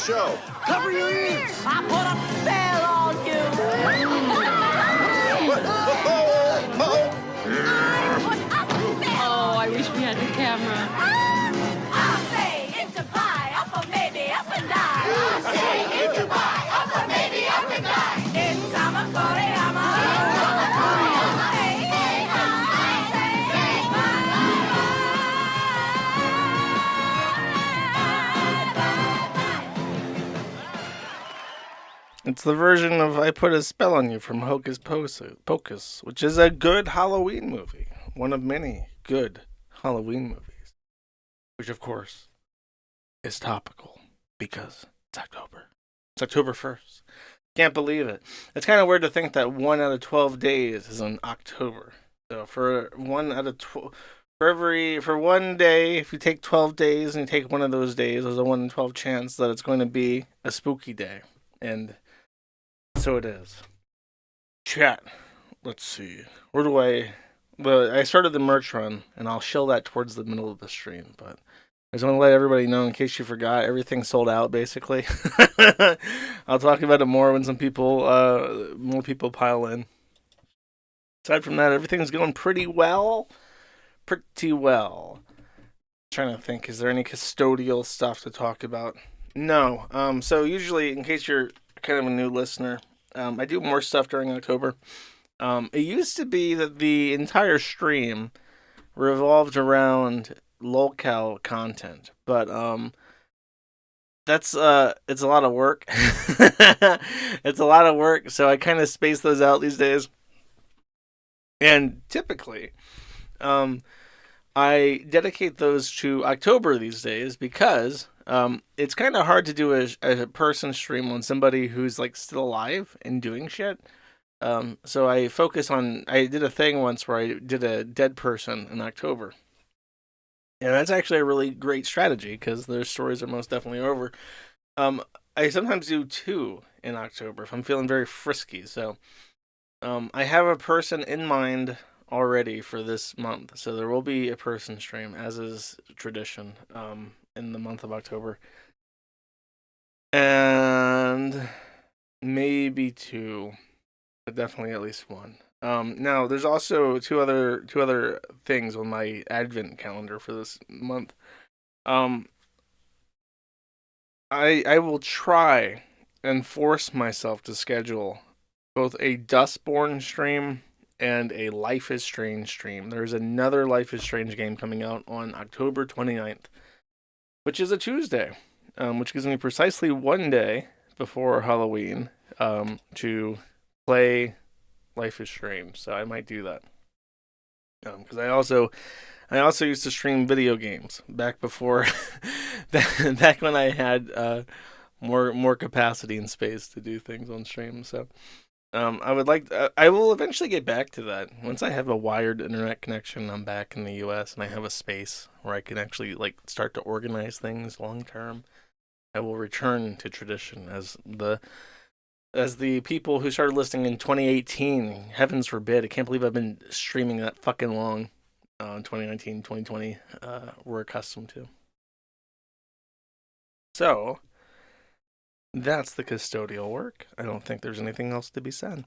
show. Cover your ears. I put a spell on you. Oh, I wish we had the camera. I'll say it's a buy, up or maybe up and die. I'll say it's a buy, up or maybe up and die. It's a Koreama. Hey, hey, I say It's the version of I Put a Spell on You from Hocus Pocus, which is a good Halloween movie. One of many good Halloween movies. Which, of course, is topical because it's October. It's October 1st. Can't believe it. It's kind of weird to think that 1 out of 12 days is in October. So for 1 out of 12... For one day, if you take 12 days and you take one of those days, there's a 1 in 12 chance that it's going to be a spooky day. And so it is. Chat. Let's see. Where do I started the merch run, and I'll show that towards the middle of the stream, but I just want to let everybody know, in case you forgot, everything's sold out, basically. I'll talk about it more when more people pile in. Aside from that, everything's going pretty well. Pretty well. Trying to think, is there any custodial stuff to talk about? No. So usually, in case you're kind of a new listener, I do more stuff during October. It used to be that the entire stream revolved around lolcow content, but it's a lot of work. It's a lot of work, so I kind of space those out these days. And typically, I dedicate those to October these days because it's kind of hard to do a person stream on somebody who's like still alive and doing shit. So I did a thing once where I did a dead person in October. And that's actually a really great strategy because their stories are most definitely over. I sometimes do 2 in October if I'm feeling very frisky. So I have a person in mind already for this month. So there will be a person stream, as is tradition, in the month of October. And maybe 2. But definitely at least 1. Now, there's also two other things on my advent calendar for this month. I will try and force myself to schedule both a Dustborn stream and a Life is Strange stream. There's another Life is Strange game coming out on October 29th, which is a Tuesday, which gives me precisely 1 day before Halloween to play Life is Strange, so I might do that. Because I also used to stream video games back before, back when I had more capacity and space to do things on stream. So I will eventually get back to that once I have a wired internet connection. I'm back in the U.S. and I have a space where I can actually start to organize things long term. I will return to tradition as the people who started listening in 2018, heavens forbid, I can't believe I've been streaming that fucking long, 2019, 2020, we're accustomed to. So, that's the custodial work. I don't think there's anything else to be said.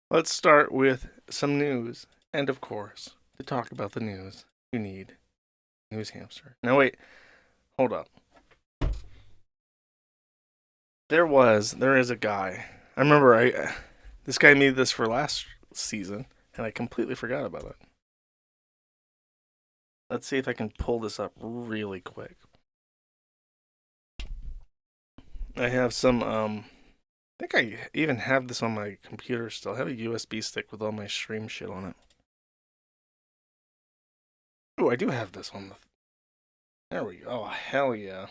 Let's start with some news, and of course, to talk about the news, you need News Hamster. Now wait, hold up. There is a guy. I remember this guy made this for last season, and I completely forgot about it. Let's see if I can pull this up really quick. I have some, I think I even have this on my computer still. I have a USB stick with all my stream shit on it. Oh, I do have this on the... There we go. Oh, hell yeah.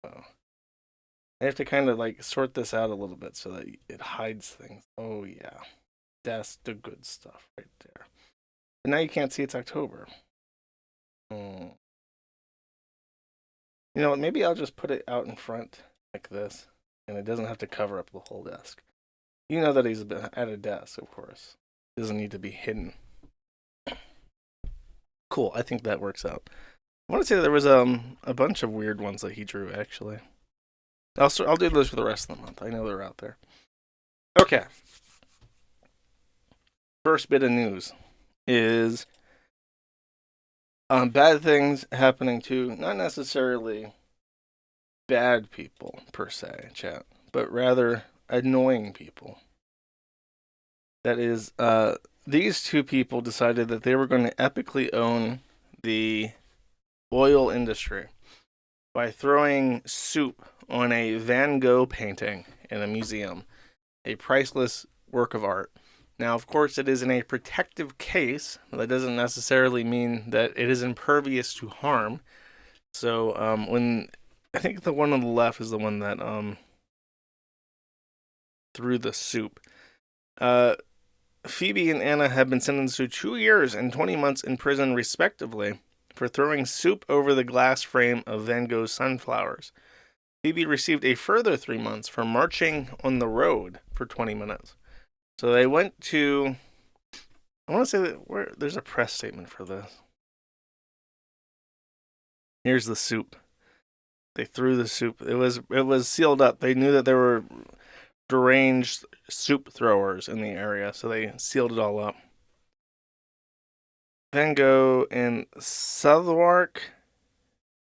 Oh. I have to kind of sort this out a little bit so that it hides things. Oh yeah, that's the good stuff right there. And now you can't see it's October. You know what? Maybe I'll just put it out in front like this, and it doesn't have to cover up the whole desk. You know that he's at a desk, of course. It doesn't need to be hidden. Cool. I think that works out. I want to say there was a bunch of weird ones that he drew actually. I'll do those for the rest of the month. I know they're out there. Okay. First bit of news is bad things happening to not necessarily bad people per se, chat, but rather annoying people. That is, these two people decided that they were going to epically own the oil industry by throwing soup on a Van Gogh painting in a museum, a priceless work of art. Now, of course, it is in a protective case. That doesn't necessarily mean that it is impervious to harm. So, when I think the one on the left is the one that threw the soup. Phoebe and Anna have been sentenced to 2 years and 20 months in prison, respectively, for throwing soup over the glass frame of Van Gogh's sunflowers. Phoebe received a further 3 months for marching on the road for 20 minutes. So they went to, I want to say that there's a press statement for this. Here's the soup. They threw the soup. It was sealed up. They knew that there were deranged soup throwers in the area, so they sealed it all up. Van Gogh in Southwark,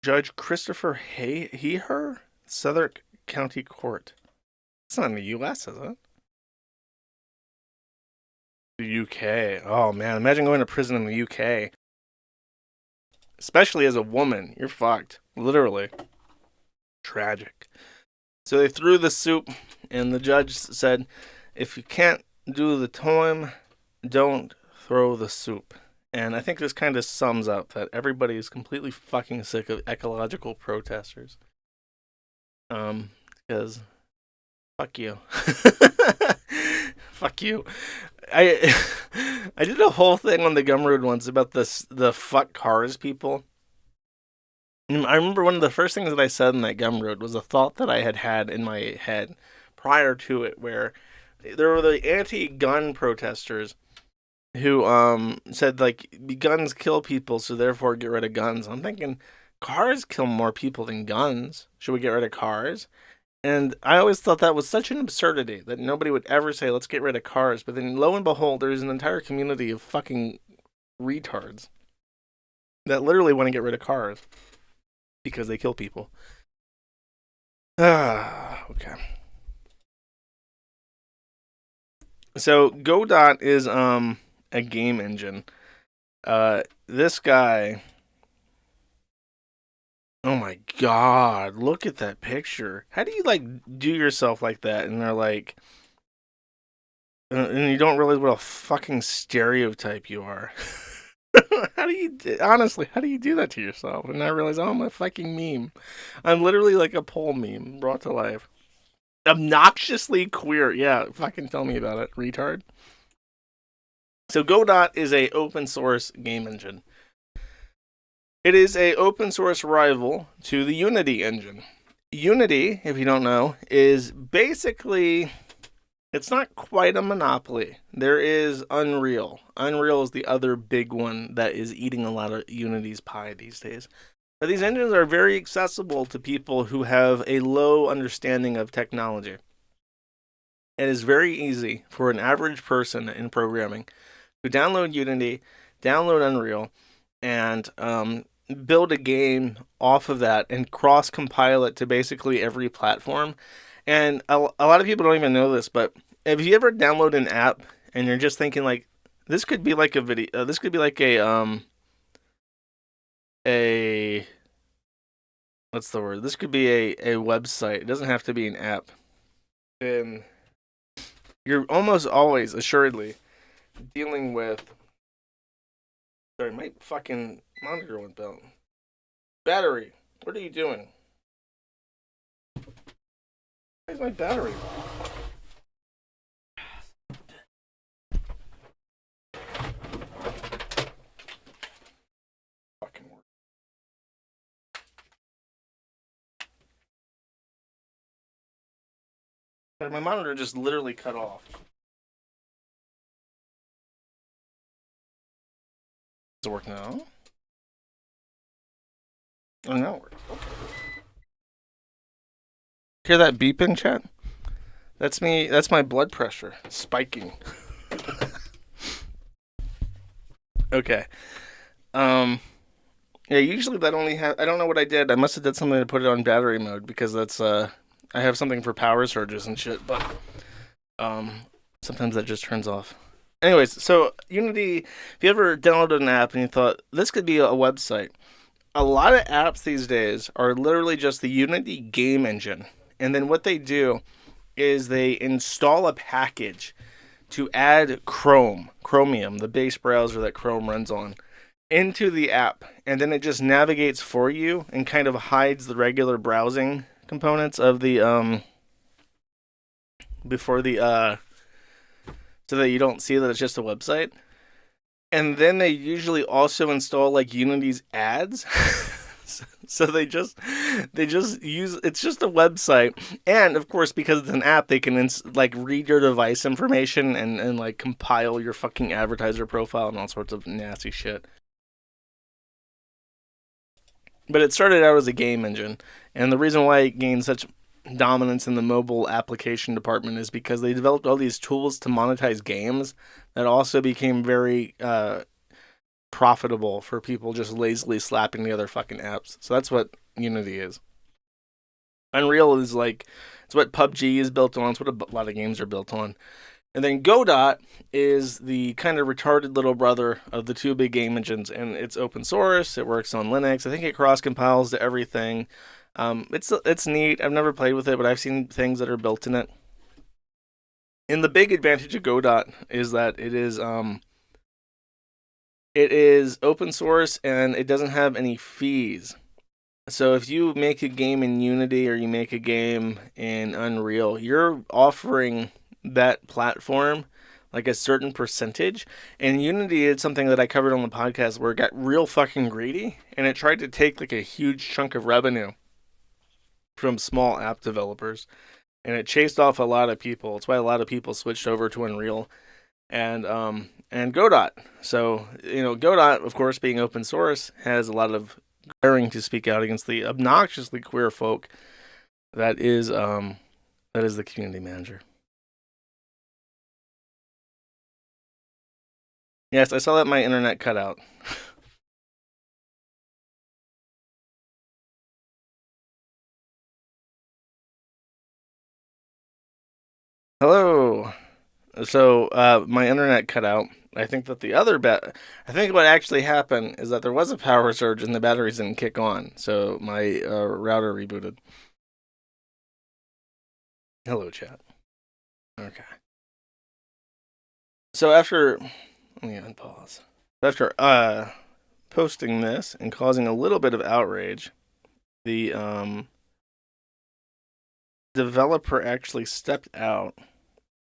Judge Christopher Heher, Southwark County Court. It's not in the U.S., is it? The U.K. Oh man, imagine going to prison in the U.K. Especially as a woman, you're fucked. Literally. Tragic. So they threw the soup, and the judge said, if you can't do the time, don't throw the soup. And I think this kind of sums up that everybody is completely fucking sick of ecological protesters. Because fuck you. Fuck you. I did a whole thing on the Gumroad once about the fuck cars people. I remember one of the first things that I said in that Gumroad was a thought that I had in my head prior to it, where there were the anti-gun protesters who said like guns kill people, so therefore get rid of guns. I'm thinking cars kill more people than guns. Should we get rid of cars? And I always thought that was such an absurdity that nobody would ever say, let's get rid of cars. But then lo and behold, there's an entire community of fucking retards that literally want to get rid of cars because they kill people. Okay. So GoDot is a game engine. This guy, oh my god, look at that picture. How do you like do yourself like that? And they're like, and you don't realize what a fucking stereotype you are. How do you, honestly, how do you do that to yourself? And I realize, oh, I'm a fucking meme. I'm literally like a pole meme brought to life. Obnoxiously queer. Yeah, fucking tell me about it, retard. So GoDot is a open source game engine. It is a open source rival to the Unity engine. Unity, if you don't know, is basically, it's not quite a monopoly. There is Unreal. Unreal is the other big one that is eating a lot of Unity's pie these days. But these engines are very accessible to people who have a low understanding of technology. It is very easy for an average person in programming to download Unity, download Unreal, and build a game off of that and cross-compile it to basically every platform. And a lot of people don't even know this, but have you ever downloaded an app and you're just thinking like, this could be like a video, this could be like a what's the word? This could be a website. It doesn't have to be an app. And you're almost always, assuredly, dealing with... Sorry, my fucking monitor went down. Battery, what are you doing? Where's my battery? Fucking work. My monitor just literally cut off. Does it work now? Oh no. Hear that beeping, chat? That's me. That's my blood pressure spiking. Okay. Yeah. Usually that only have. I don't know what I did. I must have did something to put it on battery mode because that's I have something for power surges and shit. But sometimes that just turns off. Anyways, so Unity. If you ever downloaded an app and you thought this could be a website, a lot of apps these days are literally just the Unity game engine, and then what they do is they install a package to add Chromium, the base browser that Chrome runs on, into the app, and then it just navigates for you and kind of hides the regular browsing components of the before the so that you don't see that it's just a website. And then they usually also install like Unity's ads. So they just use, it's just a website, and of course because it's an app, they can like read your device information and like compile your fucking advertiser profile and all sorts of nasty shit. But it started out as a game engine, and the reason why it gained such dominance in the mobile application department is because they developed all these tools to monetize games that also became very profitable for people just lazily slapping together fucking apps. So that's what Unity is. Unreal is like, it's what PUBG is built on. It's what a lot of games are built on. And then GoDot is the kind of retarded little brother of the two big game engines, and it's open source. It works on Linux. I think it cross compiles to everything. It's neat. I've never played with it, but I've seen things that are built in it. And the big advantage of GoDot is that it is open source and it doesn't have any fees. So if you make a game in Unity or you make a game in Unreal, you're offering that platform like a certain percentage. And Unity did something that I covered on the podcast where it got real fucking greedy and it tried to take like a huge chunk of revenue from small app developers, and it chased off a lot of people. That's why a lot of people switched over to Unreal and GoDot. So, GoDot, of course, being open source, has a lot of daring to speak out against the obnoxiously queer folk that is the community manager. Yes, I saw that my internet cut out. Hello. So, my internet cut out. I think that I think what actually happened is that there was a power surge and the batteries didn't kick on. So my router rebooted. Hello, chat. Okay. So after, let me unpause. After posting this and causing a little bit of outrage, the developer actually stepped out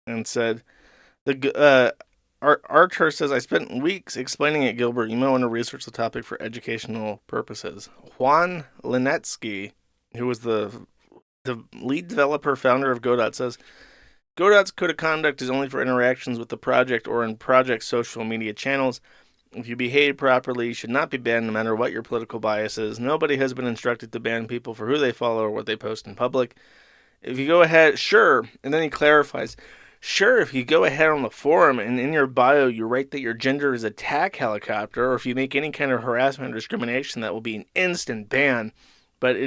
and said, Archer says, I spent weeks explaining at Gilbert. You might want to research the topic for educational purposes. Juan Linetsky, who was the lead developer, founder of GoDot, says, GoDot's code of conduct is only for interactions with the project or in project social media channels. If you behave properly, you should not be banned no matter what your political bias is. Nobody has been instructed to ban people for who they follow or what they post in public. If you go ahead, sure, and then he clarifies, sure, if you go ahead on the forum and in your bio you write that your gender is attack helicopter, or if you make any kind of harassment or discrimination, that will be an instant ban. But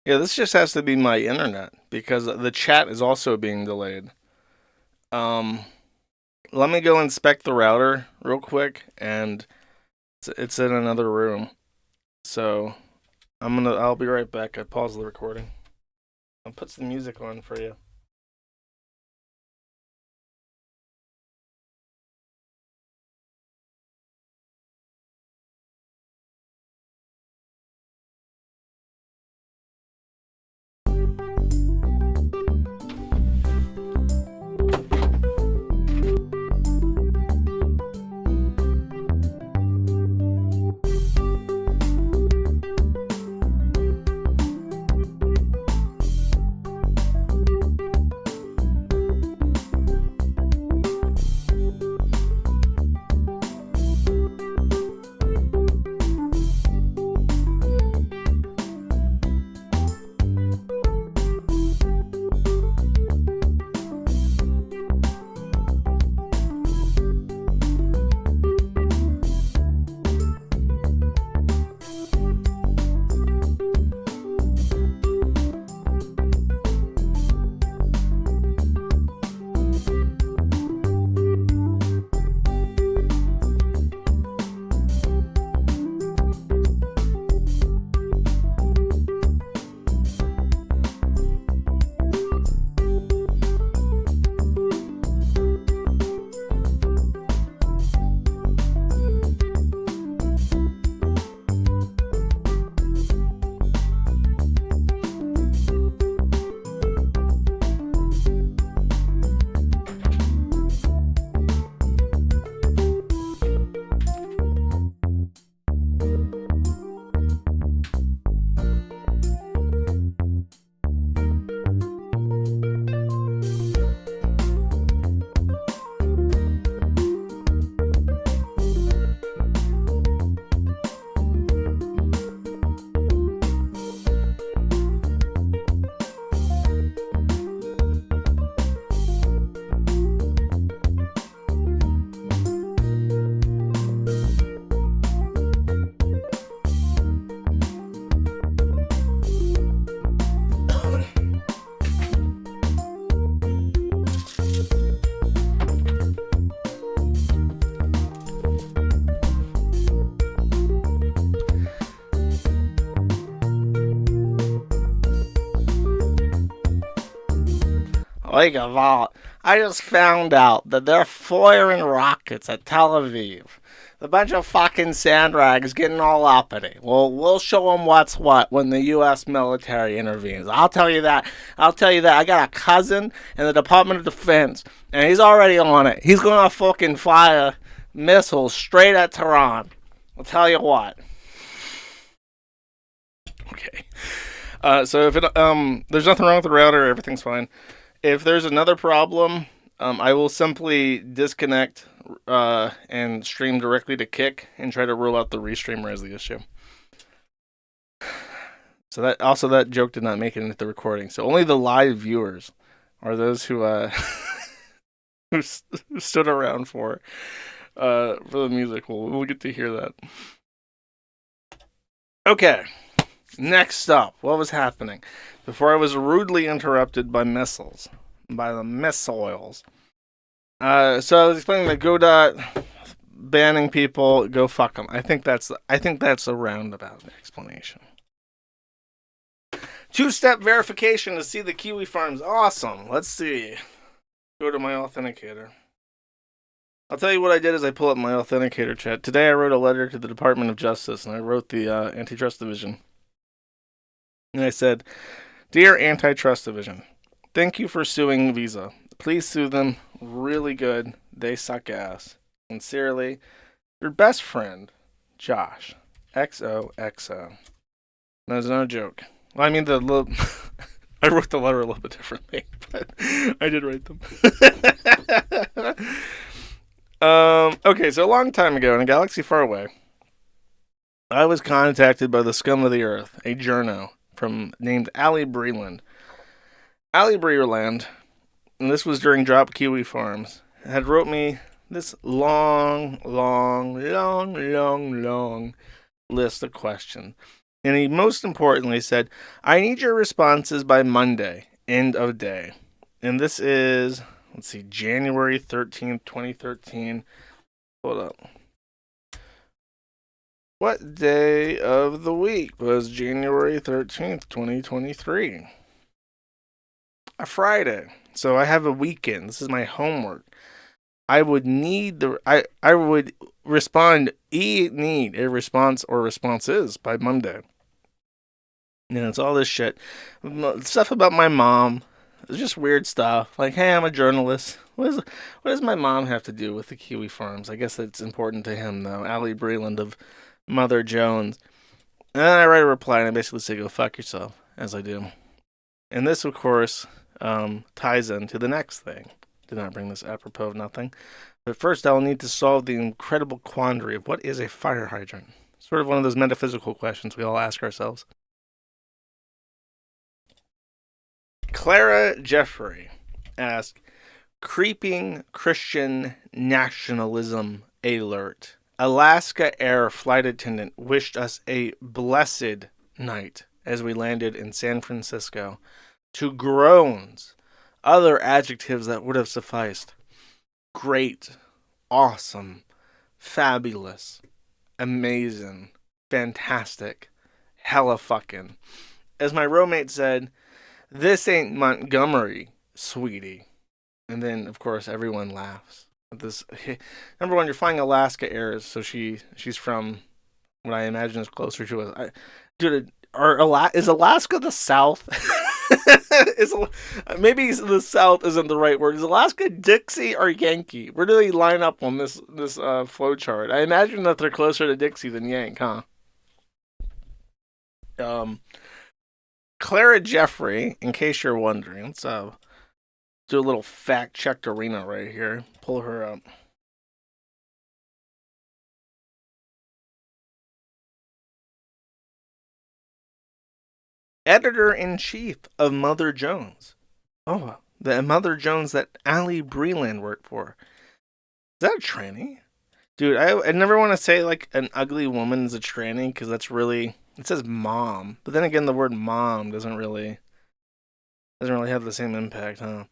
yeah, this just has to be my internet because the chat is also being delayed. Let me go inspect the router real quick, and it's in another room. So I'll be right back. I paused the recording. I'll put some music on for you. Like a vault. I just found out that they're firing rockets at Tel Aviv. A bunch of fucking sand rags getting all uppity. Well, we'll show them what's what when the U.S. military intervenes. I'll tell you that. I got a cousin in the Department of Defense, and he's already on it. He's gonna fucking fire missiles straight at Tehran. I'll tell you what. Okay. So if there's nothing wrong with the router, everything's fine. If there's another problem, I will simply disconnect and stream directly to Kick and try to rule out the restreamer as the issue. So that joke did not make it into the recording. So only the live viewers are those who who stood around for the music. We'll get to hear that. Okay. Next up, what was happening? Before I was rudely interrupted by missiles. By the missiles. So I was explaining that GoDot banning people, go fuck them. I think that's a roundabout explanation. Two-step verification to see the kiwi farms. Awesome. Let's see. Go to my authenticator. I'll tell you what I did is I pull up my authenticator chat. Today I wrote a letter to the Department of Justice, and I wrote the Antitrust Division. And I said, Dear Antitrust Division, thank you for suing Visa. Please sue them really good. They suck ass. Sincerely, your best friend, Josh. XOXO. That's no joke. Well, I mean, I wrote the letter a little bit differently, but I did write them. Okay, so a long time ago in a galaxy far away, I was contacted by the scum of the earth, a journo named Ali Breland. Ali Breland, and this was during Drop Kiwi Farms, had wrote me this long list of questions. And he most importantly said, I need your responses by Monday, end of day. And this is, let's see, January 13th, 2013. Hold up. What day of the week was January 13th, 2023? A Friday. So I have a weekend. This is my homework. I would need I would respond, need a response or responses by Monday. You know, it's all this shit. Stuff about my mom. It's just weird stuff. Like, hey, I'm a journalist. What does my mom have to do with the Kiwi Farms? I guess it's important to him, though. Ali Breland of MotherJones. And then I write a reply and I basically say, go fuck yourself, as I do. And this, of course, ties into the next thing. Did not bring this apropos of nothing. But first, I will need to solve the incredible quandary of what is a fire hydrant. Sort of one of those metaphysical questions we all ask ourselves. Clara Jeffery asked, creeping Christian nationalism alert. Alaska Air flight attendant wished us a blessed night as we landed in San Francisco. To groans, other adjectives that would have sufficed. Great, awesome, fabulous, amazing, fantastic, hella fucking. As my roommate said, this ain't Montgomery, sweetie. And then, of course, everyone laughs. This, number one, you're flying Alaska Air, so she's from what I imagine is closer to us. Dude, is Alaska the South? Maybe the South isn't the right word. Is Alaska Dixie or Yankee? Where do they line up on this flow chart? I imagine that they're closer to Dixie than Yank, huh? Clara Jeffery, in case you're wondering, let's do a little fact check arena right here. Pull her up. Editor-in-chief of MotherJones. Oh, the MotherJones that Ali Breland worked for. Is that a tranny? Dude, I never want to say like an ugly woman is a tranny because that's really, it says mom. But then again, the word mom doesn't really have the same impact, huh?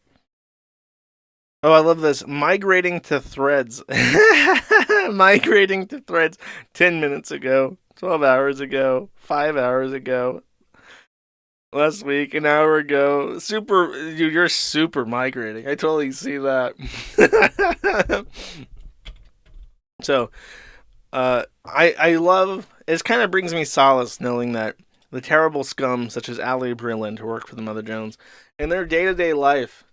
Oh, I love this. Migrating to threads. Migrating to threads 10 minutes ago, 12 hours ago, 5 hours ago. last week, an hour ago. Super, dude, you're super migrating. I totally see that. So, I love, it kind of brings me solace knowing that the terrible scum such as Ali Breland, who work for the MotherJones, in their day-to-day life,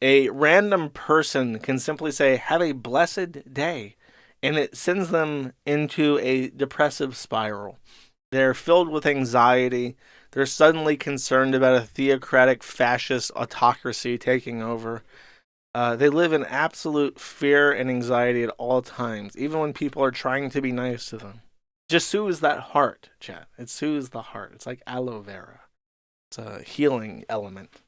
a random person can simply say, have a blessed day, and it sends them into a depressive spiral. They're filled with anxiety. They're suddenly concerned about a theocratic fascist autocracy taking over. They live in absolute fear and anxiety at all times, even when people are trying to be nice to them. Just soothes that heart, chat. It soothes the heart. It's like aloe vera. It's a healing element.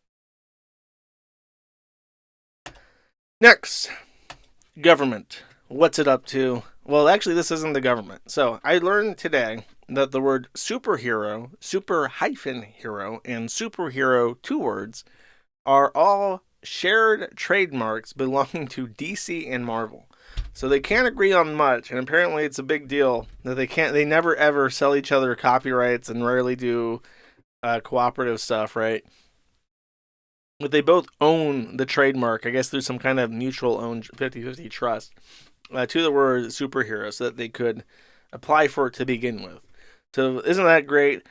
Next, government. What's it up to? Well, actually, this isn't the government. So I learned today that the word superhero, super-hero, and superhero, two words, are all shared trademarks belonging to DC and Marvel. So they can't agree on much, and apparently it's a big deal that they never ever sell each other copyrights and rarely do cooperative stuff, right? But they both own the trademark, I guess through some kind of mutual owned 50-50 trust, to the word superhero so that they could apply for it to begin with. So isn't that great?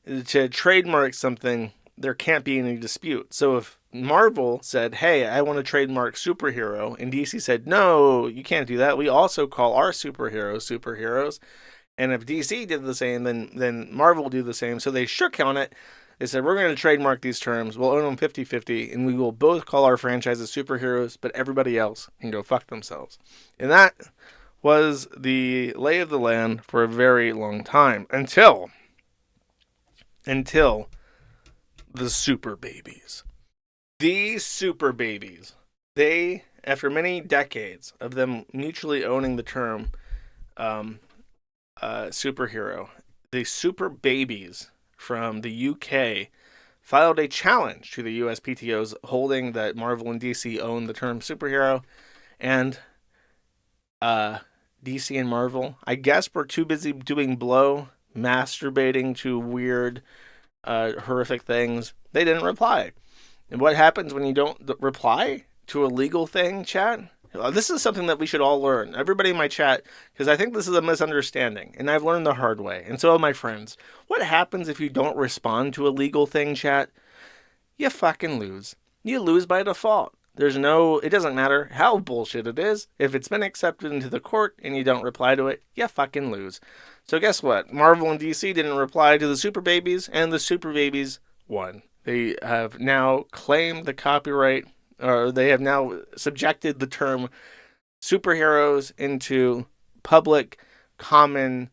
To trademark something, there can't be any dispute. So if Marvel said, hey, I want to trademark superhero, and DC said, no, you can't do that. We also call our superheroes. And if DC did the same, then Marvel will do the same. So they shook on it. They said, we're going to trademark these terms. We'll own them 50-50, and we will both call our franchises superheroes, but everybody else can go fuck themselves. And that was the lay of the land for a very long time. Until the super babies. These super babies, they, after many decades of them mutually owning the term superhero, the super babies from the UK filed a challenge to the USPTO's holding that Marvel and DC own the term superhero, and DC and Marvel, I guess, were too busy doing blow, masturbating to weird, horrific things. They didn't reply. And what happens when you don't reply to a legal thing, chat? This is something that we should all learn. Everybody in my chat, because I think this is a misunderstanding, and I've learned the hard way, and so have my friends. What happens if you don't respond to a legal thing, chat? You fucking lose. You lose by default. It doesn't matter how bullshit it is. If it's been accepted into the court and you don't reply to it, you fucking lose. So guess what? Marvel and DC didn't reply to the super babies, and the super babies won. They have now claimed the copyright, or they have now subjected the term superheroes into public, common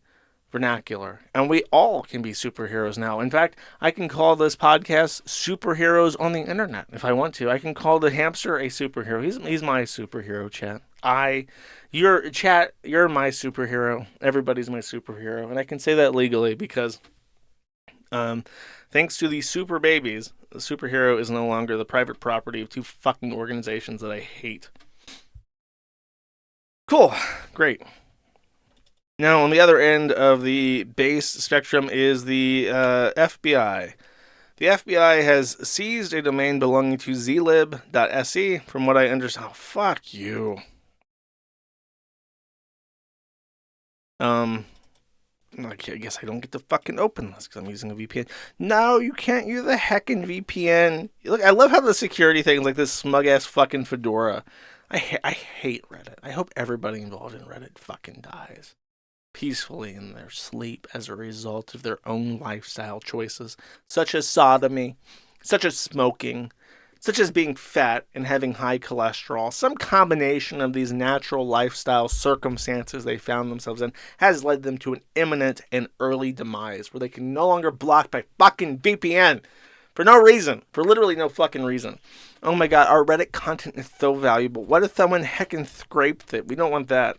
vernacular. And we all can be superheroes now. In fact, I can call this podcast Superheroes on the Internet if I want to. I can call the hamster a superhero. He's my superhero, chat. You're my superhero. Everybody's my superhero. And I can say that legally because thanks to the super babies, the superhero is no longer the private property of two fucking organizations that I hate. Cool. Great. Now, on the other end of the base spectrum is the FBI. The FBI has seized a domain belonging to Z-lib.se, from what I understand. Oh, fuck you. I guess I don't get to fucking open this because I'm using a VPN. No, you can't use the heckin' VPN. Look, I love how the security things like this smug-ass fucking fedora. I hate Reddit. I hope everybody involved in Reddit fucking dies peacefully in their sleep as a result of their own lifestyle choices, such as sodomy, such as smoking, such as being fat and having high cholesterol. Some combination of these natural lifestyle circumstances they found themselves in has led them to an imminent and early demise where they can no longer block by fucking VPN for no reason, for literally no fucking reason. Oh my god, our Reddit content is so valuable. What if someone heckin' scraped it? We don't want that.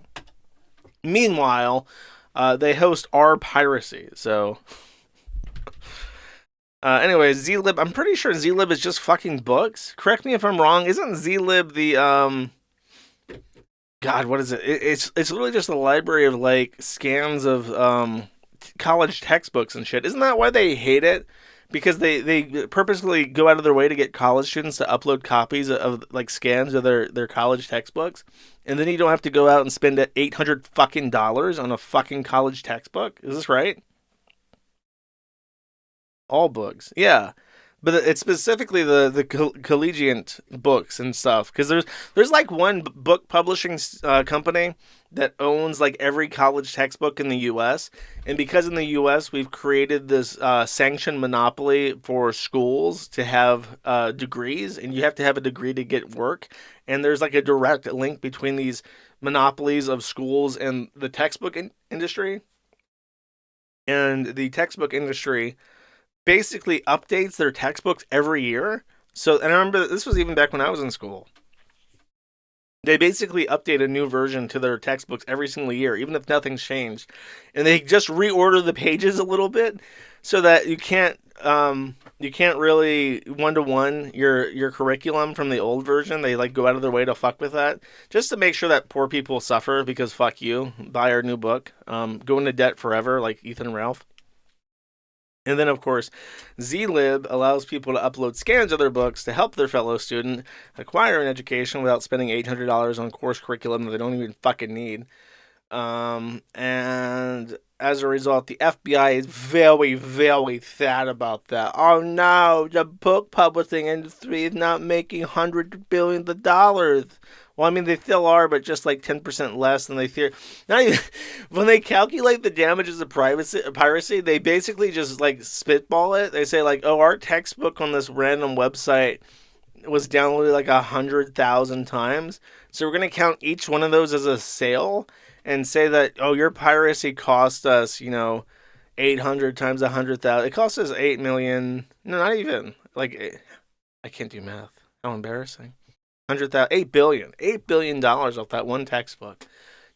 Meanwhile, they host our piracy, so... Anyways, Z-lib, I'm pretty sure Z-lib is just fucking books. Correct me if I'm wrong. Isn't Z-lib the, God, what is it? It's literally just a library of, like, scans of, college textbooks and shit. Isn't that why they hate it? because they purposely go out of their way to get college students to upload copies of like scans of their college textbooks, and then you don't have to go out and spend $800 fucking dollars on a fucking college textbook. Is this right? All books, yeah. But it's specifically the collegiate books and stuff, because there's like one book publishing company that owns like every college textbook in the U.S. And because in the U.S. we've created this sanctioned monopoly for schools to have degrees, and you have to have a degree to get work. And there's like a direct link between these monopolies of schools and the textbook industry. And the textbook industry basically updates their textbooks every year. So, and I remember this was even back when I was in school. They basically update a new version to their textbooks every single year, even if nothing's changed. And they just reorder the pages a little bit so that you can't really one-to-one your curriculum from the old version. They like go out of their way to fuck with that, just to make sure that poor people suffer, because fuck you, buy our new book, go into debt forever like Ethan and Ralph. And then, of course, Z-lib allows people to upload scans of their books to help their fellow student acquire an education without spending $800 on course curriculum that they don't even fucking need. And as a result, the FBI is very, very sad about that. Oh no, the book publishing industry is not making hundreds of billions of dollars. Well, I mean, they still are, but just like 10% less than they fear. Not even, when they calculate the damages of piracy, they basically just like spitball it. They say like, oh, our textbook on this random website was downloaded like 100,000 times. So we're going to count each one of those as a sale and say that, oh, your piracy cost us, 800 times 100,000. It cost us 8 million. No, not even. Like, I can't do math. How embarrassing. 8 billion. $8 billion off that one textbook.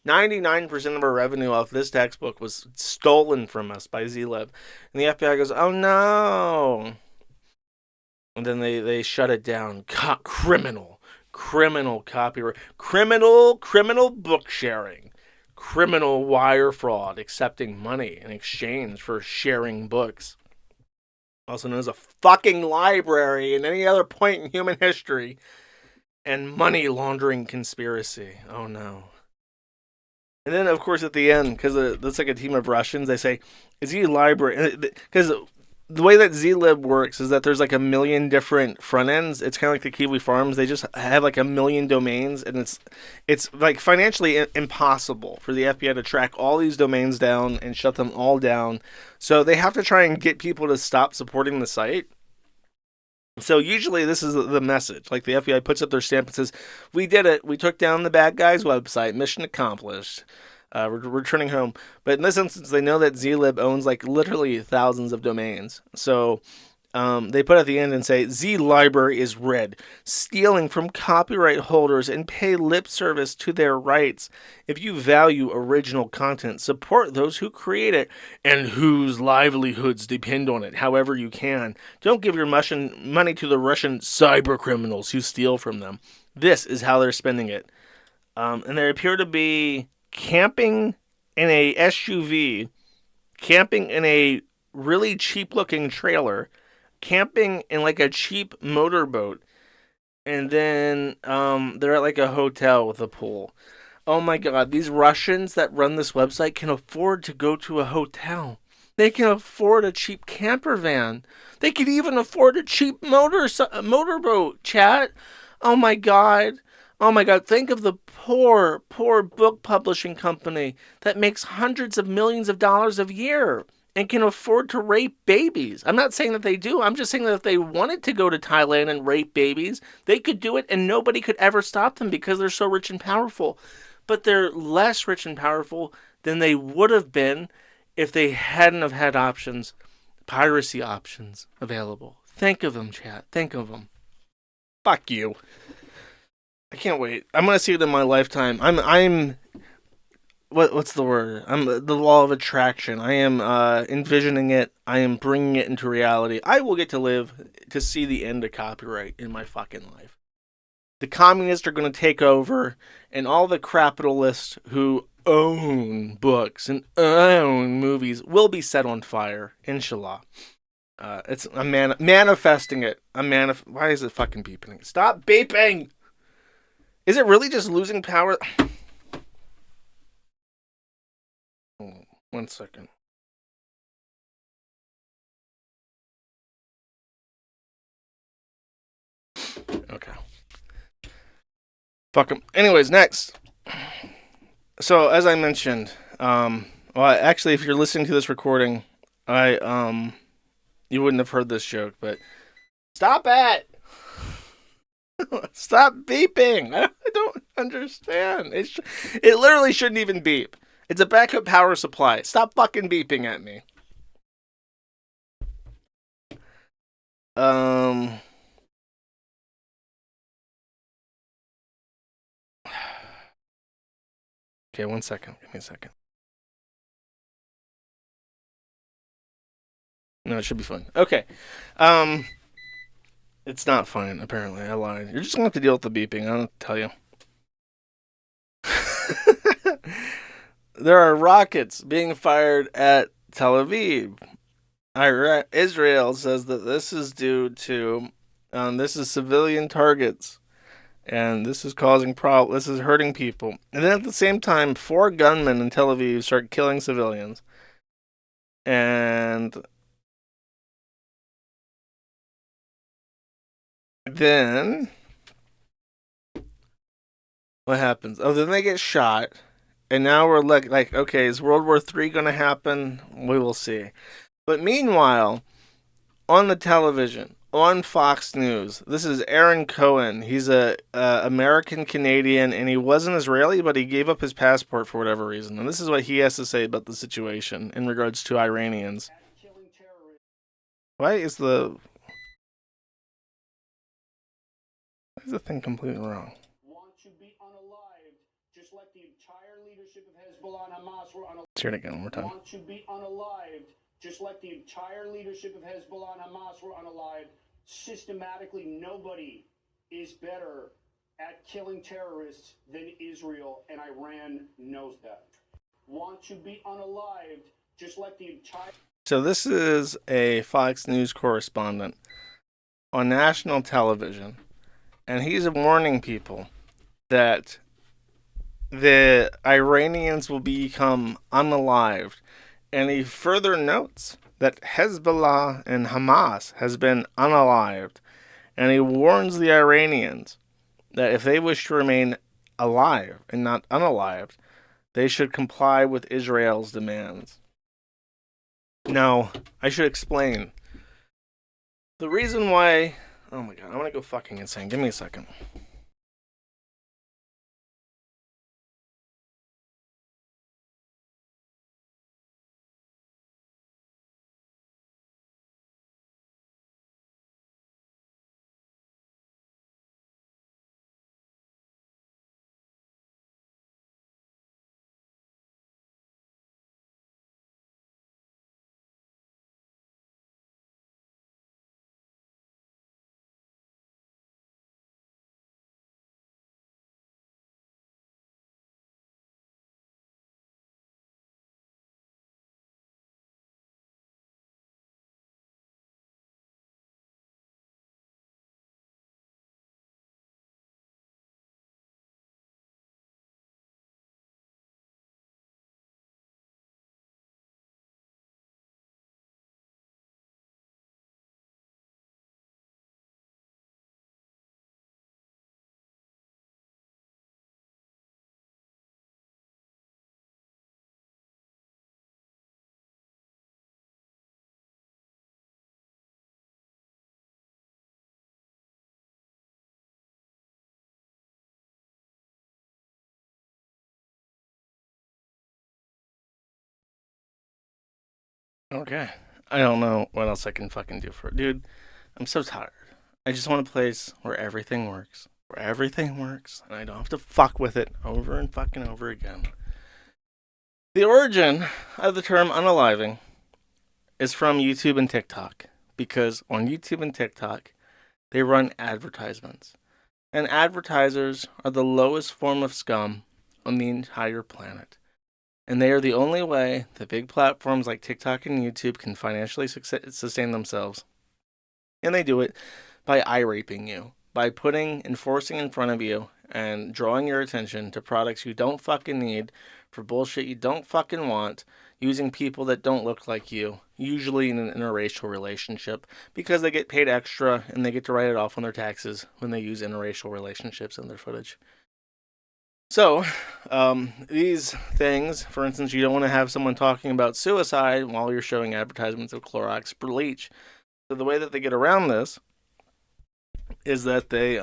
99% of our revenue off this textbook was stolen from us by Z-lib. And the FBI goes, oh no. And then they shut it down. Criminal copyright. Criminal book sharing. Criminal wire fraud, accepting money in exchange for sharing books. Also known as a fucking library in any other point in human history. And money laundering conspiracy. Oh no. And then, of course, at the end, because it's like a team of Russians, they say, is he a library? Because the way that Z-lib works is that there's like a million different front ends. It's kind of like the Kiwi Farms. They just have like a million domains, and it's like financially impossible for the FBI to track all these domains down and shut them all down. So they have to try and get people to stop supporting the site. So usually this is the message. Like the FBI puts up their stamp and says, we did it. We took down the bad guy's website. Mission accomplished. We're returning home. But in this instance, they know that Z-lib owns like literally thousands of domains. So they put at the end and say, Z-library is red, stealing from copyright holders and pay lip service to their rights. If you value original content, support those who create it and whose livelihoods depend on it, however you can. Don't give your money to the Russian cyber criminals who steal from them. This is how they're spending it. And they appear to be camping in a SUV, camping in a really cheap-looking trailer, camping in like a cheap motorboat, and then they're at like a hotel with a pool. Oh my god, these Russians that run this website can afford to go to a hotel. They can afford a cheap camper van. They can even afford a cheap motorboat, chat. Oh my god. Oh my god, think of the poor book publishing company that makes hundreds of millions of dollars a year and can afford to rape babies. I'm not saying that they do. I'm just saying that if they wanted to go to Thailand and rape babies, they could do it and nobody could ever stop them because they're so rich and powerful. But they're less rich and powerful than they would have been if they hadn't have had options, piracy options available. Think of them, chat. Think of them. Fuck you. I can't wait. I'm going to see it in my lifetime. I'm what's the word? I'm the law of attraction. I am envisioning it. I am bringing it into reality. I will get to live to see the end of copyright in my fucking life. The communists are going to take over, and all the capitalists who own books and own movies will be set on fire, inshallah. I'm manifesting it. Why is it fucking beeping? Stop beeping! Is it really just losing power? Oh, 1 second. Okay. Fuck 'em. Anyways, next. So as I mentioned, well, actually, if you're listening to this recording, you wouldn't have heard this joke, but stop it! Stop beeping! I don't understand. It literally shouldn't even beep. It's a backup power supply. Stop fucking beeping at me. Okay, 1 second. Give me a second. No, it should be fine. Okay. It's not fine, apparently. I lied. You're just gonna have to deal with the beeping. I don't tell you. There are rockets being fired at Tel Aviv. Israel says that this is due to this is civilian targets, and this is causing this is hurting people. And then at the same time, 4 gunmen in Tel Aviv start killing civilians, and then what happens? Oh, then they get shot, and now we're like, okay, is World War III going to happen? We will see. But meanwhile, on the television, on Fox News, this is Aaron Cohen. He's a American Canadian, and he wasn't Israeli, but he gave up his passport for whatever reason. And this is what he has to say about the situation in regards to Iranians. Why is the thing completely wrong? Want to be unalived, just like the entire leadership of Hezbollah and Hamas were unalived. Let's hear it again one more time. Want to be unalived, just like the entire leadership of Hezbollah and Hamas were unalived. Systematically, nobody is better at killing terrorists than Israel, and Iran knows that. Want to be unalived, just like the entire... So this is a Fox News correspondent on national television, and he's warning people that the Iranians will become unalived. And he further notes that Hezbollah and Hamas has been unalived. And he warns the Iranians that if they wish to remain alive and not unalived, they should comply with Israel's demands. Now, I should explain. The reason why... Oh my god, I want to go fucking insane. Give me a second. Okay. I don't know what else I can fucking do for it. Dude, I'm so tired. I just want a place where everything works. Where everything works, and I don't have to fuck with it over and fucking over again. The origin of the term unaliving is from YouTube and TikTok. Because on YouTube and TikTok, they run advertisements. And advertisers are the lowest form of scum on the entire planet. And they are the only way that big platforms like TikTok and YouTube can financially sustain themselves. And they do it by eye-raping you, by putting and forcing in front of you and drawing your attention to products you don't fucking need for bullshit you don't fucking want, using people that don't look like you, usually in an interracial relationship, because they get paid extra and they get to write it off on their taxes when they use interracial relationships in their footage. So, these things, for instance, you don't want to have someone talking about suicide while you're showing advertisements of Clorox bleach. So the way that they get around this is that they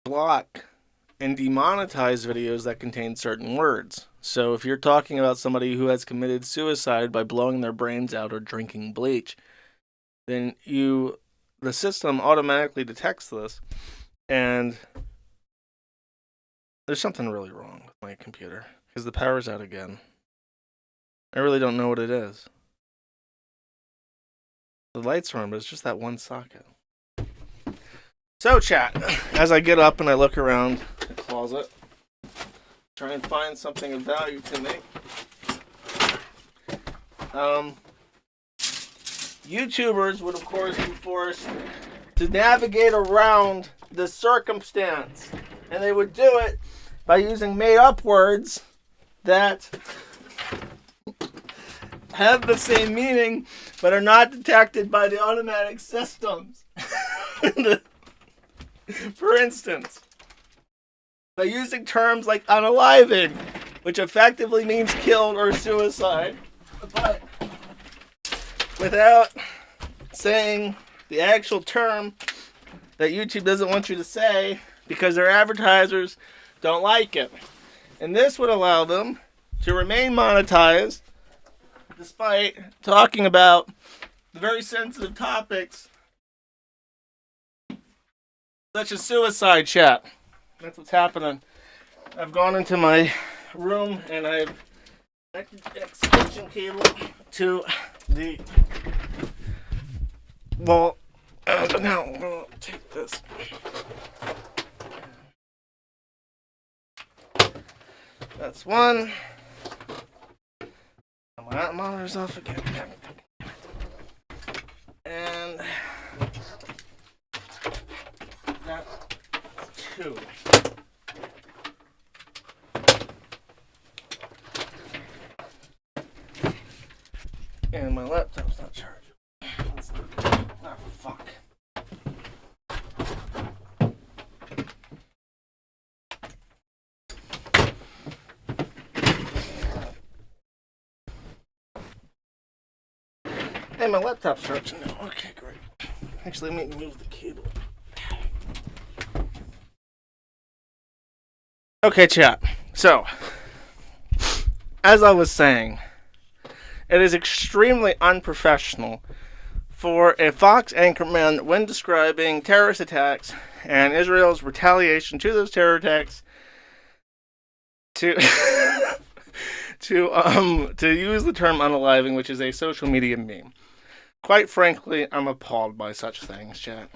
block and demonetize videos that contain certain words. So if you're talking about somebody who has committed suicide by blowing their brains out or drinking bleach, then the system automatically detects this, and there's something really wrong with my computer because the power's out again. I really don't know what it is. The lights are on, but it's just that one socket. So, chat, as I get up and I look around the closet, try and find something of value to me. YouTubers would, of course, be forced to navigate around the circumstance, and they would do it by using made-up words that have the same meaning, but are not detected by the automatic systems. For instance, by using terms like unaliving, which effectively means killed or suicide, but without saying the actual term that YouTube doesn't want you to say because their advertisers don't like it. And this would allow them to remain monetized despite talking about the very sensitive topics such as suicide, chat. That's what's happening. I've gone into my room and I've connected the extension cable to the wall. Now I'm going to take this. That's one. My monitor's off again. And that's two. And my laptop's not charging. Oh, fuck. Hey, my laptop's charging now. Okay, great. Actually, let me move the cable. Okay, chat. So, as I was saying, it is extremely unprofessional for a Fox anchorman, when describing terrorist attacks and Israel's retaliation to those terror attacks, to to use the term unaliving, which is a social media meme. Quite frankly, I'm appalled by such things, chat.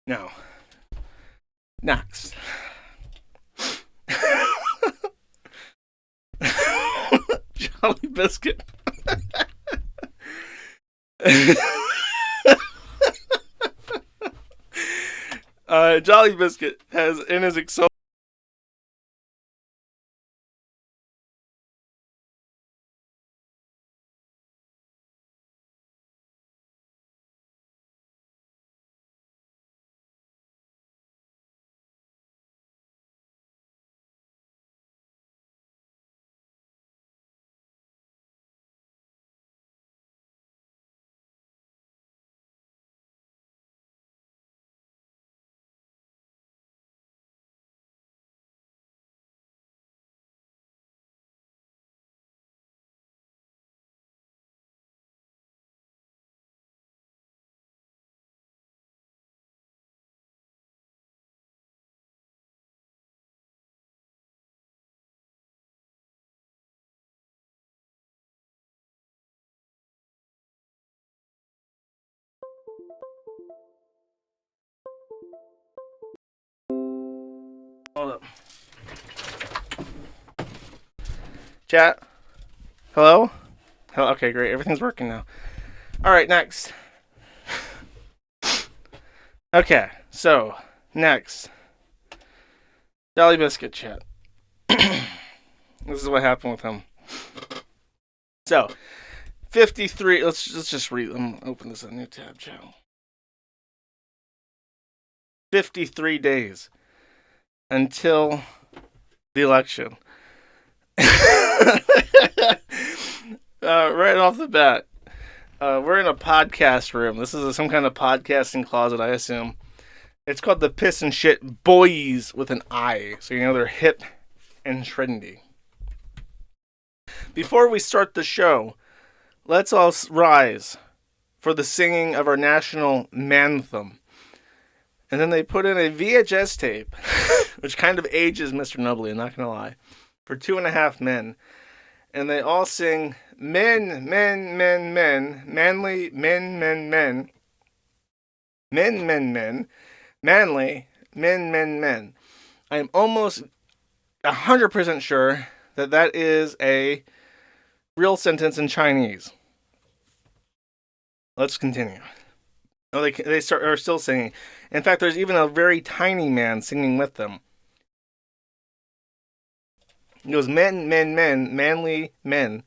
Now, next. Jolly Biscuit. Jolly Biscuit has in his Excel. Hold up. Chat. Hello? Okay, great. Everything's working now. Alright, next. Okay, so, next. Dolly Biscuit chat. This is what happened with him. So, 53, let's just read, open this in a new tab, chat. 53 days until the election. Right off the bat, we're in a podcast room. This is some kind of podcasting closet, I assume. It's called the Piss and Shit Boys with an I, so you know they're hip and trendy. Before we start the show, let's all rise for the singing of our national manthem. And then they put in a VHS tape, which kind of ages Mr. Nubbly, I'm not going to lie, for 2.5 men. And they all sing, men, men, men, men, manly, men, men, men, men, men, men, manly, men, men, men. I am almost 100% sure that that is a real sentence in Chinese. Let's continue. Oh, they are still singing. In fact, there's even a very tiny man singing with them. It goes, men, men, men, manly men.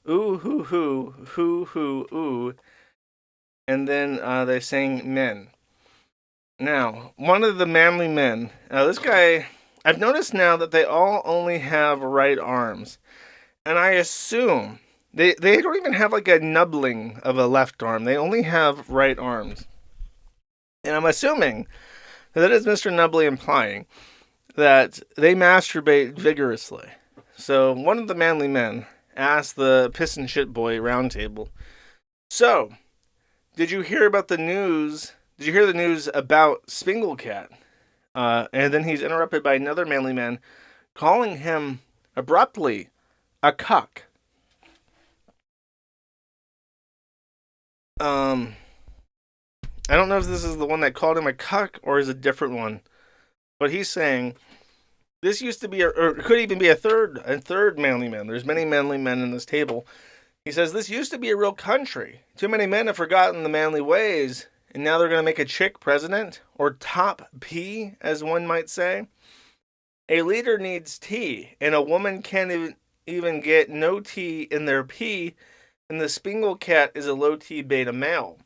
Ooh, hoo, ooh. And then they sing men. Now, one of the manly men, this guy, I've noticed now that they all only have right arms. And I assume, they don't even have like a nubbling of a left arm. They only have right arms. And I'm assuming that is Mr. Nubbly implying that they masturbate vigorously. So one of the manly men asked the Piss and Shit Boy roundtable, so, did you hear about the news? Did you hear the news about Spinglecat? And then he's interrupted by another manly man calling him abruptly a cuck. I don't know if this is the one that called him a cuck or is a different one. But he's saying, this used to be, or could even be a third manly man. There's many manly men in this table. He says, this used to be a real country. Too many men have forgotten the manly ways, and now they're going to make a chick president, or top P, as one might say. A leader needs tea, and a woman can't even get no tea in their pee, and the Spinglecat is a low T beta male.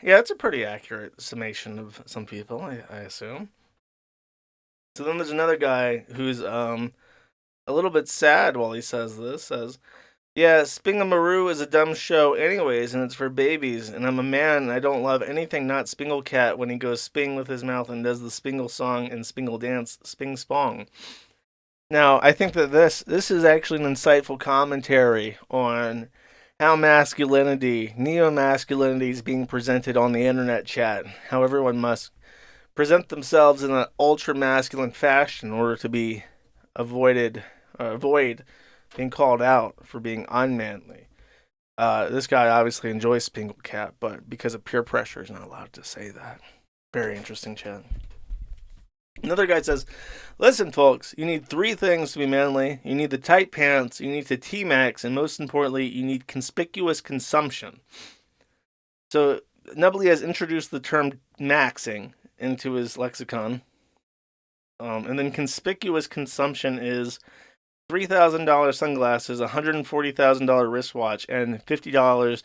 Yeah, it's a pretty accurate summation of some people, I assume. So then there's another guy who's a little bit sad while he says this. Says, yeah, Spingamaroo is a dumb show anyways, and it's for babies, and I'm a man, and I don't love anything not Spinglecat when he goes sping with his mouth and does the Spingle song and Spingle dance, Sping Spong. Now, I think that this is actually an insightful commentary on how masculinity, neo-masculinity is being presented on the internet chat. How everyone must present themselves in an ultra-masculine fashion in order to be avoid being called out for being unmanly. This guy obviously enjoys Spinglecat, but because of peer pressure, he's not allowed to say that. Very interesting chat. Another guy says, listen, folks, you need 3 things to be manly. You need the tight pants, you need the T-Max, and most importantly, you need conspicuous consumption. So, Nubbly has introduced the term maxing into his lexicon. And then conspicuous consumption is $3,000 sunglasses, $140,000 wristwatch, and $50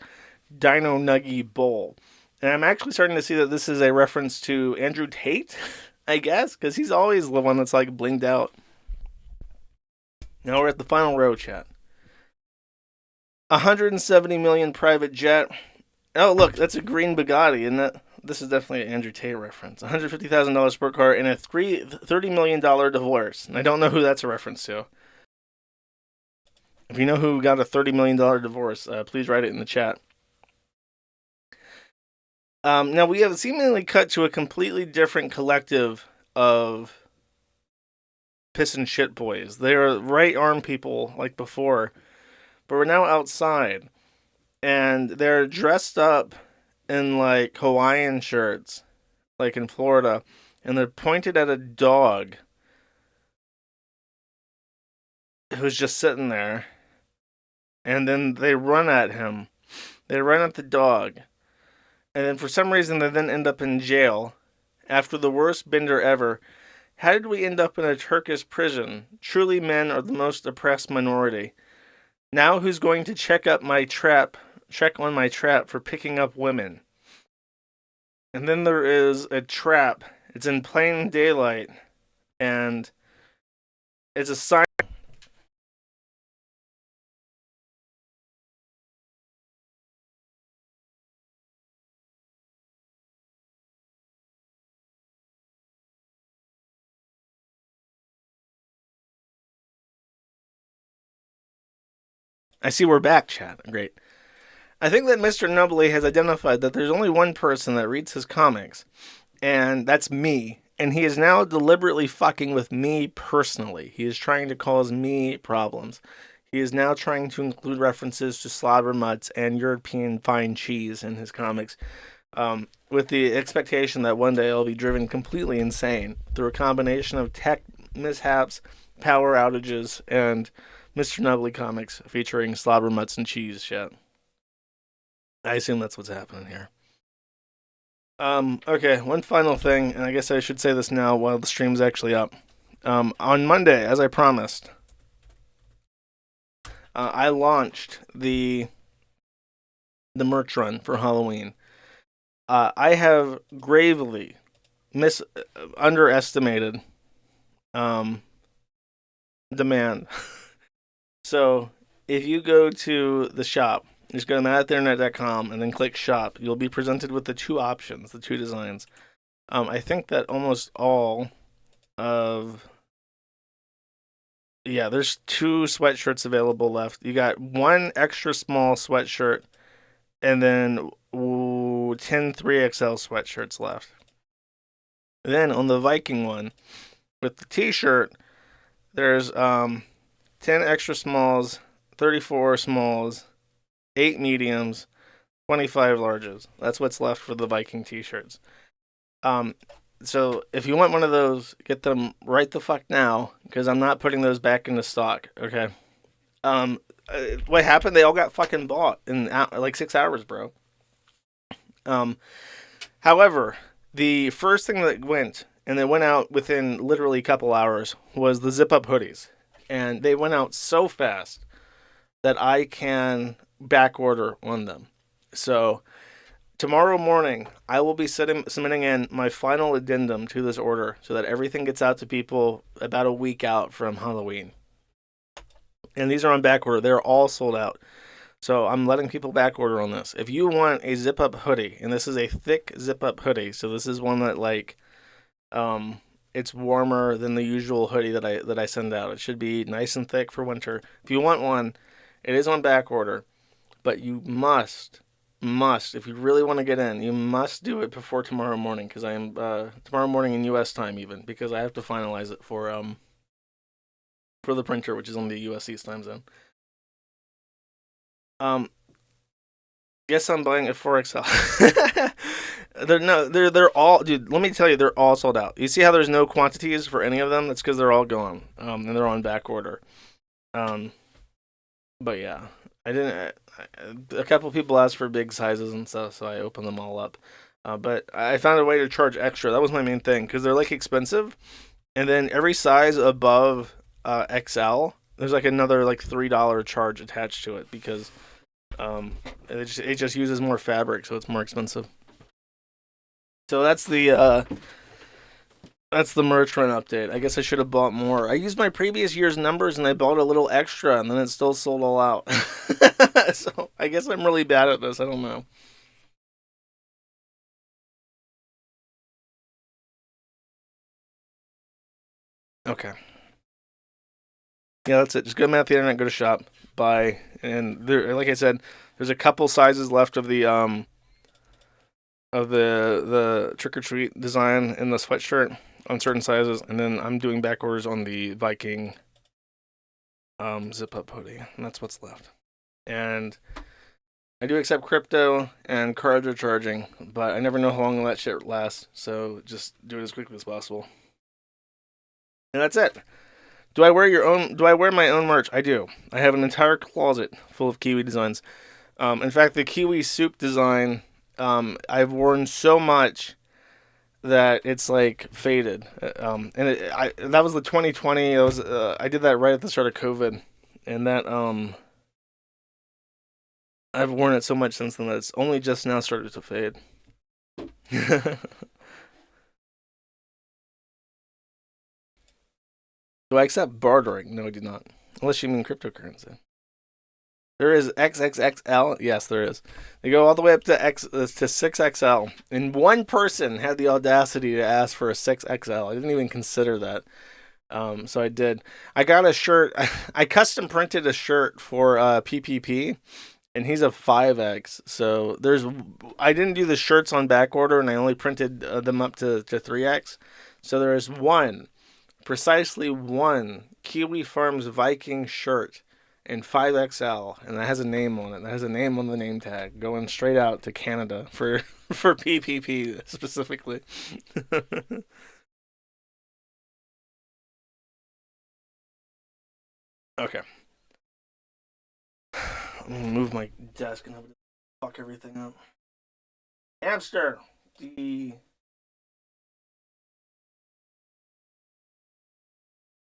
Dino Nuggy bowl. And I'm actually starting to see that this is a reference to Andrew Tate, I guess, because he's always the one that's like blinged out. Now we're at the final row, chat. 170 million private jet. Oh, look, that's a green Bugatti, isn't it? This is definitely an Andrew Tate reference. $150,000 sport car and a $30 million divorce. And I don't know who that's a reference to. If you know who got a $30 million divorce, please write it in the chat. Now, we have seemingly cut to a completely different collective of piss and shit boys. They are right arm people like before, but we're now outside. And they're dressed up in like Hawaiian shirts, like in Florida. and they're pointed at a dog who's just sitting there, and then they run at him. They run at the dog, and then for some reason they then end up in jail after the worst bender ever. How did we end up in a Turkish prison? Truly, men are the most oppressed minority. Now who's going to check on my trap for picking up women? And then there is a trap. It's in plain daylight, and it's a sign. I see we're back, chat. Great. I think that Mr. Nubbly has identified that there's only one person that reads his comics, and that's me. And he is now deliberately fucking with me personally. He is trying to cause me problems. He is now trying to include references to slobber mutts and European fine cheese in his comics, with the expectation that one day I'll be driven completely insane through a combination of tech mishaps, power outages, and Mr. Nubbly comics featuring slobber mutts and cheese shit. I assume that's what's happening here. Okay, one final thing, and I guess I should say this now while the stream's actually up. On Monday, as I promised, I launched the merch run for Halloween. I have gravely underestimated demand. So, if you go to the shop, just go to madinternet.com and then click shop, you'll be presented with the two options, the two designs. I think that almost all of... Yeah, there's 2 sweatshirts available left. You got one extra small sweatshirt and then 10 3XL sweatshirts left. Then on the Viking one, with the t-shirt, there's 10 extra smalls, 34 smalls, 8 mediums, 25 larges. That's what's left for the Viking t-shirts. So if you want one of those, get them right the fuck now, because I'm not putting those back into stock, okay? What happened? They all got fucking bought in like 6 hours, bro. However, the first thing that went, and they went out within literally a couple hours, was the zip-up hoodies. And they went out so fast that I can back order on them. So tomorrow morning, I will be submitting in my final addendum to this order so that everything gets out to people about a week out from Halloween. And these are on back order. They're all sold out. So I'm letting people back order on this. If you want a zip-up hoodie, and this is a thick zip-up hoodie, so this is one that like, it's warmer than the usual hoodie that I send out. It should be nice and thick for winter. If you want one, it is on back order, but you must, if you really want to get in, you must do it before tomorrow morning, because I am tomorrow morning in U.S. time even, because I have to finalize it for the printer, which is on the U.S. East time zone. Guess I'm buying a 4XL. They're all, dude, let me tell you, they're all sold out. You see how there's no quantities for any of them? That's because they're all gone. And they're on back order. But yeah, a couple people asked for big sizes and stuff, so I opened them all up. But I found a way to charge extra. That was my main thing, because they're like expensive. And then every size above XL, there's like another like $3 charge attached to it, because it just uses more fabric, so it's more expensive. So that's the merch run update. I guess I should have bought more. I used my previous year's numbers and I bought a little extra, and then it still sold all out. So I guess I'm really bad at this. I don't know. Okay. Yeah, that's it. Just go to the internet, go to shop, buy, and there, like I said, there's a couple sizes left of the trick or treat design in the sweatshirt on certain sizes, and then I'm doing back orders on the Viking zip up hoodie, and that's what's left. And I do accept crypto and cards are charging, but I never know how long that shit lasts, so just do it as quickly as possible. And that's it. Do I wear my own merch? I do. I have an entire closet full of Kiwi designs. In fact, the Kiwi soup design, I've worn so much that it's like faded. That was the 2020. I did that right at the start of COVID, and that I've worn it so much since then that it's only just now started to fade. Do I accept bartering? No, I do not. Unless you mean cryptocurrency. There is XXXL. Yes, there is. They go all the way up to 6XL. And one person had the audacity to ask for a 6XL. I didn't even consider that. So I did. I got a shirt. I custom printed a shirt for PPP. And he's a 5X. So I didn't do the shirts on back order. And I only printed them up to 3X. So there is precisely one Kiwi Farms Viking shirt in 5XL, and that has a name on it. That has a name on the name tag, going straight out to Canada for PPP specifically. Okay. I'm gonna move my desk and have to fuck everything up. Hamster.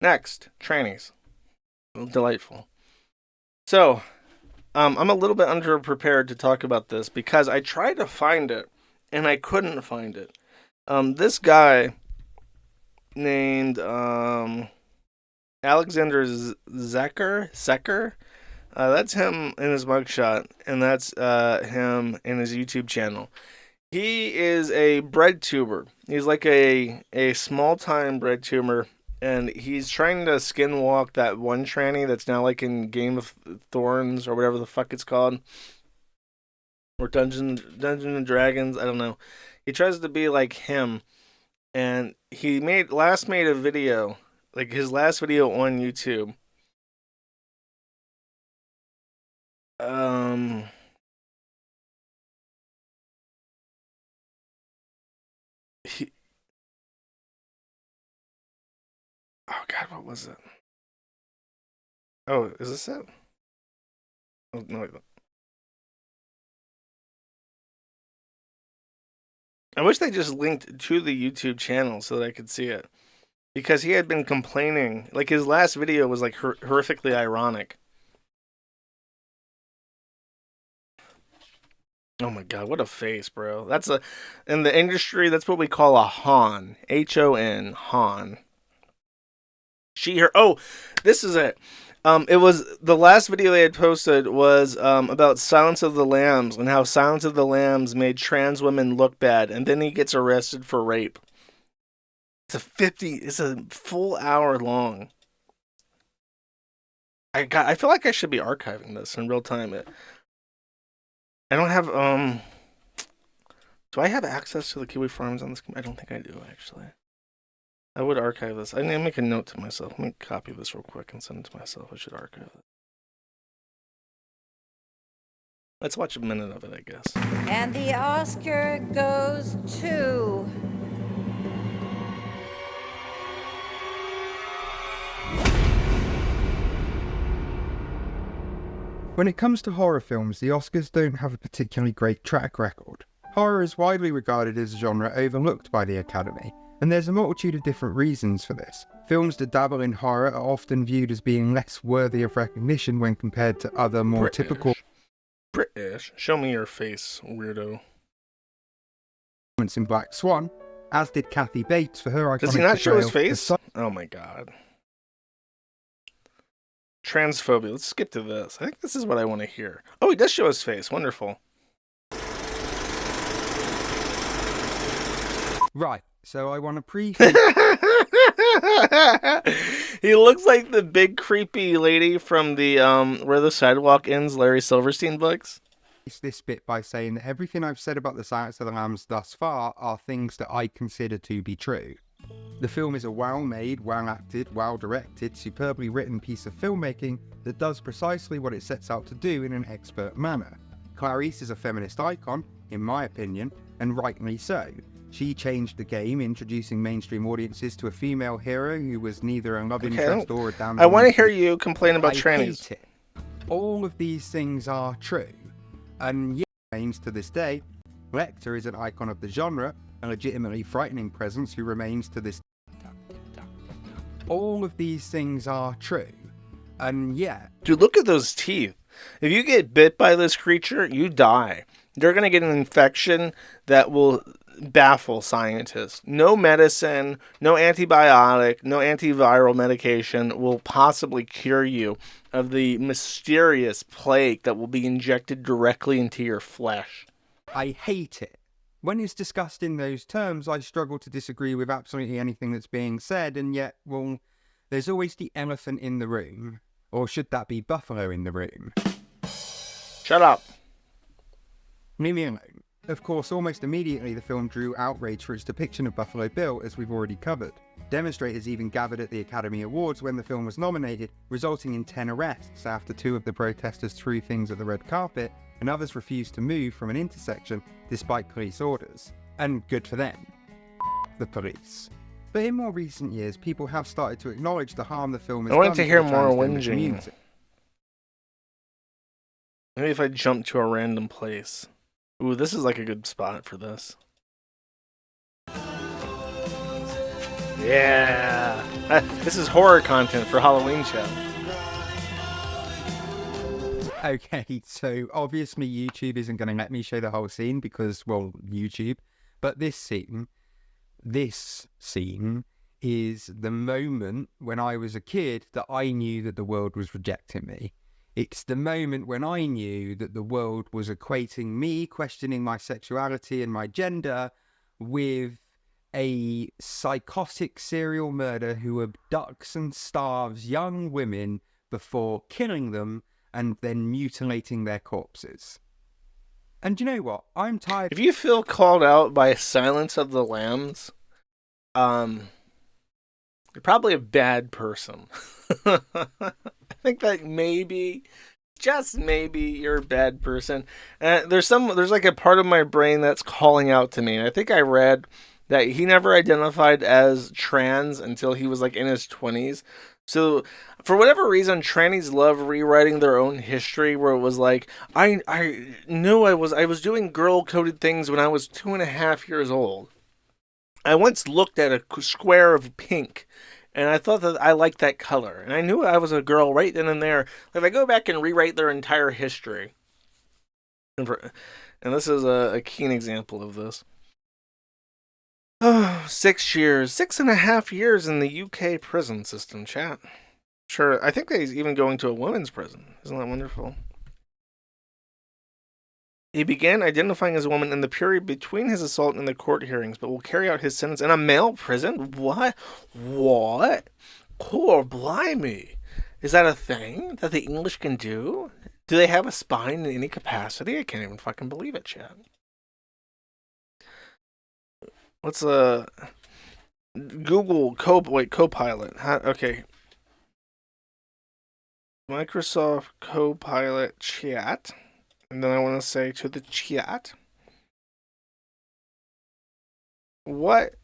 Next, trannies. Delightful. So, I'm a little bit underprepared to talk about this because I tried to find it and I couldn't find it. This guy named Alexander Secker. That's him in his mugshot, and that's him in his YouTube channel. He is a breadtuber. He's like a small-time breadtuber. And he's trying to skinwalk that one tranny that's now like in Game of Thorns or whatever the fuck it's called. Or Dungeons and Dragons, I don't know. He tries to be like him. And he made a video, like his last video on YouTube. Oh God, what was it? Oh, is this it? Oh no. I wish they just linked to the YouTube channel so that I could see it. Because he had been complaining, like his last video was like horrifically ironic. Oh my God, what a face, bro. In the industry, that's what we call a hon. Hon, hon. She, her. Oh, this is it. It was the last video they had posted was about Silence of the Lambs and how Silence of the Lambs made trans women look bad, and then he gets arrested for rape. It's a full hour long. I feel like I should be archiving this in real time. I don't have Do I have access to the Kiwi Farms on this? I don't think I do actually. I would archive this. I need to make a note to myself. Let me copy this real quick and send it to myself. I should archive it. Let's watch a minute of it, I guess. And the Oscar goes to... When it comes to horror films, the Oscars don't have a particularly great track record. Horror is widely regarded as a genre overlooked by the Academy, and there's a multitude of different reasons for this. Films that dabble in horror are often viewed as being less worthy of recognition when compared to other more typical... British? Show me your face, weirdo. ...in Black Swan, as did Kathy Bates for her iconic... Does he not show his face? Oh my God. Transphobia. Let's skip to this. I think this is what I want to hear. Oh, he does show his face. Wonderful. Right, so I want to He looks like the big creepy lady from the Where the Sidewalk Ends, Larry Silverstein books. This bit by saying that everything I've said about the Silence of the Lambs thus far are things that I consider to be true. The film is a well-made, well-acted, well-directed, superbly written piece of filmmaking that does precisely what it sets out to do in an expert manner. Clarice is a feminist icon, in my opinion, and rightly so. She changed the game, introducing mainstream audiences to a female hero who was neither a love interest or a damsel. I want to hear you complain about trannies. Hate it. All of these things are true, and yet remains to this day. Lecter is an icon of the genre, a legitimately frightening presence who remains to this day. All of these things are true, and yet... Dude, look at those teeth. If you get bit by this creature, you die. You're going to get an infection that will baffle scientists. No medicine, no antibiotic, no antiviral medication will possibly cure you of the mysterious plague that will be injected directly into your flesh. I hate it. When it's discussed in those terms, I struggle to disagree with absolutely anything that's being said, and yet, well, there's always the elephant in the room. Or should that be buffalo in the room? Shut up. Leave me alone. Of course, almost immediately the film drew outrage for its depiction of Buffalo Bill, as we've already covered. Demonstrators even gathered at the Academy Awards when the film was nominated, resulting in 10 arrests after 2 of the protesters threw things at the red carpet, and others refused to move from an intersection despite police orders. And good for them. The police. But in more recent years, people have started to acknowledge the harm the film has I wanted done to hear the more transgender whinging. community. Maybe if I jump to a random place. Ooh, this is like a good spot for this. Yeah. This is horror content for Halloween show. Okay, so obviously YouTube isn't going to let me show the whole scene because, well, YouTube. But this scene is the moment when I was a kid that I knew that the world was rejecting me. It's the moment when I knew that the world was equating me questioning my sexuality and my gender with a psychotic serial murderer who abducts and starves young women before killing them and then mutilating their corpses. And you know what? I'm tired. If you feel called out by Silence of the Lambs, you're probably a bad person. I think that maybe, just maybe, you're a bad person. There's like a part of my brain that's calling out to me. And I think I read that he never identified as trans until he was like in his 20s. So for whatever reason, trannies love rewriting their own history, where it was like, I knew I was doing girl-coded things when I was 2.5 years old. I once looked at a square of pink, and I thought that I liked that color. And I knew I was a girl right then and there. If I go back and rewrite their entire history, and this is a keen example of this. 6.5 years in the UK prison system, chat. Sure, I think that he's even going to a women's prison. Isn't that wonderful? He began identifying as a woman in the period between his assault and the court hearings, but will carry out his sentence in a male prison? What? Poor blimey. Is that a thing that the English can do? Do they have a spine in any capacity? I can't even fucking believe it, chat. Let's Google Copilot. Okay. Microsoft Copilot chat. And then I want to say to the chat, what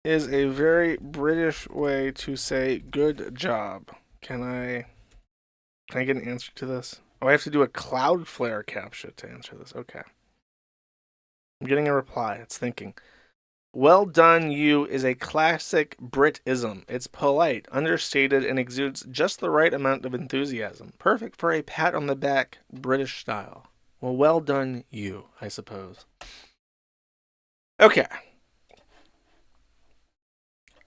is a very British way to say good job? Can I get an answer to this? Oh, I have to do a Cloudflare captcha to answer this. Okay. I'm getting a reply. It's thinking. Well done, you is a classic Britism. It's polite, understated, and exudes just the right amount of enthusiasm. Perfect for a pat on the back, British style. Well done, you, I suppose. Okay.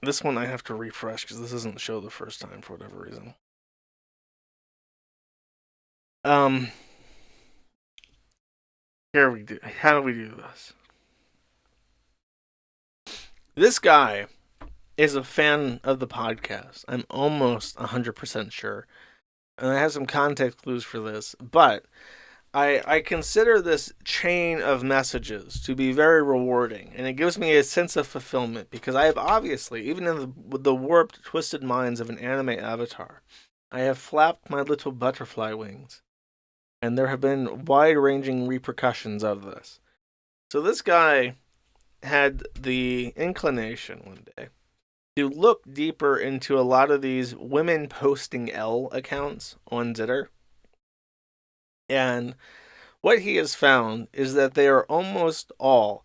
This one I have to refresh because this isn't show the first time for whatever reason. Here we do. How do we do this? This guy is a fan of the podcast. I'm almost 100% sure. And I have some context clues for this. But I consider this chain of messages to be very rewarding. And it gives me a sense of fulfillment. Because I have obviously, even in the warped, twisted minds of an anime avatar, I have flapped my little butterfly wings And there have been wide-ranging repercussions of this. So this guy had the inclination one day to look deeper into a lot of these women posting L accounts on Zitter. And what he has found is that they are almost all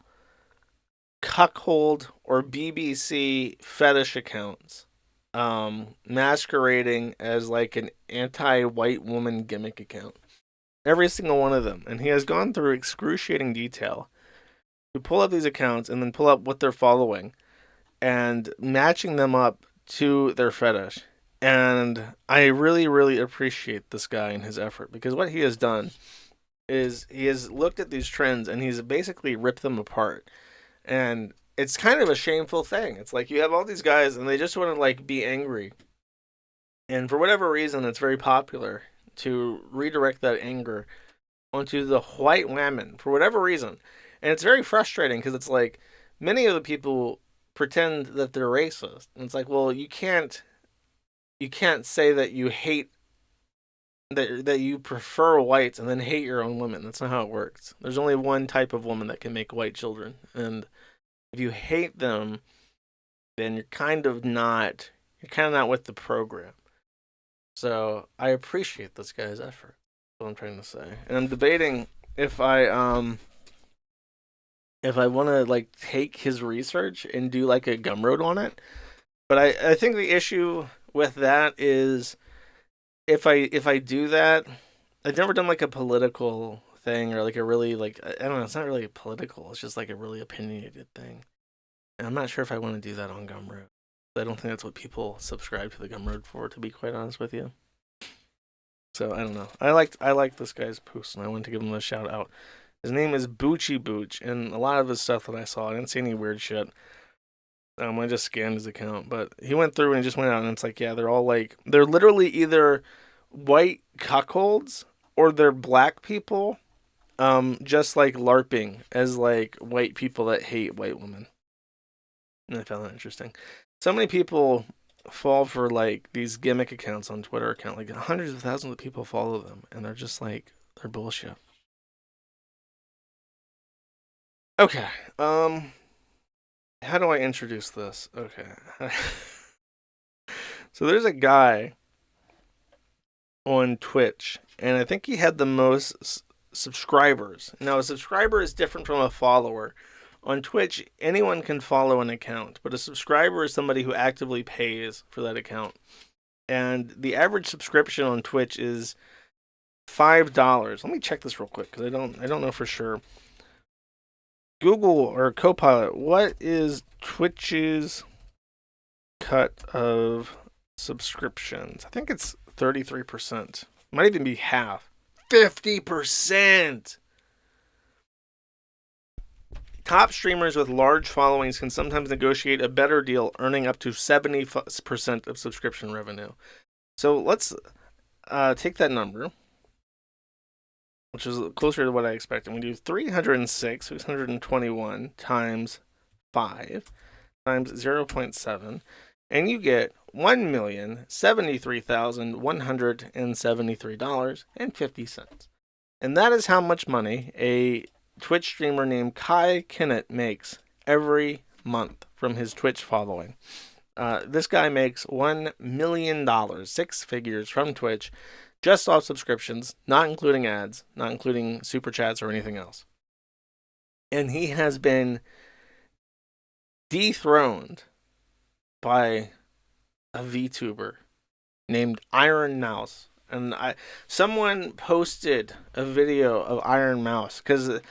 cuckold or BBC fetish accounts, masquerading as like an anti-white woman gimmick account. Every single one of them. And he has gone through excruciating detail to pull up these accounts and then pull up what they're following and matching them up to their fetish. And I really, really appreciate this guy and his effort, because what he has done is he has looked at these trends and he's basically ripped them apart. And it's kind of a shameful thing. It's like you have all these guys and they just want to like be angry. And for whatever reason, it's very popular to redirect that anger onto the white women for whatever reason. And it's very frustrating because it's like many of the people pretend that they're racist. And it's like, well, you can't say that you hate that you prefer whites and then hate your own women. That's not how it works. There's only one type of woman that can make white children, and if you hate them, then you're kind of not with the program. So I appreciate this guy's effort. That's what I'm trying to say. And I'm debating if I want to like take his research and do like a Gumroad on it. But I think the issue with that is if I do that, I've never done like a political thing or like a really like, I don't know, it's not really political. It's just like a really opinionated thing. And I'm not sure if I want to do that on Gumroad. I don't think that's what people subscribe to the Gumroad for, to be quite honest with you. So I don't know. I like this guy's post, and I wanted to give him a shout out. His name is Boochy Booch, and a lot of his stuff that I saw, I didn't see any weird shit. I just scanned his account, but he went through and he just went out, and it's like, yeah, they're all like, they're literally either white cuckolds or they're black people, just like LARPing as like white people that hate white women. And I found that interesting. So many people fall for like these gimmick accounts on Twitter account, like hundreds of thousands of people follow them, and they're just like, they're bullshit. Okay, how do I introduce this? Okay. So there's a guy on Twitch, and I think he had the most subscribers. Now, a subscriber is different from a follower. On Twitch, anyone can follow an account, but a subscriber is somebody who actively pays for that account. And the average subscription on Twitch is $5. Let me check this real quick because I don't know for sure. Google or Copilot, what is Twitch's cut of subscriptions? I think it's 33%. Might even be half. 50%! Top streamers with large followings can sometimes negotiate a better deal, earning up to 70% of subscription revenue. So let's take that number, which is closer to what I expected. We do 621 times 5 times 0.7, and you get $1,073,173.50. And that is how much money a Twitch streamer named Kai Kinnett makes every month from his Twitch following. This guy makes $1 million, 6 figures from Twitch, just off subscriptions, not including ads, not including super chats or anything else. And he has been dethroned by a VTuber named Iron Mouse. And someone posted a video of Iron Mouse because it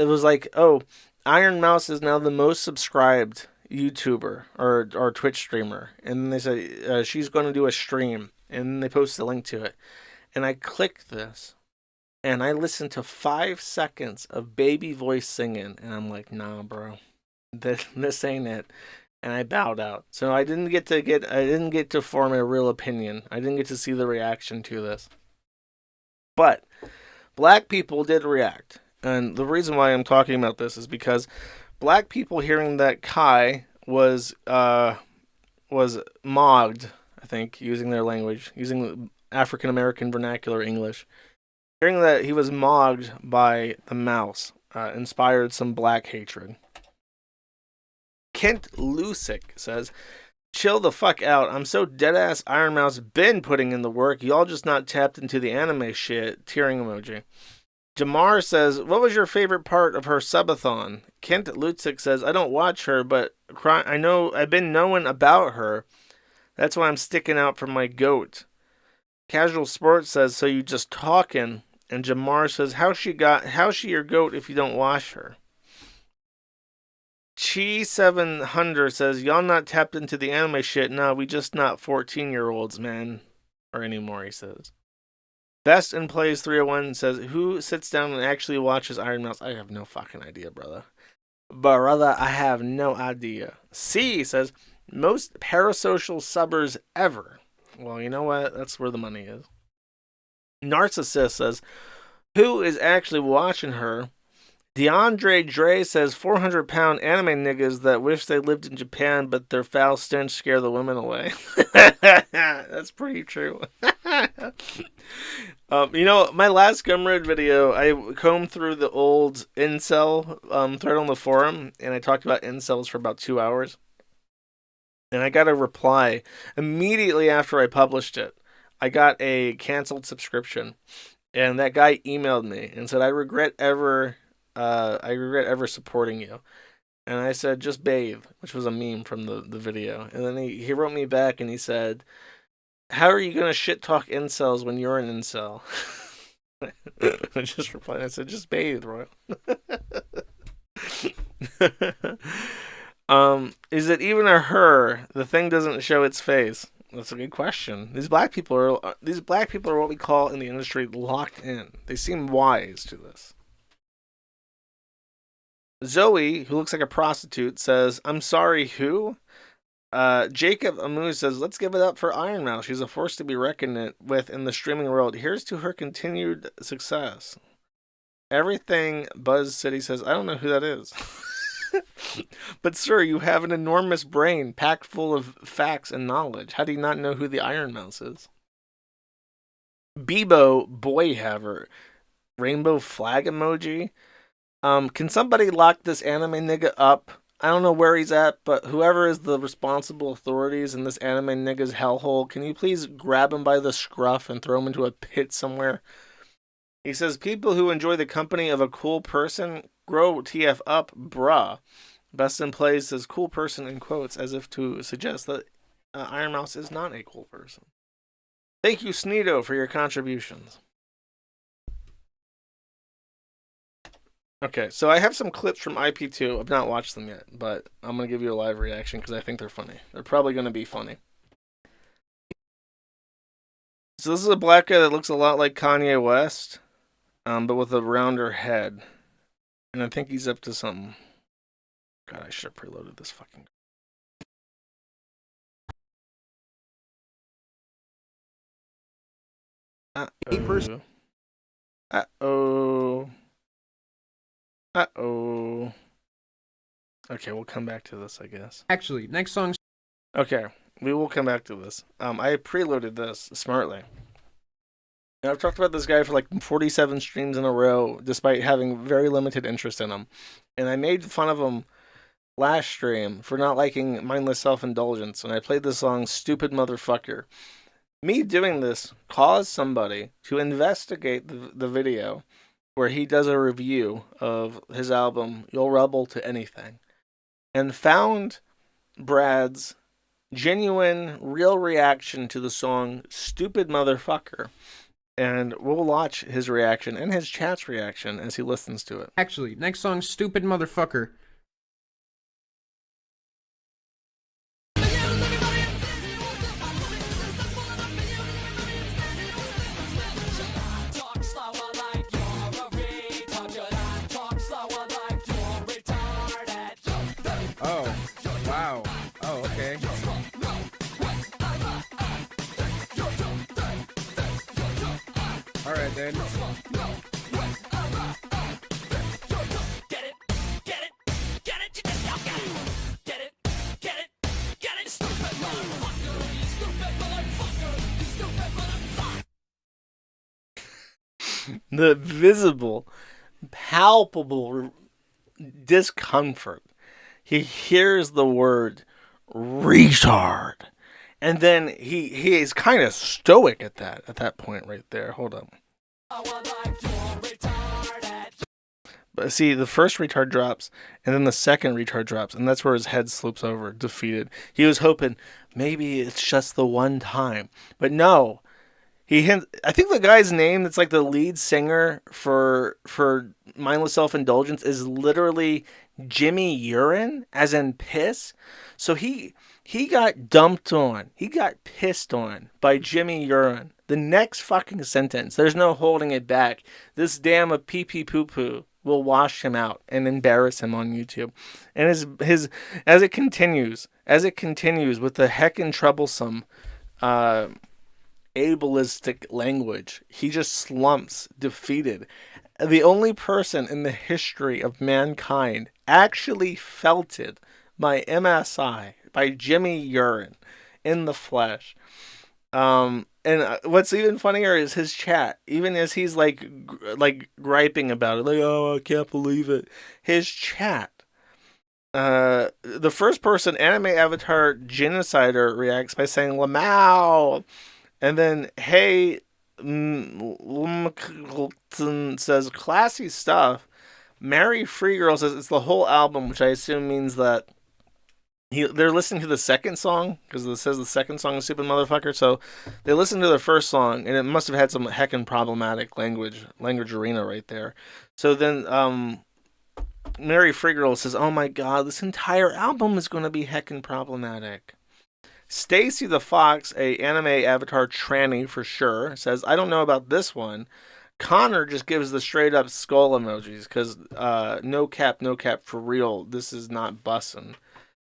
was like, oh, Iron Mouse is now the most subscribed YouTuber or Twitch streamer. And then they say she's going to do a stream. And then they post a link to it. And I clicked this. And I listened to 5 seconds of baby voice singing. And I'm like, nah, bro. This ain't it. And I bowed out. So I didn't get to form a real opinion. I didn't get to see the reaction to this. But black people did react. And the reason why I'm talking about this is because black people hearing that Kai was mogged, I think, using their language, using African American vernacular English, Hearing that he was mogged by the mouse inspired some black hatred. Kent Lusick says, chill the fuck out. I'm so deadass Iron Mouse been putting in the work. Y'all just not tapped into the anime shit. Tearing emoji. Jamar says, what was your favorite part of her subathon? Kent Lusick says, I don't watch her, but I know I've been knowing about her. That's why I'm sticking out for my goat. Casual Sports says, so you just talking. And Jamar says, how's she your goat if you don't wash her? Chi700 says, y'all not tapped into the anime shit. No, we just not 14-year-olds, man. Or anymore, he says. Best in Plays 301 says, who sits down and actually watches Iron Mouse? I have no fucking idea, brother. Brother, I have no idea. C says, most parasocial subbers ever. Well, you know what? That's where the money is. Narcissist says, who is actually watching her? DeAndre Dre says 400-pound anime niggas that wish they lived in Japan, but their foul stench scare the women away. That's pretty true. My last Gumroad video, I combed through the old incel thread on the forum, and I talked about incels for about 2 hours. And I got a reply immediately after I published it. I got a canceled subscription, and that guy emailed me and said, I regret ever supporting you. And I said, just bathe, which was a meme from the video. And then he wrote me back and he said, how are you going to shit talk incels when you're an incel? I just replied, I said, just bathe, Roy. Is it even a her? The thing doesn't show its face. That's a good question. These black people are what we call in the industry locked in. They seem wise to this. Zoe, who looks like a prostitute, says, I'm sorry, who? Jacob Amu says, let's give it up for Iron Mouse. She's a force to be reckoned with in the streaming world. Here's to her continued success. Everything Buzz City says, I don't know who that is. But sir, you have an enormous brain packed full of facts and knowledge. How do you not know who the Iron Mouse is? Bebo Boyhaver, rainbow flag emoji. Can somebody lock this anime nigga up? I don't know where he's at, but whoever is the responsible authorities in this anime nigga's hellhole, can you please grab him by the scruff and throw him into a pit somewhere? He says, people who enjoy the company of a cool person, grow TF up, bruh. Best in Plays says cool person in quotes, as if to suggest that Iron Mouse is not a cool person. Thank you, Sneedo, for your contributions. Okay, so I have some clips from IP2. I've not watched them yet, but I'm going to give you a live reaction because I think they're funny. They're probably going to be funny. So this is a black guy that looks a lot like Kanye West, but with a rounder head. And I think he's up to something. God, I should have preloaded this fucking... Uh-oh. Uh-oh. Uh-oh. Okay, we'll come back to this, I guess. Actually, next song. Okay, we will come back to this. I preloaded this smartly. And I've talked about this guy for like 47 streams in a row, despite having very limited interest in him. And I made fun of him last stream for not liking mindless self-indulgence, and I played the song Stupid Motherfucker. Me doing this caused somebody to investigate the video where he does a review of his album, You'll Rebel to Anything, and found Brad's genuine, real reaction to the song Stupid Motherfucker. And we'll watch his reaction and his chat's reaction as he listens to it. Actually, next song, Stupid Motherfucker. Oh, wow. Oh, okay. All right, then. the visible, palpable discomfort. He hears the word retard. And then he is kind of stoic at that point right there. Hold on. But see, the first retard drops, and then the second retard drops, and that's where his head sloops over, defeated. He was hoping maybe it's just the one time. But no. I think the guy's name that's like the lead singer for Mindless Self-Indulgence is literally Jimmy Urine, as in piss. So he got dumped on. He got pissed on by Jimmy Urine. The next fucking sentence, there's no holding it back. This dam of pee-pee poo-poo will wash him out and embarrass him on YouTube. And his as it continues with the heckin' troublesome ableistic language, he just slumps, defeated. The only person in the history of mankind actually felted by MSI, by Jimmy Urine, in the flesh. And what's even funnier is his chat. Even as he's like griping about it, like, oh, I can't believe it. His chat. The first person anime avatar Genocider reacts by saying Lamau. And then, hey, says, classy stuff. Mary Free Girl says it's the whole album, which I assume means that they're listening to the second song, because it says the second song is Stupid Motherfucker. So they listened to the first song, and it must have had some heckin' problematic language arena right there. So then Mary Free Girl says, oh my god, this entire album is going to be heckin' problematic. Stacy the Fox, a anime avatar tranny for sure, says, I don't know about this one. Connor just gives the straight up skull emojis, because no cap for real, this is not bussin'.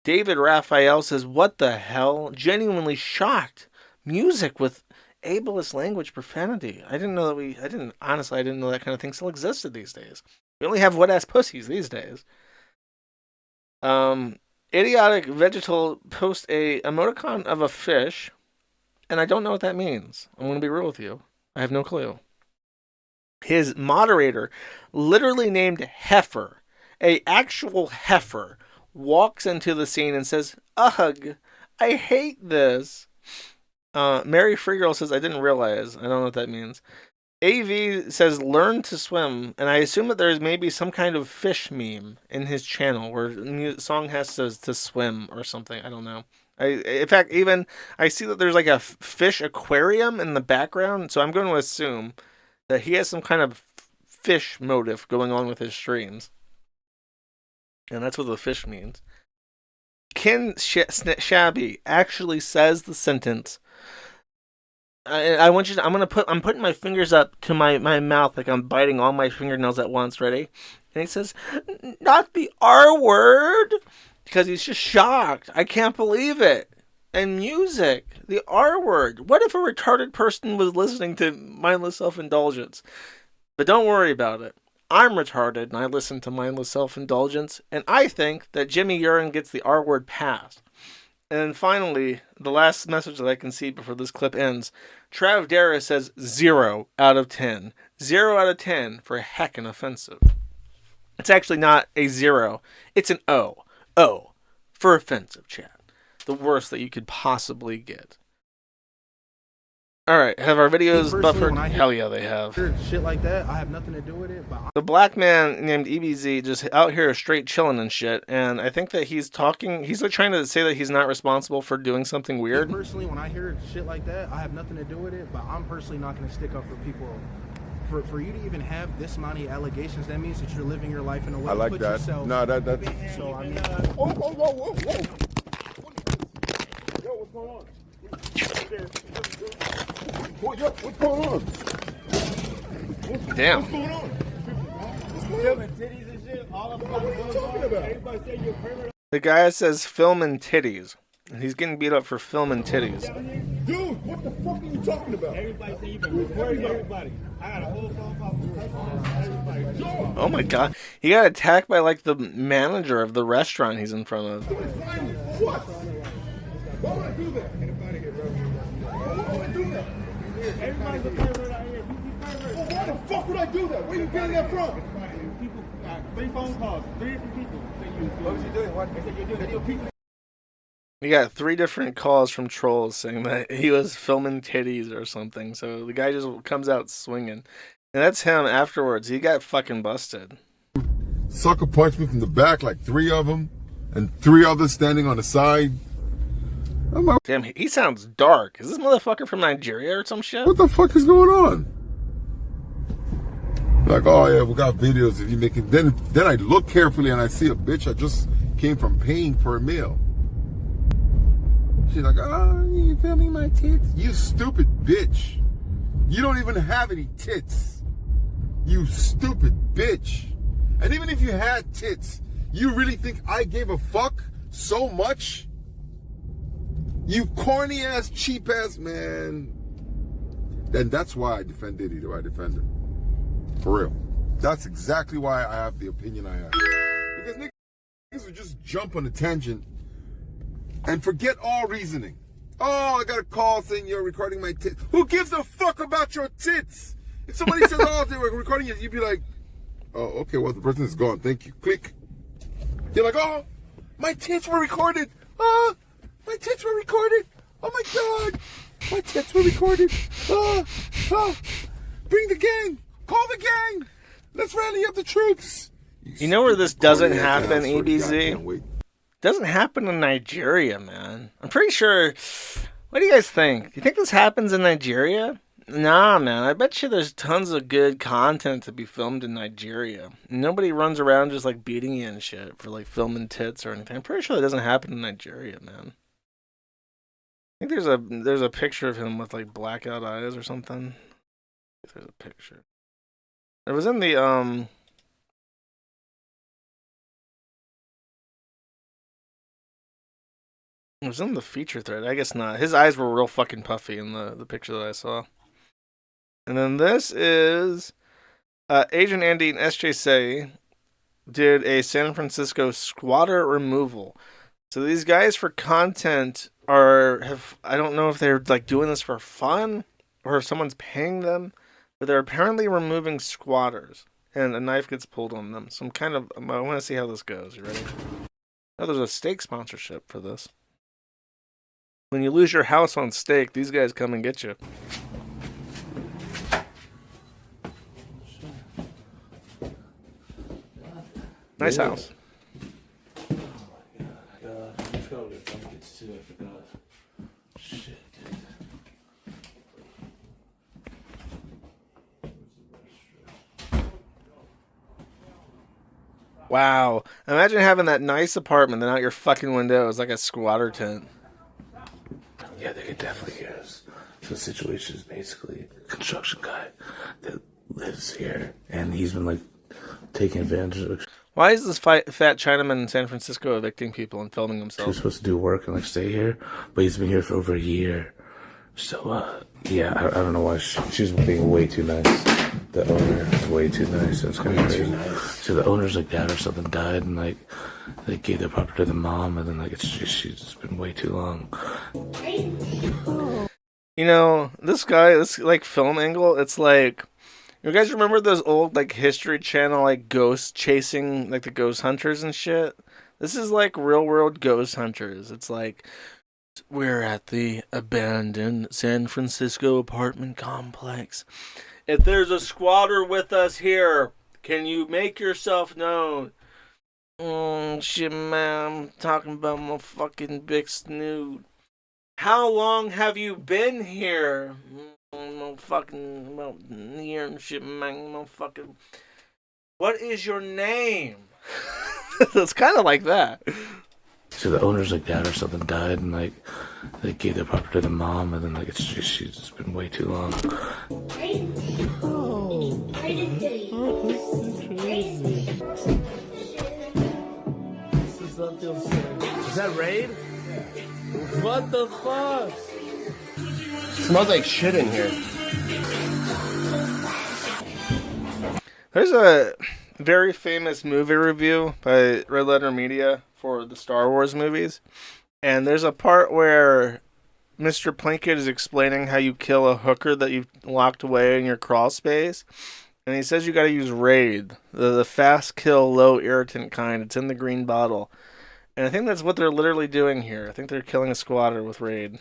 David Raphael says, what the hell? Genuinely shocked. Music with ableist language profanity. I didn't know that kind of thing still existed these days. We only have wet ass pussies these days. Idiotic Vegetal posts a emoticon of a fish, and I don't know what that means. I'm going to be real with you. I have no clue. His moderator, literally named Heifer, a actual heifer, walks into the scene and says, ugh, I hate this. Mary Free Girl says, I didn't realize. I don't know what that means. AV says, learn to swim, and I assume that there's maybe some kind of fish meme in his channel where the song has to swim or something. I don't know. In fact, even I see that there's like a fish aquarium in the background, so I'm going to assume that he has some kind of fish motive going on with his streams. And that's what the fish means. Ken Shabby actually says the sentence, I want you to, I'm putting my fingers up to my mouth like I'm biting all my fingernails at once. Ready? And he says, not the R word, because he's just shocked. I can't believe it. And music, the R word. What if a retarded person was listening to Mindless Self-Indulgence? But don't worry about it. I'm retarded and I listen to Mindless Self-Indulgence, and I think that Jimmy Urine gets the R word passed. And then finally, the last message that I can see before this clip ends, Trav Dara says 0 out of 10. 0 out of 10 for heckin' offensive. It's actually not a 0. It's an O. O for offensive, chat. The worst that you could possibly get. Alright, have our videos buffered? Hell yeah, they have. Shit like that, I have nothing to do with it. But the black man named EBZ just out here straight chilling and shit, and I think that he's like trying to say that he's not responsible for doing something weird. Personally, when I hear shit like that, I have nothing to do with it, but I'm personally not going to stick up for people. For you to even have this many allegations, that means that you're living your life in a way. I like that. No, that's... So, I mean... Whoa. Yo, what's going on? What's going on? Damn. What's going on? Filming titties and shit. All of them. What are you talking about? Everybody say you're permanent. The guy says filming titties. And he's getting beat up for filming titties. Dude, what the fuck are you talking about? Everybody say you've been recording everybody. I got a whole phone call from everybody. Oh my god. He got attacked by like the manager of the restaurant he's in front of. What? Why would I do that? Why would I do that? Everybody's a pervert out here. Why the fuck would I do that? Where are you getting that from? People, 3 phone calls, 3 different people say you was doing. What was you doing? What? They said you're doing video pizza. You got 3 different calls from trolls saying that he was filming titties or something. So the guy just comes out swinging. And that's him afterwards. He got fucking busted. Sucker punched me from the back, like 3 of them, and 3 others standing on the side. I'm like, damn, he sounds dark. Is this motherfucker from Nigeria or some shit? what the fuck is going on? Like, oh yeah, we got videos of you making. Then I look carefully and I see a bitch that just came from paying for a meal. She's like, oh, you filming my tits? You stupid bitch. You don't even have any tits. You stupid bitch. And even if you had tits, you really think I gave a fuck so much? You corny ass, cheap ass man. Then that's why I defend Diddy, do I defend him? For real. That's exactly why I have the opinion I have. Because niggas would just jump on a tangent and forget all reasoning. Oh, I got a call saying you're recording my tits. Who gives a fuck about your tits? If somebody says, oh, they were recording it, you'd be like, oh, okay, well, the person is gone. Thank you. Click. You're like, oh, my tits were recorded. Oh, my tits were recorded. Oh, my God. My tits were recorded. Oh, bring the gang. Call the gang. Let's rally up the troops. You know where this doesn't happen, I EBZ? can't wait. Doesn't happen in Nigeria, man. I'm pretty sure. What do you guys think? Do you think this happens in Nigeria? Nah, man. I bet you there's tons of good content to be filmed in Nigeria. Nobody runs around just like beating you and shit for like filming tits or anything. I'm pretty sure that doesn't happen in Nigeria, man. I think there's a picture of him with like blackout eyes or something. If there's a picture. It was in the It was in the feature thread. I guess not. His eyes were real fucking puffy in the picture that I saw. And then this is Agent Andy and SJ Say did a San Francisco squatter removal. So these guys for content I don't know if they're like doing this for fun or if someone's paying them, but they're apparently removing squatters and a knife gets pulled on them. So I want to see how this goes. You ready? Oh, there's a steak sponsorship for this. When you lose your house on steak, these guys come and get you. Nice house. Wow. Imagine having that nice apartment, then out your fucking window is like a squatter tent. Yeah, they could definitely hear us. So the situation is basically a construction guy that lives here, and he's been like taking advantage of. Why is this fat Chinaman in San Francisco evicting people and filming He himself? was supposed to do work and like stay here, but he's been here for over a year. So yeah, I don't know why she's being way too nice. The owner is way too nice. It's kind of crazy. So the owner's like dad or something died, and like they gave their property to the mom, and then like she's been way too long. You know, this like film angle, it's like, you guys remember those old like History Channel like ghost chasing, like the ghost hunters and shit? This is like real world ghost hunters. It's like, we're at the abandoned San Francisco apartment complex. If there's a squatter with us here, can you make yourself known? Shit, man, I'm talking about my fucking big snoot. How long have you been here? Fucking about here and shit, man. Fucking. What is your name? It's kind of like that. So the owner's like dad or something died, and like they gave their property to the mom, and then like she's been way too long. Is that raid? What the fuck? Smells like shit in here. There's a very famous movie review by Red Letter Media for the Star Wars movies. And there's a part where Mr. Plinkett is explaining how you kill a hooker that you've locked away in your crawl space. And he says you got to use Raid, the fast kill, low irritant kind. It's in the green bottle. And I think that's what they're literally doing here. I think they're killing a squatter with Raid.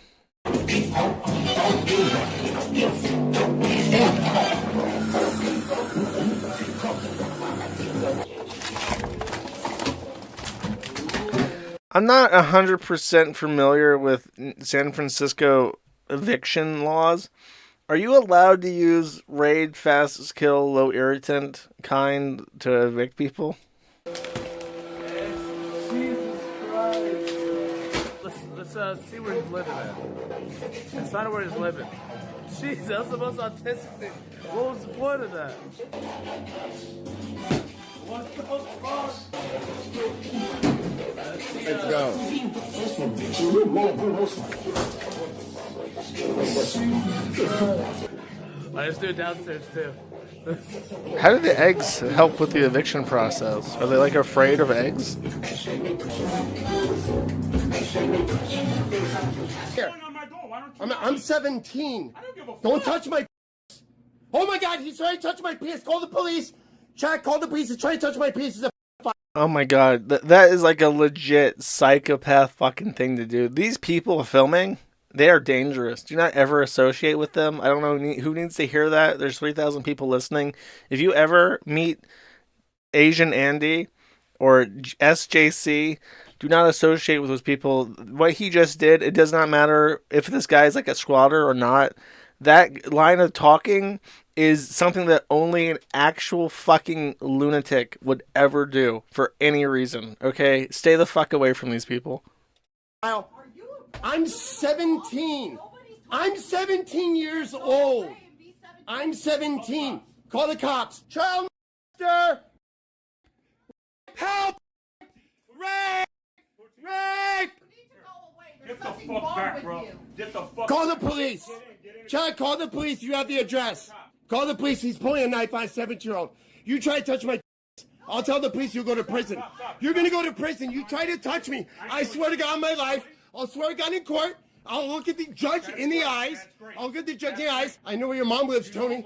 I'm not 100% familiar with San Francisco eviction laws. Are you allowed to use Raid, fast kill, low irritant kind to evict people? Jesus Christ. Let's see where he's living at. Let's find out where he's living. Jeez, that's the most autistic thing. What was the point of that? What the fuck? Let's go. Let's do it downstairs too. How do the eggs help with the eviction process? Are they like afraid of eggs? Here. I'm 17. Don't touch my. Oh my God, he's trying to touch my penis. Call the police. Chat, call the police. He's trying to touch my penis. Oh my God, that is like a legit psychopath fucking thing to do. These people filming, they are dangerous. Do not ever associate with them. I don't know who needs to hear that. There's 3,000 people listening. If you ever meet Asian Andy or SJC, do not associate with those people. What he just did, it does not matter if this guy is like a squatter or not. That line of talking is something that only an actual fucking lunatic would ever do for any reason. Okay? Stay the fuck away from these people. I'm 17. I'm 17 years old. I'm 17. Call the cops. Child molester. Help! Rape! Rape! Get the fuck back, bro. Get the fuck. Call the police. Chad, call the police. You have the address. Call the police. He's pulling a knife on a 17-year-old. You try to touch my. I'll tell the police you'll go to prison. You're gonna go to prison. You try to touch me. I swear to God on my life. I'll swear to God in court. I'll look at the judge in the eyes. I'll look at the judge in the eyes. I know where your mom lives, Tony.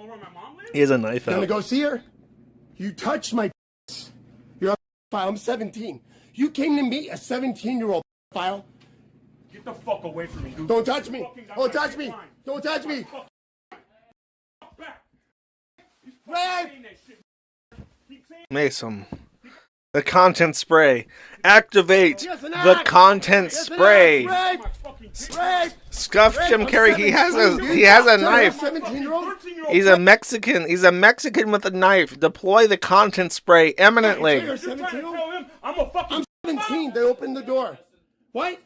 He has a knife out. Gonna go see her? You touched my. You're a file. I'm 17. You came to meet a 17-year-old file. Get the fuck away from me, dude. Don't touch me. Don't touch me. Don't touch me. Mason. The content spray. Activate the content spray. Scuff Jim Carrey. He has a knife. He's a Mexican. He's a Mexican with a knife. Deploy the content spray eminently. I'm 17. They opened the door. What?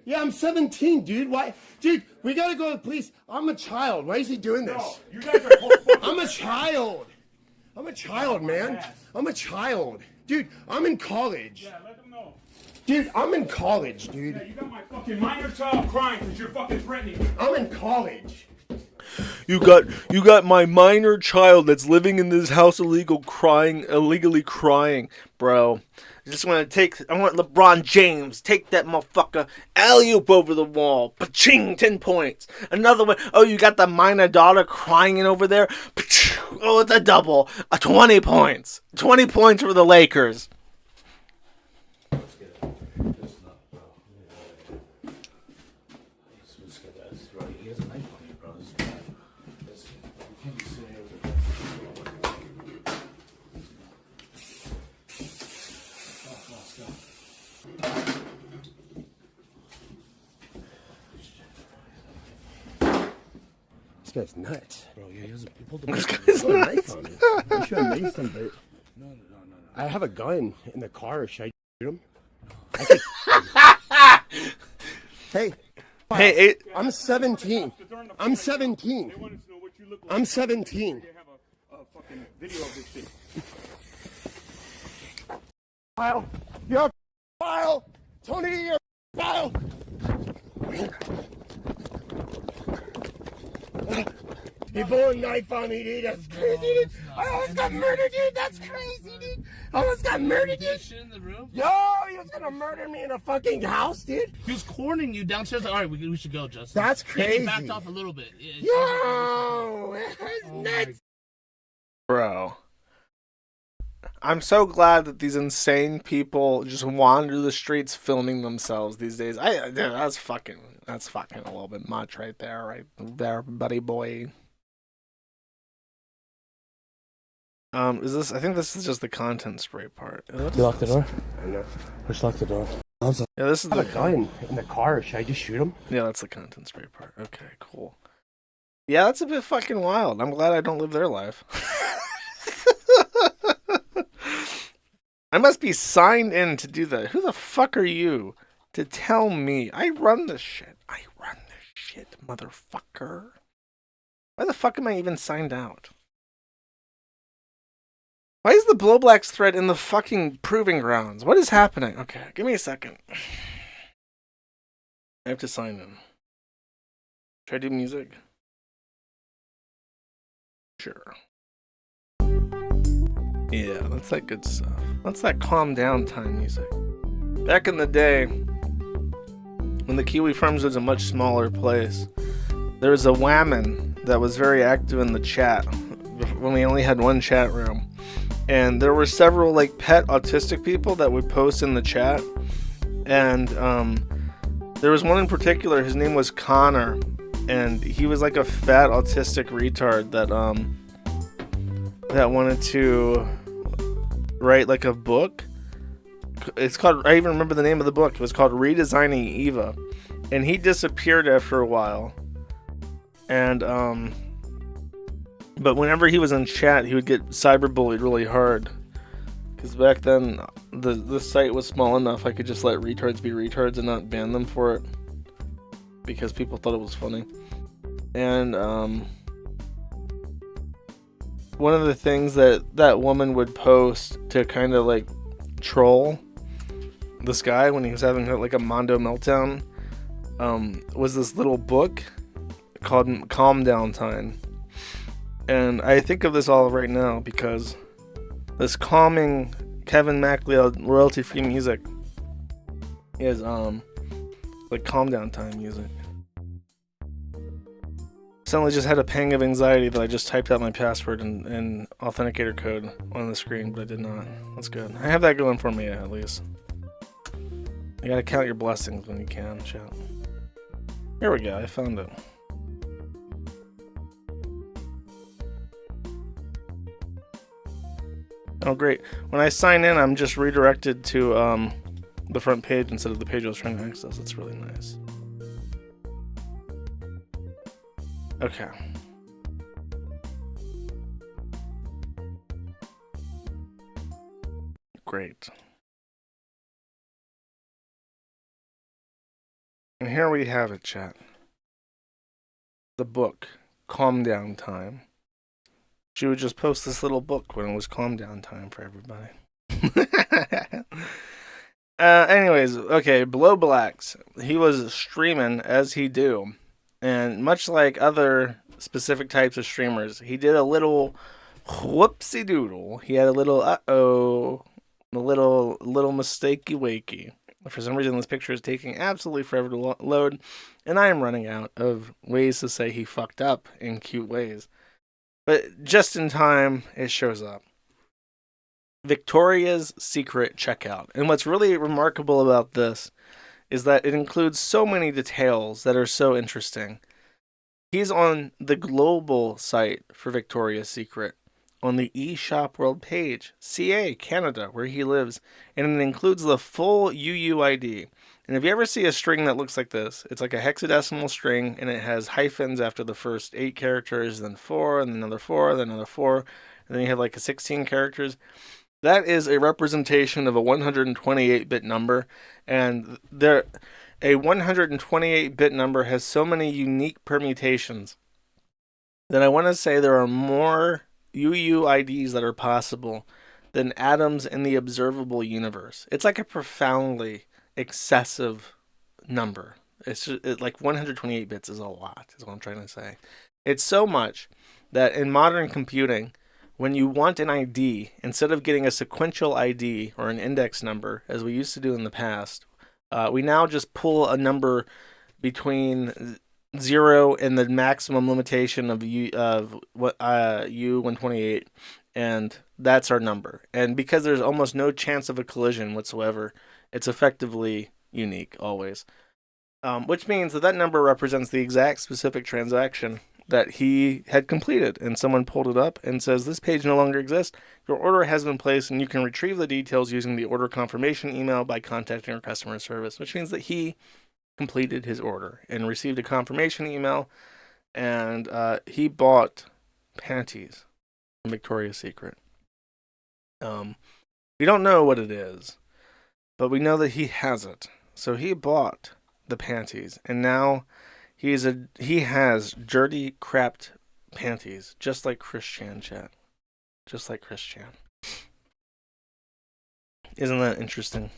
Yeah, I'm 17, dude. Why? Dude, we gotta go to the police. I'm a child. Why is he doing this? No, you guys are I'm a child. I'm a child, man. I'm a child. Dude, I'm in college. Yeah, let them know. Dude, I'm in college, dude. Yeah, you got my fucking minor child crying because you're fucking threatening me. I'm in college. You got my minor child that's living in this house illegally crying, bro. I want LeBron James, take that motherfucker, alley-oop over the wall, pa-ching, 10 points. Another one, oh, you got the minor daughter crying in over there, pa-ching, oh, it's a double, 20 points. 20 points for the Lakers. This guy's nuts. Bro, yeah, he pulled the This guy's nuts. I should have made some, but no. I have a gun in the car. Should I shoot him? Hey, I'm 17. I'm 17. I'm 17. File. You're a file. Tony, you're a file. He pulled a knife on me, dude. That's crazy, dude. I almost got murdered, dude. That's crazy, dude. I almost got murdered, dude. Yo, he was gonna murder me in a fucking house, dude? He was cornering you downstairs. Like, all right, we should go, Justin. That's crazy. He backed off a little bit. Yo, that's nuts. Bro. I'm so glad that these insane people just wander the streets filming themselves these days. That's fucking a little bit much right there, buddy boy. I think this is just the content spray part. You lock the door? I know. Let's lock the door. Yeah, this is I have a gun in the car. Should I just shoot him? Yeah, that's the content spray part. Okay, cool. Yeah, that's a bit fucking wild. I'm glad I don't live their life. I must be signed in to do that. Who the fuck are you to tell me? I run this shit. Motherfucker. Why the fuck am I even signed out? Why is the Blowblax thread in the fucking proving grounds? What is happening? Okay, give me a second. I have to sign in. Should I do music? Sure. Yeah, that's that good stuff. That's that calm down time music. Back in the day, when the Kiwi Farms was a much smaller place, there was a whammon that was very active in the chat when we only had one chat room. And there were several like pet autistic people that would post in the chat. And there was one in particular, his name was Connor. And he was like a fat autistic retard that wanted to write like a book. It's called, I even remember the name of the book. It was called Redesigning Eva. And he disappeared after a while. And but whenever he was in chat, he would get cyberbullied really hard. Because back then, the site was small enough I could just let retards be retards and not ban them for it. Because people thought it was funny. And one of the things that woman would post to kind of like troll this guy when he was having like a Mondo meltdown was this little book called Calm Down Time. And I think of this all right now because this calming Kevin MacLeod royalty-free music is like calm down time music. Suddenly just had a pang of anxiety that I just typed out my password and authenticator code on the screen, but I did not. That's good. I have that going for me at least. You gotta count your blessings when you can, chat. Here we go, I found it. Oh great. When I sign in, I'm just redirected to the front page instead of the page I was trying to access. That's really nice. Okay. Great. And here we have it, chat. The book, Calm Down Time. She would just post this little book when it was calm down time for everybody. Anyways, okay, Blowblax. He was streaming as he do. And much like other specific types of streamers, he did a little whoopsie doodle. He had a little a little mistakey wakey. For some reason, this picture is taking absolutely forever to load, and I am running out of ways to say he fucked up in cute ways. But just in time, it shows up. Victoria's Secret checkout. And what's really remarkable about this is that it includes so many details that are so interesting. He's on the global site for Victoria's Secret, on the eShop World page, CA, Canada, where he lives, and it includes the full UUID. And if you ever see a string that looks like this, it's like a hexadecimal string, and it has hyphens after the first 8 characters, then 4, and another 4, then another 4, and then you have like a 16 characters. That is a representation of a 128-bit number, and a 128-bit number has so many unique permutations that I want to say there are more UUIDs that are possible than atoms in the observable universe. It's like a profoundly excessive number. It's just, like 128 bits is a lot, is what I'm trying to say. It's so much that in modern computing, when you want an ID, instead of getting a sequential ID or an index number, as we used to do in the past, we now just pull a number between 0 and the maximum limitation of U128, and that's our number. And because there's almost no chance of a collision whatsoever, it's effectively unique always. Which means that number represents the exact specific transaction that he had completed, and someone pulled it up and says, this page no longer exists. Your order has been placed, and you can retrieve the details using the order confirmation email by contacting our customer service, which means that he completed his order and received a confirmation email, and he bought panties from Victoria's Secret. We don't know what it is, but we know that he has it. So he bought the panties, and now he has dirty, crapped panties, just like Chris Chan, chat. Just like Chris Chan. Isn't that interesting?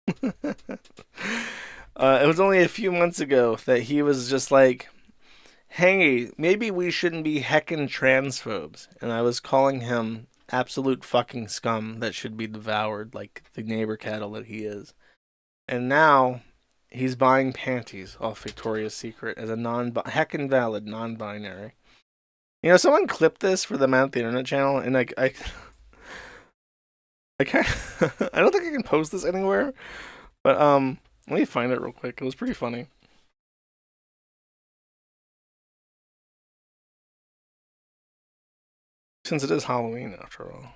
It was only a few months ago that he was just like, hey, maybe we shouldn't be heckin' transphobes. And I was calling him absolute fucking scum that should be devoured like the neighbor cattle that he is. And now he's buying panties off Victoria's Secret as a heckin' valid non-binary. You know, someone clipped this for the Man at the Internet channel, and I can't, I don't think I can post this anywhere, but let me find it real quick. It was pretty funny. Since it is Halloween after all.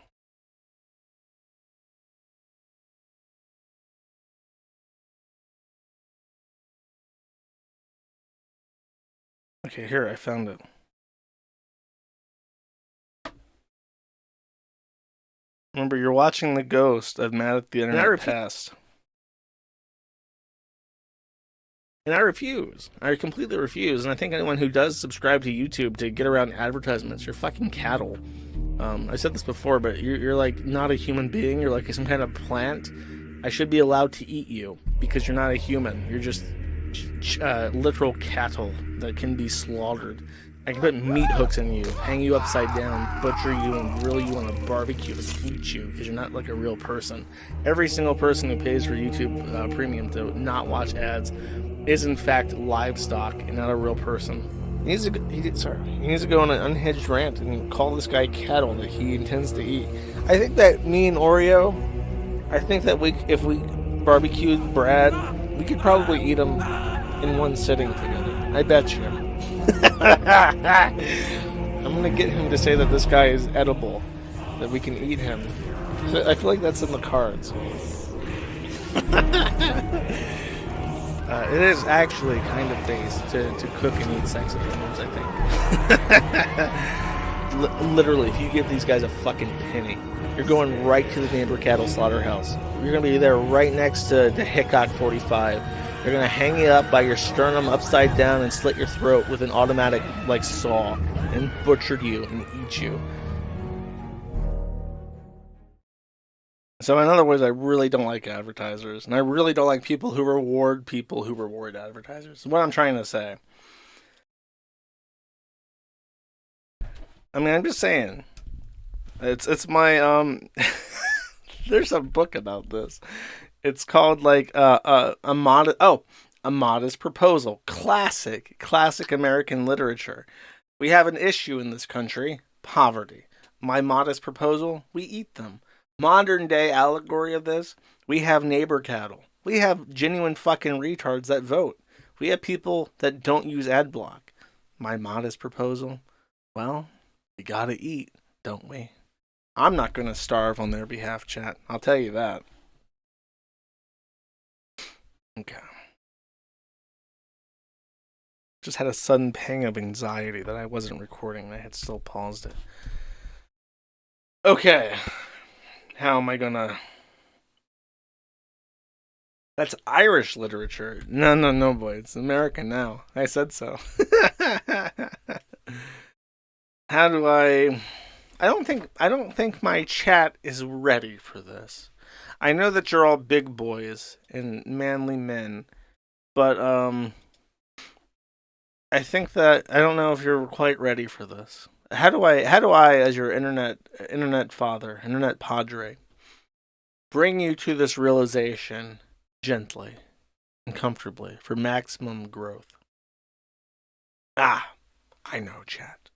Okay, here, I found it. Remember, you're watching the ghost of Mad at the Internet past. And I refuse. I completely refuse. And I think anyone who does subscribe to YouTube to get around advertisements, you're fucking cattle. I said this before, but you're like not a human being. You're like some kind of plant. I should be allowed to eat you because you're not a human. You're just literal cattle that can be slaughtered. I can put meat hooks in you, hang you upside down, butcher you, and grill you on a barbecue and eat you because you're not like a real person. Every single person who pays for YouTube Premium to not watch ads is in fact livestock and not a real person. He needs to go on an unhinged rant and call this guy cattle that he intends to eat. I think that me and Oreo, I think that if we barbecued Brad, we could probably eat him in one sitting together. I bet you. I'm gonna get him to say that this guy is edible, that we can eat him. I feel like that's in the cards. It is actually kind of base to cook and eat sex offenders, I think. Literally, if you give these guys a fucking penny, you're going right to the neighbor cattle slaughterhouse. You're going to be there right next to Hickok 45. They're going to hang you up by your sternum upside down and slit your throat with an automatic, like, saw and butcher you and eat you. So in other words, I really don't like advertisers, and I really don't like people who reward advertisers. What I'm trying to say. I mean, I'm just saying. It's my there's a book about this. It's called like a Modest Proposal. Classic American literature. We have an issue in this country, poverty. My modest proposal, we eat them. Modern day allegory of this, we have neighbor cattle. We have genuine fucking retards that vote. We have people that don't use ad block. My modest proposal, well, we gotta eat, don't we? I'm not gonna starve on their behalf, chat. I'll tell you that. Okay. Just had a sudden pang of anxiety that I wasn't recording. I had still paused it. Okay. How am I gonna... That's Irish literature. No, boy. It's American now. I said so. How do I don't think my chat is ready for this. I know that you're all big boys and manly men, but I think that I don't know if you're quite ready for this. how do I, as your internet father, internet padre, bring you to this realization gently and comfortably for maximum growth? I know, chat.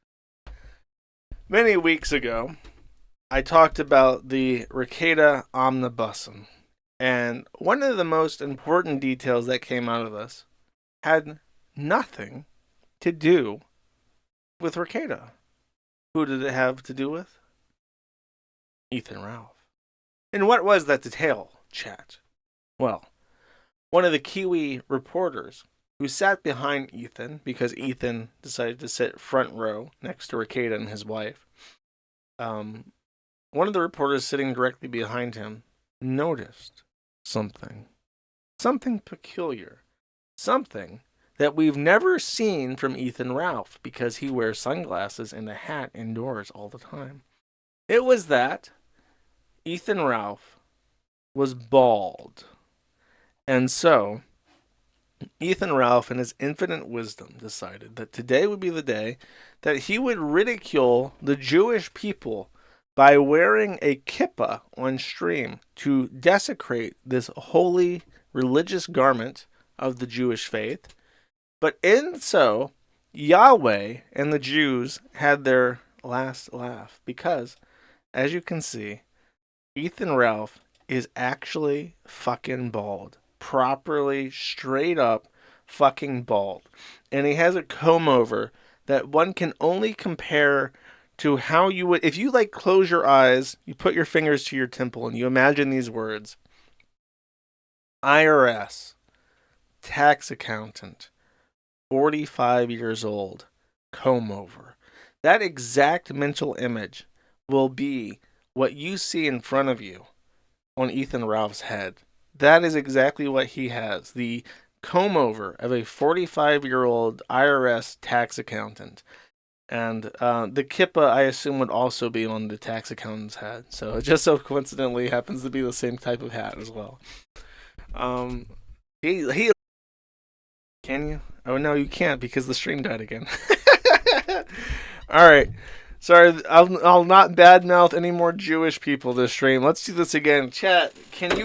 Many weeks ago, I talked about the Ricada omnibussum, and one of the most important details that came out of this had nothing to do with Ricada. Who did it have to do with? Ethan Ralph. And what was that detail, chat? Well, one of the Kiwi reporters who sat behind Ethan, because Ethan decided to sit front row next to Ricada and his wife, one of the reporters sitting directly behind him noticed something peculiar, something that we've never seen from Ethan Ralph, because he wears sunglasses and a hat indoors all the time. It was that Ethan Ralph was bald. And so, Ethan Ralph, in his infinite wisdom, decided that today would be the day that he would ridicule the Jewish people by wearing a kippah on stream to desecrate this holy religious garment of the Jewish faith. But in so, Yahweh and the Jews had their last laugh, because, as you can see, Ethan Ralph is actually fucking bald. Properly, straight up fucking bald. And he has a comb over that one can only compare to how you would, if you like close your eyes, you put your fingers to your temple and you imagine these words: IRS, tax accountant, 45 years old, comb over. That exact mental image will be what you see in front of you on Ethan Ralph's head. That is exactly what he has. The comb over of a 45-year-old IRS tax accountant. And the kippah, I assume, would also be on the tax accountant's head. So it just so coincidentally happens to be the same type of hat as well. He can you? Oh, no, you can't, because the stream died again. All right. Sorry, I'll not badmouth any more Jewish people this stream. Let's do this again. Chat, can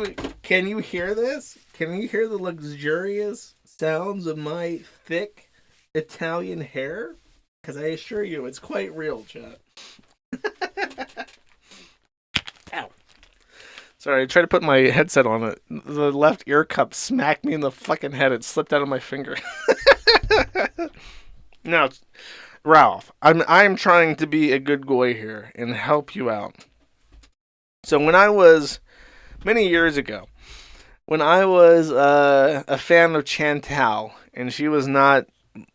you hear this? Can you hear the luxurious sounds of my thick Italian hair? Because I assure you, it's quite real, chat. Ow. Sorry, I tried to put my headset on it. The left ear cup smacked me in the fucking head. It slipped out of my finger. Now, Ralph, I'm trying to be a good boy here and help you out. So when I was, many years ago, when I was a fan of Chantal, and she was not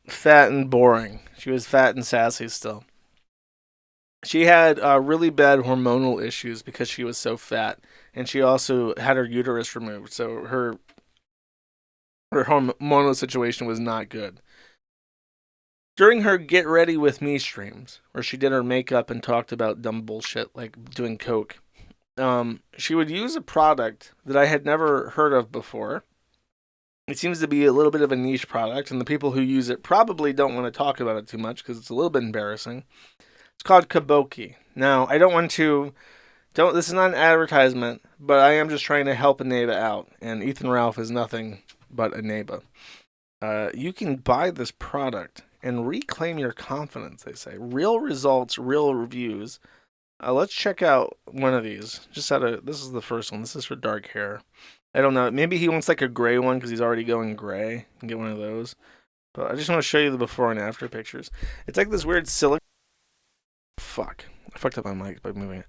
fat and boring, she was fat and sassy still. She had really bad hormonal issues because she was so fat, and she also had her uterus removed, so her hormonal situation was not good. During her Get Ready With Me streams, where she did her makeup and talked about dumb bullshit like doing coke, she would use a product that I had never heard of before. It seems to be a little bit of a niche product, and the people who use it probably don't want to talk about it too much because it's a little bit embarrassing. It's called Kaboki. Now, I don't want to... This is not an advertisement, but I am just trying to help a neighbor out, and Ethan Ralph is nothing but a neighbor. You can buy this product and reclaim your confidence, they say. Real results, real reviews. Let's check out one of these. This is the first one. This is for dark hair. I don't know. Maybe he wants like a gray one because he's already going gray. You can get one of those. But I just want to show you the before and after pictures. It's like this weird silicone. Fuck. I fucked up my mic by moving it.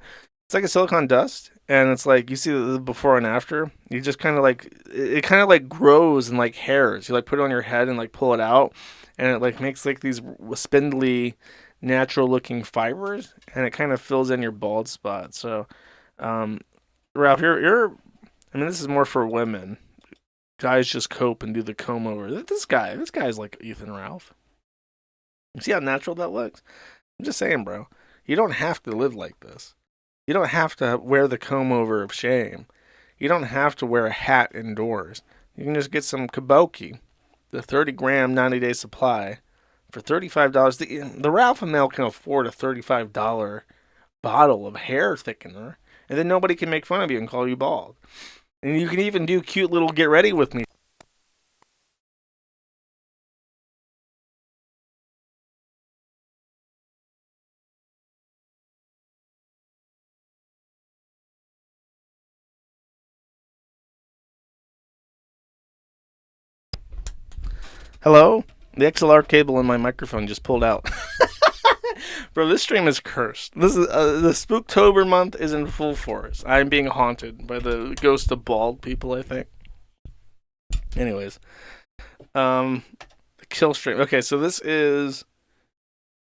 It's like a silicone dust, and it's like, you see the before and after. You just kind of like, it kind of like grows in like hairs. You like put it on your head and like pull it out, and it like makes like these spindly, natural looking fibers, and it kind of fills in your bald spot. So, Ralph, this is more for women. Guys just cope and do the comb over. This guy's like Ethan Ralph. You see how natural that looks? I'm just saying, bro. You don't have to live like this. You don't have to wear the comb over of shame. You don't have to wear a hat indoors. You can just get some Kaboki, the 30-gram 90-day supply, for $35. The Ralph male can afford a $35 bottle of hair thickener, and then nobody can make fun of you and call you bald. And you can even do cute little get ready with me. Hello? The XLR cable in my microphone just pulled out. Bro, this stream is cursed. This is the Spooktober month is in full force. I'm being haunted by the ghost of bald people, I think. Anyways. The kill stream. Okay, so this is...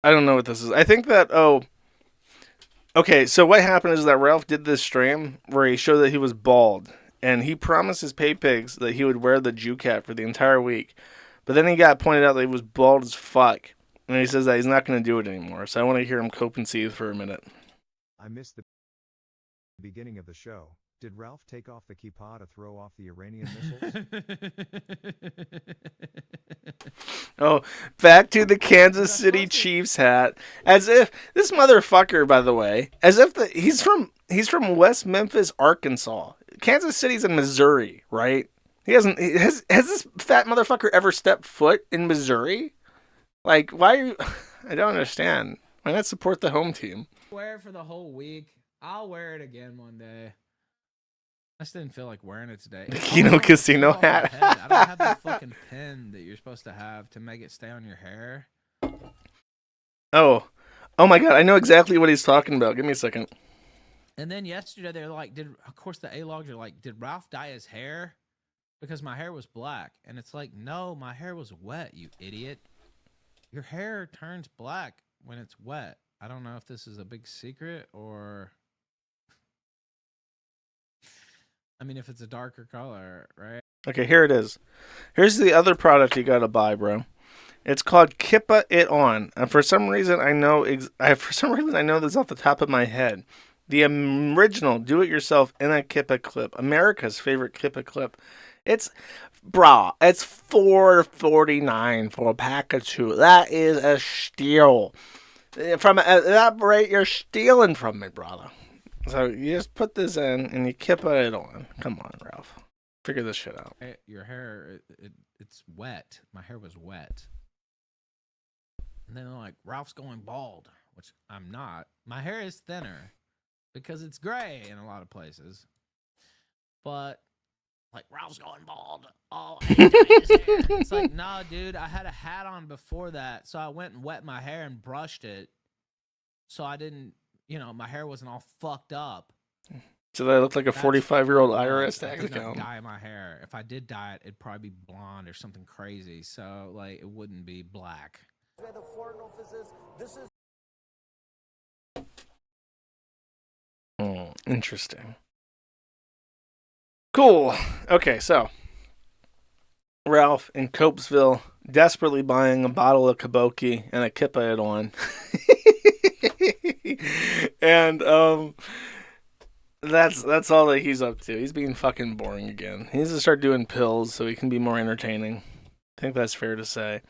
I don't know what this is. I think that... Okay, so what happened is that Ralph did this stream where he showed that he was bald. And he promised his pay pigs that he would wear the Jew cat for the entire week. But then he got pointed out that he was bald as fuck. And he says that he's not going to do it anymore. So I want to hear him cope and seethe for a minute. I missed the beginning of the show. Did Ralph take off the kippah to throw off the Iranian missiles? Oh, back to the Kansas City Chiefs hat. As if this motherfucker, by the way, as if he's from West Memphis, Arkansas. Kansas City's in Missouri, right? Has this fat motherfucker ever stepped foot in Missouri? Like, why are you... I don't understand. Why not support the home team? Wear it for the whole week. I'll wear it again one day. I just didn't feel like wearing it today. The Keno Casino hat. I don't have the fucking pin that you're supposed to have to make it stay on your hair. Oh my god, I know exactly what he's talking about. Give me a second. And then yesterday they're like, of course the A-logs are like, did Ralph dye his hair? Because my hair was black. And it's like, no, my hair was wet, you idiot. Your hair turns black when it's wet. I don't know if this is a big secret or... I mean, if it's a darker color, right? Okay, here it is. Here's the other product you gotta buy, bro. It's called Kippa It On. And for some reason, I know this off the top of my head. The original do-it-yourself in a Kippa clip. America's favorite Kippa clip. It's $4.49 for a pack of 2. That is a steal. From at that rate, you're stealing from me, brother. So you just put this in and you Kippa it on. Come on, Ralph. Figure this shit out. Your hair, it's wet. My hair was wet. And then they're like, Ralph's going bald, which I'm not. My hair is thinner because it's gray in a lot of places. But like, Ralph's going bald. Oh, I hate his hair. It's like, nah, dude, I had a hat on before that. So I went and wet my hair and brushed it. So I didn't, my hair wasn't all fucked up. So that looked like a 45-year-old IRS tax account. Dye my hair. If I did dye it, it'd probably be blonde or something crazy. So, like, it wouldn't be black. Where the foreign offices, this is... Interesting. Cool. Okay, so Ralph in Copesville desperately buying a bottle of Kabuki and a Kippa It On. And that's all that he's up to. He's being fucking boring again. He needs to start doing pills so he can be more entertaining. I think that's fair to say.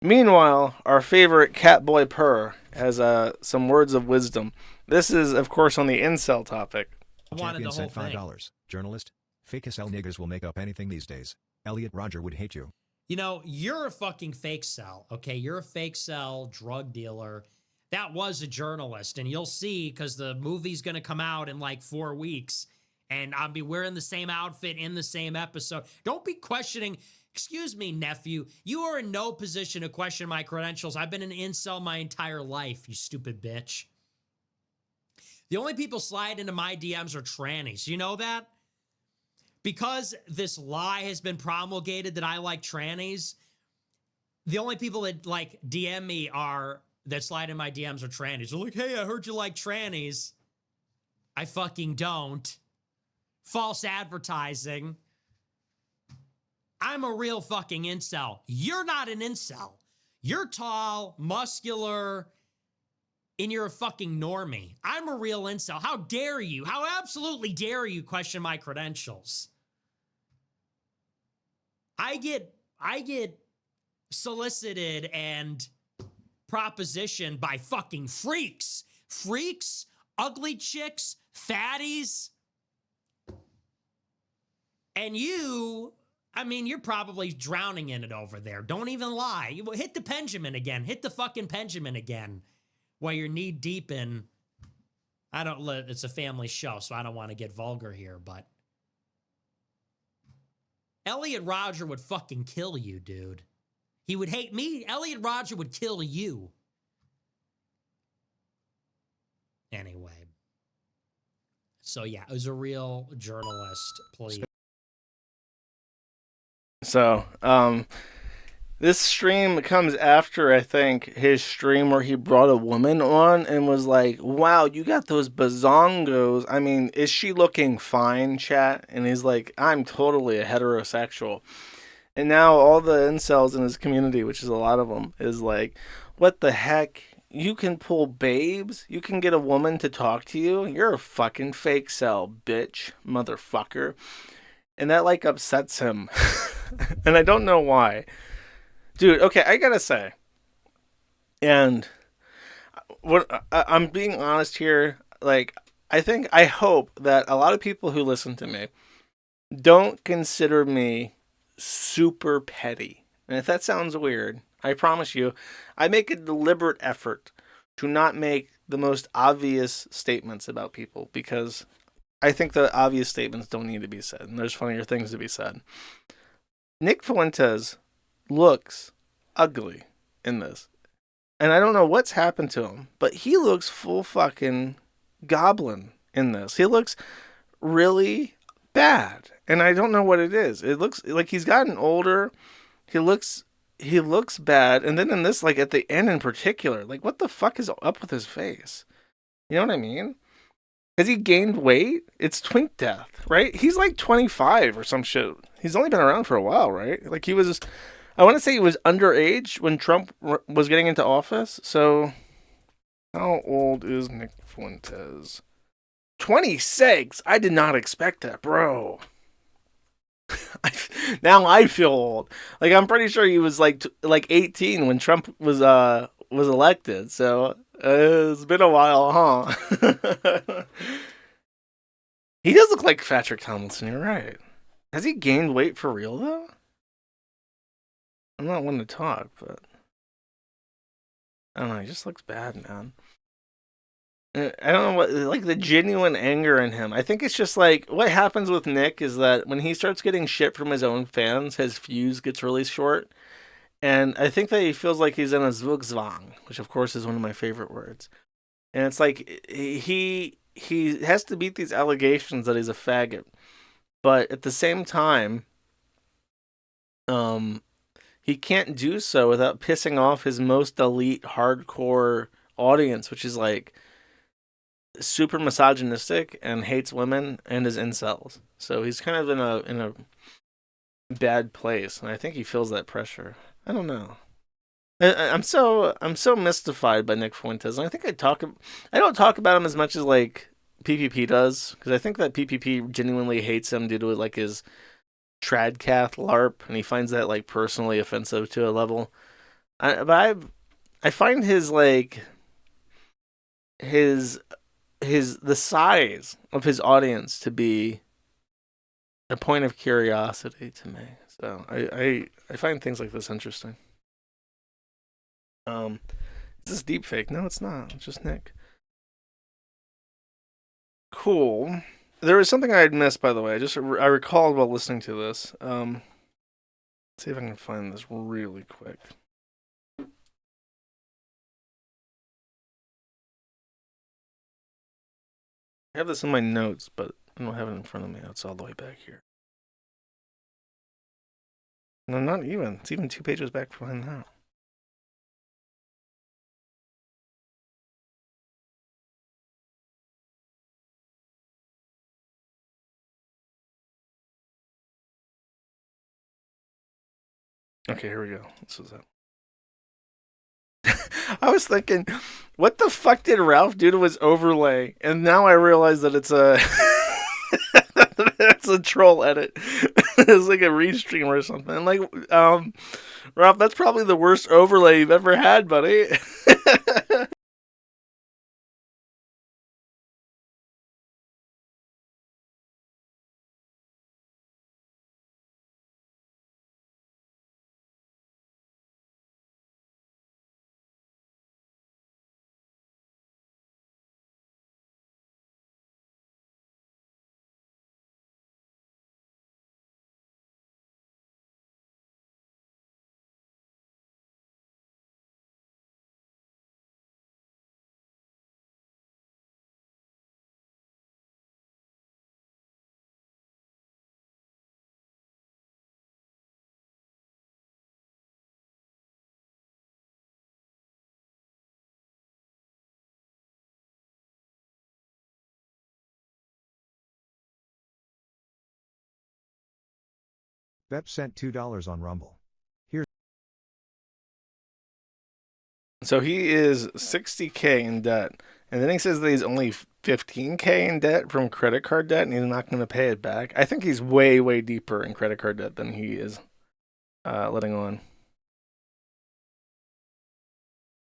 Meanwhile, our favorite Catboy Purr has some words of wisdom. This is, of course, on the incel topic. Champion said $5. Journalist, fake SL niggas will make up anything these days. Elliot Roger would hate you. You're a fucking fake cell, okay? You're a fake cell drug dealer. That was a journalist, and you'll see, because the movie's going to come out in like 4 weeks, and I'll be wearing the same outfit in the same episode. Don't be questioning, excuse me, nephew, you are in no position to question my credentials. I've been an incel my entire life, you stupid bitch. The only people slide into my DMs are trannies. You know that? Because this lie has been promulgated that I like trannies, the only people that like DM me that slide in my DMs are trannies. They're like, hey, I heard you like trannies. I fucking don't. False advertising. I'm a real fucking incel. You're not an incel. You're tall, muscular, and you're a fucking normie. I'm a real incel. How dare you? How absolutely dare you question my credentials? I get solicited and propositioned by fucking freaks. Freaks, ugly chicks, fatties. And you, I mean, you're probably drowning in it over there. Don't even lie. Hit the Benjamin again. Hit the fucking Benjamin again while you're knee deep in. It's a family show, so I don't want to get vulgar here, but Elliot Rodger would fucking kill you, dude. He would hate me. Elliot Rodger would kill you. Anyway. So, yeah, it was a real journalist, please. So, this stream comes after, I think, his stream where he brought a woman on and was like, wow, you got those bazongos. I mean, is she looking fine, chat? And he's like, I'm totally a heterosexual. And now all the incels in his community, which is a lot of them, is like, what the heck? You can pull babes? You can get a woman to talk to you? You're a fucking fake cell, bitch, motherfucker. And that, like, upsets him. And I don't know why. Dude, okay, I gotta say. And I'm being honest here. Like, I hope that a lot of people who listen to me don't consider me super petty. And if that sounds weird, I promise you, I make a deliberate effort to not make the most obvious statements about people, because I think the obvious statements don't need to be said, and there's funnier things to be said. Nick Fuentes looks ugly in this. And I don't know what's happened to him, but he looks full fucking goblin in this. He looks really bad. And I don't know what it is. It looks like he's gotten older. He looks bad. And then in this, like at the end in particular, like what the fuck is up with his face? You know what I mean? Has he gained weight? It's twink death, right? He's like 25 or some shit. He's only been around for a while, right? Like he was, I want to say he was underage when Trump was getting into office. So how old is Nick Fuentes? 26. I did not expect that, bro. Now I feel old. Like I'm pretty sure he was like 18 when Trump was elected. So it's been a while, huh? He does look like Patrick Tomlinson. You're right. Has he gained weight for real though? I'm not one to talk, but I don't know. He just looks bad, man. I don't know what, like the genuine anger in him. I think it's just like what happens with Nick is that when he starts getting shit from his own fans, his fuse gets really short. And I think that he feels like he's in a Zugzwang, which of course is one of my favorite words. And it's like he has to beat these allegations that he's a faggot. But at the same time, he can't do so without pissing off his most elite hardcore audience, which is like super misogynistic and hates women and is incels. So he's kind of in a bad place, and I think he feels that pressure. I don't know. I'm so mystified by Nick Fuentes, and I think I don't talk about him as much as like PPP does, because I think that PPP genuinely hates him due to like his tradcath LARP, and he finds that like personally offensive to a level. But I find his like the size of his audience to be a point of curiosity to me. So I find things like this interesting. Is this deep fake? No, it's not. It's just Nick. Cool. There was something I had missed, by the way. I recalled while listening to this. Let's see if I can find this really quick. I have this in my notes, but I don't have it in front of me. It's all the way back here. No, not even. It's even 2 pages back behind that. Okay, here we go. This was it. I was thinking, what the fuck did Ralph do to his overlay? And now I realize that it's a it's a troll edit. It's like a restream or something. Like Ralph, that's probably the worst overlay you've ever had, buddy. Bep sent $2 on Rumble. Here's So he is 60K in debt, and then he says that he's only 15K in debt from credit card debt, and he's not going to pay it back. I think he's way, way deeper in credit card debt than he is letting on.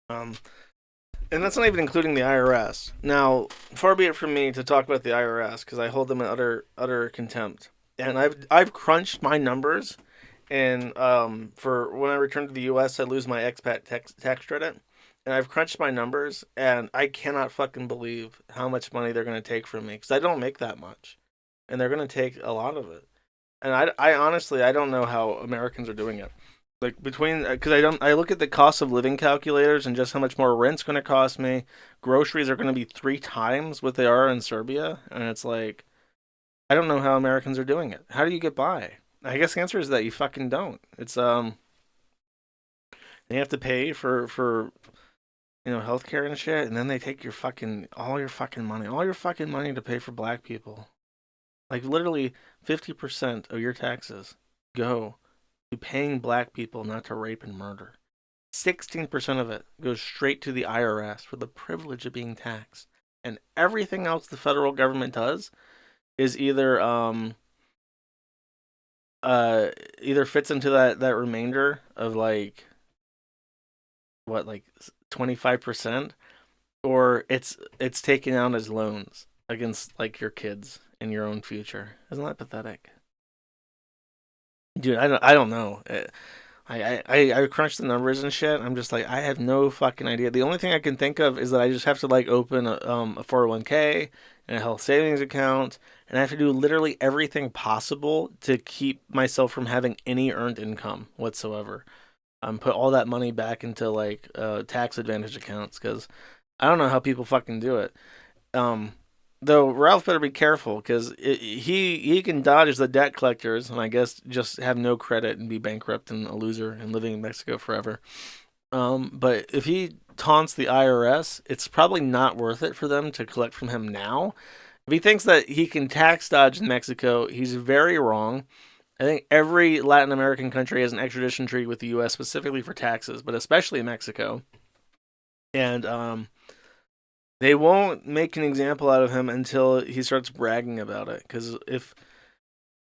And that's not even including the IRS. Now, far be it from me to talk about the IRS because I hold them in utter contempt. And I've crunched my numbers, and for when I return to the U.S., I lose my expat tax credit. And I've crunched my numbers, and I cannot fucking believe how much money they're going to take from me because I don't make that much, and they're going to take a lot of it. And I honestly don't know how Americans are doing it. Like because I look at the cost of living calculators and just how much more rent's going to cost me. Groceries are going to be 3 times what they are in Serbia, and it's like I don't know how Americans are doing it. How do you get by? I guess the answer is that you fucking don't. It's you have to pay for healthcare and shit, and then they take all your fucking money to pay for black people. Like literally 50% of your taxes go to paying black people not to rape and murder. 16% of it goes straight to the IRS for the privilege of being taxed. And everything else the federal government does is either fits into that remainder of like 25%, or it's taken out as loans against like your kids and your own future. Isn't that pathetic? Dude, I don't know. I crunched the numbers and shit. I'm just like, I have no fucking idea. The only thing I can think of is that I just have to like open a 401k and a health savings account, and I have to do literally everything possible to keep myself from having any earned income whatsoever. Put all that money back into like tax advantage accounts because I don't know how people fucking do it. Though Ralph better be careful because he can dodge the debt collectors and I guess just have no credit and be bankrupt and a loser and living in Mexico forever. But if he taunts the IRS, it's probably not worth it for them to collect from him now. If he thinks that he can tax dodge in Mexico, he's very wrong. I think every Latin American country has an extradition treaty with the U.S. specifically for taxes, but especially Mexico. And they won't make an example out of him until he starts bragging about it. Because if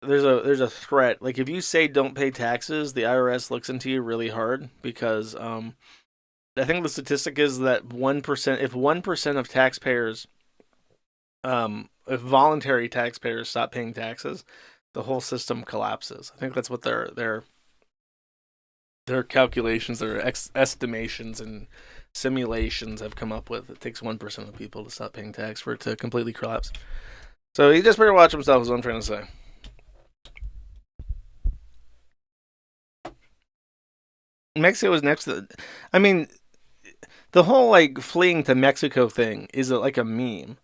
there's a threat, like if you say don't pay taxes, the IRS looks into you really hard. Because I think the statistic is that 1%, if 1% of taxpayers, if voluntary taxpayers stop paying taxes, the whole system collapses. I think that's what their calculations, their estimations and simulations have come up with. It takes 1% of people to stop paying tax for it to completely collapse. So he just better watch himself, is what I'm trying to say. Mexico is next to... I mean, the whole like fleeing to Mexico thing is like a meme.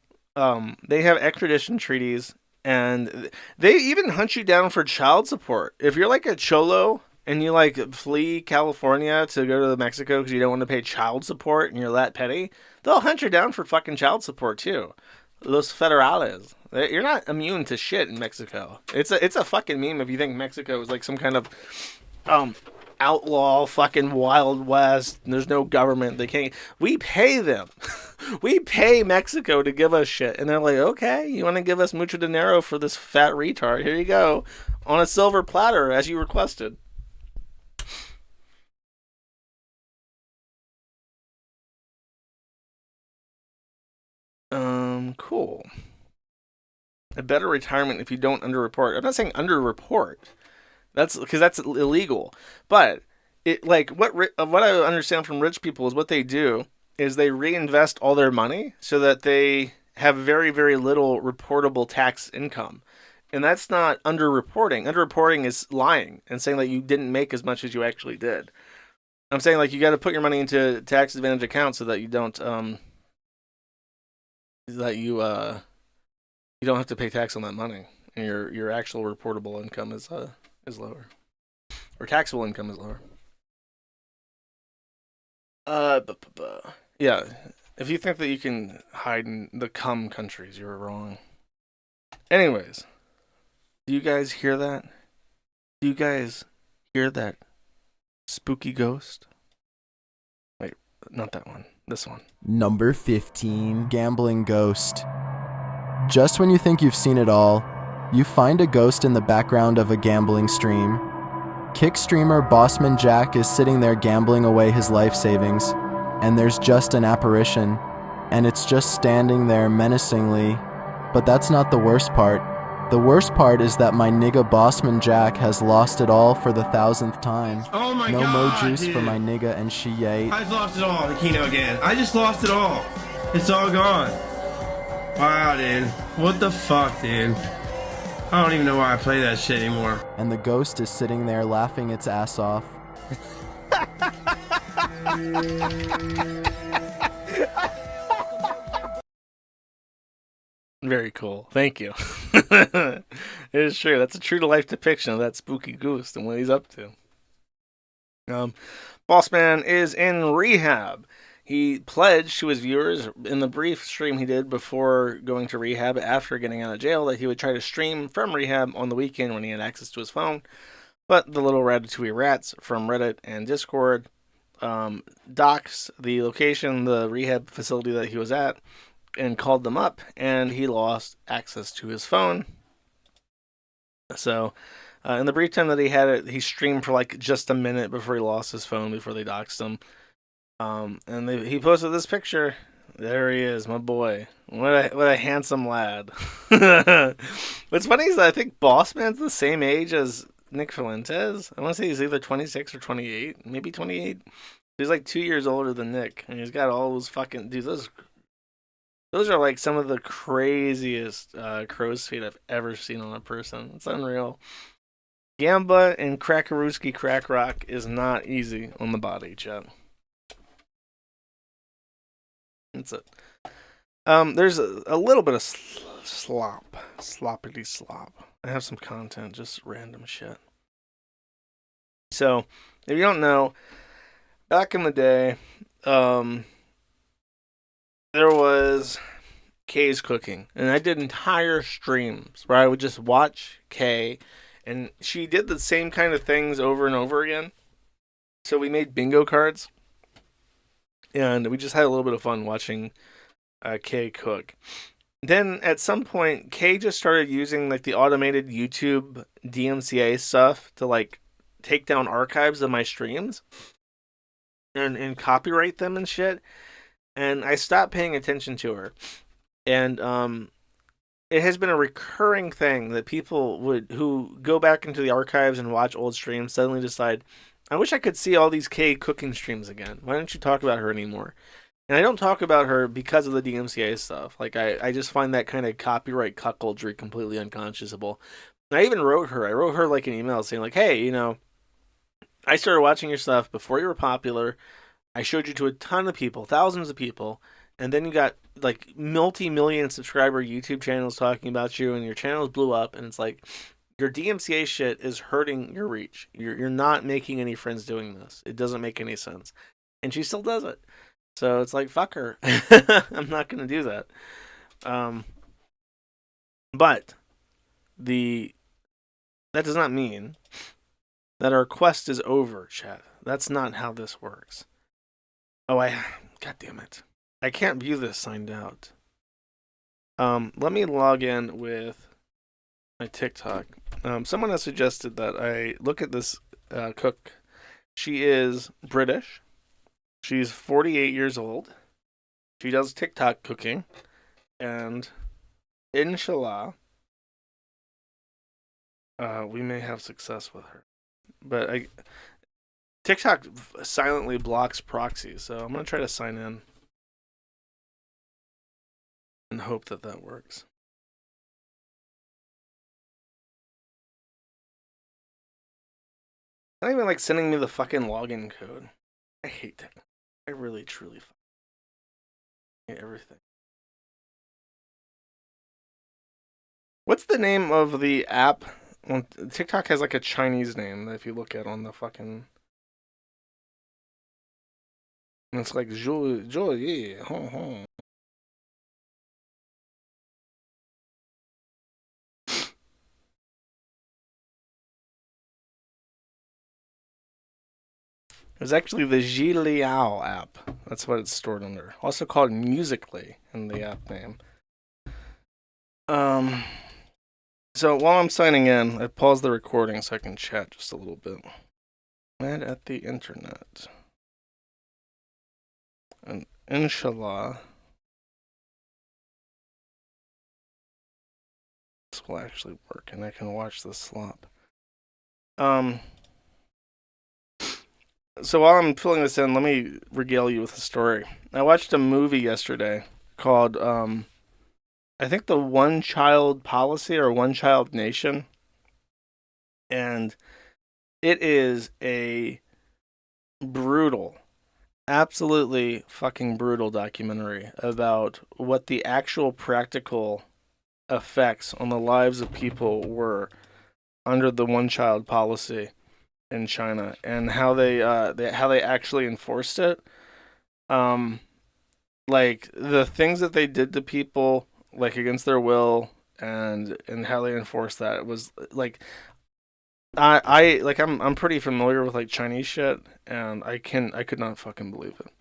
They have extradition treaties, and they even hunt you down for child support. If you're like a cholo and you like flee California to go to Mexico because you don't want to pay child support and you're that petty, they'll hunt you down for fucking child support too. Los federales. You're not immune to shit in Mexico. It's a fucking meme if you think Mexico is like some kind of outlaw fucking Wild West. There's no government. They can't. We pay them. We pay Mexico to give us shit. And they're like, okay, you want to give us mucho dinero for this fat retard? Here you go. On a silver platter, as you requested. Cool. A better retirement if you don't underreport. I'm not saying underreport. That's because that's illegal. But it like what I understand from rich people is what they do is they reinvest all their money so that they have very, very little reportable tax income. And that's not underreporting. Underreporting is lying and saying that you didn't make as much as you actually did. I'm saying like you got to put your money into tax advantage accounts so that you don't you don't have to pay tax on that money, and your actual reportable income is lower, or taxable income is lower. Yeah, if you think that you can hide in the cum countries, you're wrong. Anyways, do you guys hear that? Do you guys hear that spooky ghost? Wait, not that one. This one. Number 15, Gambling Ghost. Just when you think you've seen it all, you find a ghost in the background of a gambling stream. Kick streamer Bossman Jack is sitting there gambling away his life savings, and there's just an apparition, and it's just standing there menacingly. But that's not the worst part. The worst part is that my nigga Bossman Jack has lost it all for the 1000th time. Oh my no God, more juice dude. for my nigga and she ate. I lost it all, the Keno again. I just lost it all. It's all gone. Wow, dude. What the fuck, dude? I don't even know why I play that shit anymore. And the ghost is sitting there laughing its ass off. Very cool. Thank you. It is true. That's a true-to-life depiction of that spooky ghost and what he's up to. Bossman is in rehab. He pledged to his viewers in the brief stream he did before going to rehab after getting out of jail that he would try to stream from rehab on the weekend when he had access to his phone. But the little ratatouille rats from Reddit and Discord doxed the location, the rehab facility that he was at, and called them up, and he lost access to his phone. So, in the brief time that he had it, he streamed for like just a minute before he lost his phone, before they doxed him. And he posted this picture. There he is, my boy. What a handsome lad. What's funny is that I think Bossman's the same age as Nick Fuentes. I want to say he's either 26 or 28, maybe 28. He's like 2 years older than Nick, and he's got all those fucking dudes. Those are like some of the craziest crow's feet I've ever seen on a person. It's unreal. Gamba and Crackarooski Crack Rock is not easy on the body, chat. That's it. There's a little bit of sloppity slop. I have some content, just random shit. So, if you don't know, back in the day, there was Kay's cooking, and I did entire streams where I would just watch Kay, and she did the same kind of things over and over again. So we made bingo cards, and we just had a little bit of fun watching Kay cook. Then at some point, Kay just started using like the automated YouTube DMCA stuff to like take down archives of my streams and copyright them and shit. And I stopped paying attention to her. And it has been a recurring thing that people who go back into the archives and watch old streams suddenly decide, I wish I could see all these Kay cooking streams again. Why don't you talk about her anymore? And I don't talk about her because of the DMCA stuff. Like, I just find that kind of copyright cuckoldry completely unconscionable. And I even wrote her like an email saying like, hey, you know, I started watching your stuff before you were popular. I showed you to a ton of people, thousands of people, and then you got like multi-million subscriber YouTube channels talking about you, and your channels blew up, and it's like, your DMCA shit is hurting your reach. You're not making any friends doing this. It doesn't make any sense. And she still does it. So it's like, fuck her. I'm not going to do that. But that does not mean that our quest is over, chat. That's not how this works. Oh, God damn it. I can't view this signed out. Let me log in with my TikTok. Someone has suggested that I look at this cook. She is British. She's 48 years old. She does TikTok cooking. And inshallah, we may have success with her. But TikTok silently blocks proxies, so I'm gonna try to sign in and hope that that works. Not even like sending me the fucking login code. I hate that. I really, truly hate everything. What's the name of the app? Well, TikTok has like a Chinese name that if you look at on the fucking. And it's like Zhou Yi, Hong Hong. It was actually the Zhiliao app. That's what it's stored under. Also called Musical.ly in the app name. So while I'm signing in, I pause the recording so I can chat just a little bit. Mad at the internet. And inshallah, this will actually work and I can watch the slop. So while I'm filling this in, let me regale you with a story. I watched a movie yesterday called, I think the One Child Policy or One Child Nation. And it is a brutal, absolutely fucking brutal documentary about what the actual practical effects on the lives of people were under the One Child Policy in China and how they actually enforced it. Like the things that they did to people like against their will and how they enforced that. It was like I'm pretty familiar with like Chinese shit and I could not fucking believe it.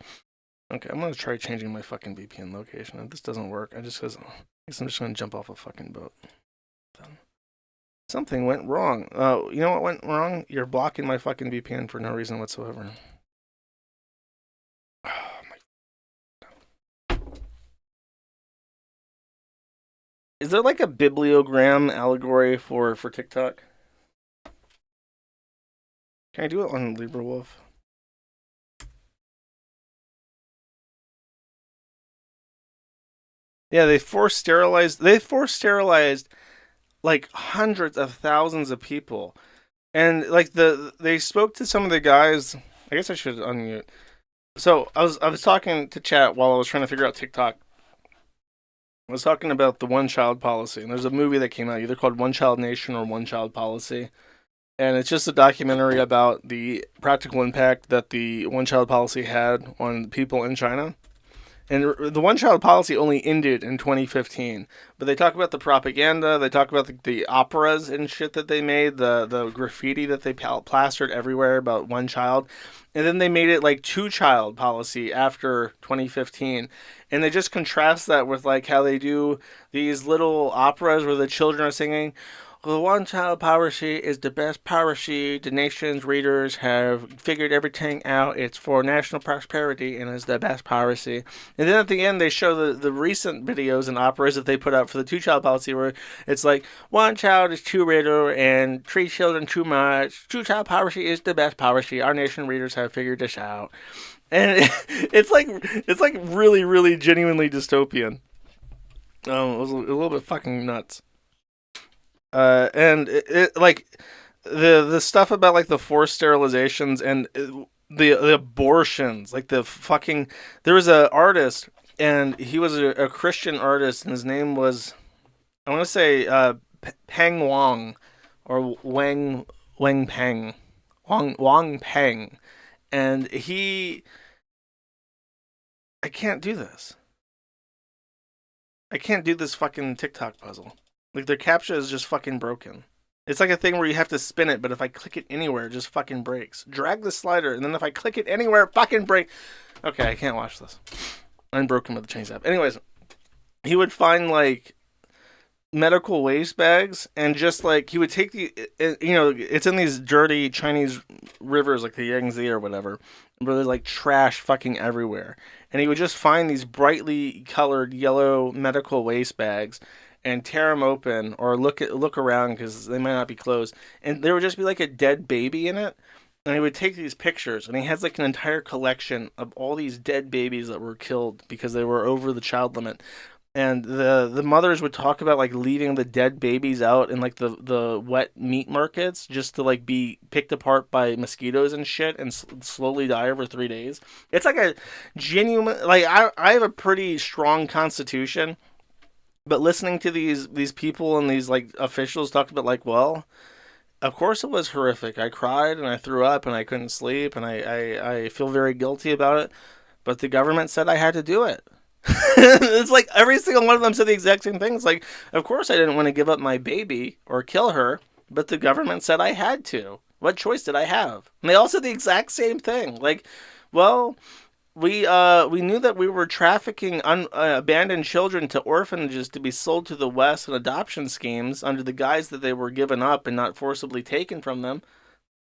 Okay, I'm gonna try changing my fucking VPN location. If this doesn't work, I guess I'm just gonna jump off a fucking boat. Then. Something went wrong. You know what went wrong? You're blocking my fucking VPN for no reason whatsoever. Oh my. Is there like a bibliogram allegory for TikTok? Can I do it on LibreWolf? Yeah, they force sterilized like hundreds of thousands of people. And like they spoke to some of the guys. I guess I should unmute. So I was talking to chat while I was trying to figure out TikTok. I was talking about the One Child Policy, and there's a movie that came out either called One Child Nation or One Child Policy. And it's just a documentary about the practical impact that the One Child Policy had on people in China. And the One Child Policy only ended in 2015. But they talk about the propaganda, they talk about the operas and shit that they made, the graffiti that they plastered everywhere about one child. And then they made it like two-child policy after 2015. And they just contrast that with like how they do these little operas where the children are singing, the One Child Policy is the best policy. The nation's readers have figured everything out. It's for national prosperity and is the best policy. And then at the end, they show the recent videos and operas that they put out for the two-child policy where it's like, one child is too little and three children too much. Two-child policy is the best policy. Our nation readers have figured this out. And it's like really, really genuinely dystopian. It was a little bit fucking nuts. And it like the stuff about like the forced sterilizations and the abortions, like the fucking, there was a artist and he was a Christian artist and his name was, I want to say Peng Wang or Wang Peng, Wang Peng, and I can't do this. I can't do this fucking TikTok puzzle. Like, their CAPTCHA is just fucking broken. It's like a thing where you have to spin it, but if I click it anywhere, it just fucking breaks. Drag the slider, and then if I click it anywhere, it fucking break. Okay, I can't watch this. Unbroken with the Chinese app. Anyways, he would find, like, medical waste bags, and just like he would take it's in these dirty Chinese rivers like the Yangtze or whatever, where there's like trash fucking everywhere, and he would just find these brightly colored yellow medical waste bags and tear them open or look around because they might not be closed, and there would just be like a dead baby in it. And he would take these pictures, and he has like an entire collection of all these dead babies that were killed because they were over the child limit. And the mothers would talk about like leaving the dead babies out in like the wet meat markets just to like be picked apart by mosquitoes and shit and slowly die over 3 days. It's like a genuine, like I have a pretty strong constitution, but listening to these people and these like officials talk about like, well, of course it was horrific. I cried and I threw up and I couldn't sleep and I feel very guilty about it. But the government said I had to do it. It's like every single one of them said the exact same thing. It's like, of course I didn't want to give up my baby or kill her, but the government said I had to. What choice did I have? And they all said the exact same thing. Like, well, we knew that we were trafficking abandoned children to orphanages to be sold to the West in adoption schemes under the guise that they were given up and not forcibly taken from them.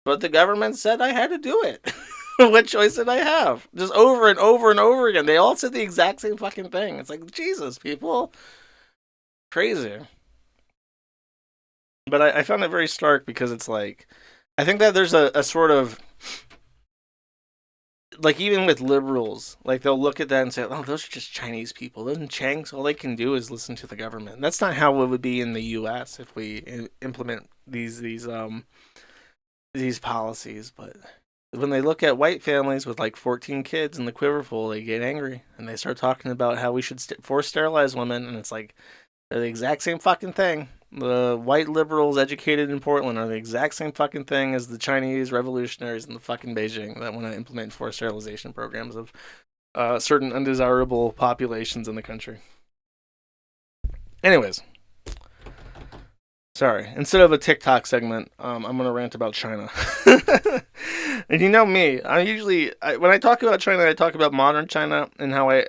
But the government said I had to do it. What choice did I have? Just over and over and over again. They all said the exact same fucking thing. It's like, Jesus, people. Crazy. But I found it very stark because it's like, I think that there's a sort of, like, even with liberals, like, they'll look at that and say, oh, those are just Chinese people. Those Changs, all they can do is listen to the government. And that's not how it would be in the U.S. if we implement these policies. But when they look at white families with, like, 14 kids in the quiverful, they get angry. And they start talking about how we should force sterilize women. And it's like, they're the exact same fucking thing. The white liberals educated in Portland are the exact same fucking thing as the Chinese revolutionaries in the fucking Beijing that want to implement forced sterilization programs of certain undesirable populations in the country. Anyways. Sorry. Instead of a TikTok segment, I'm going to rant about China. And you know me. When I talk about China, I talk about modern China and how I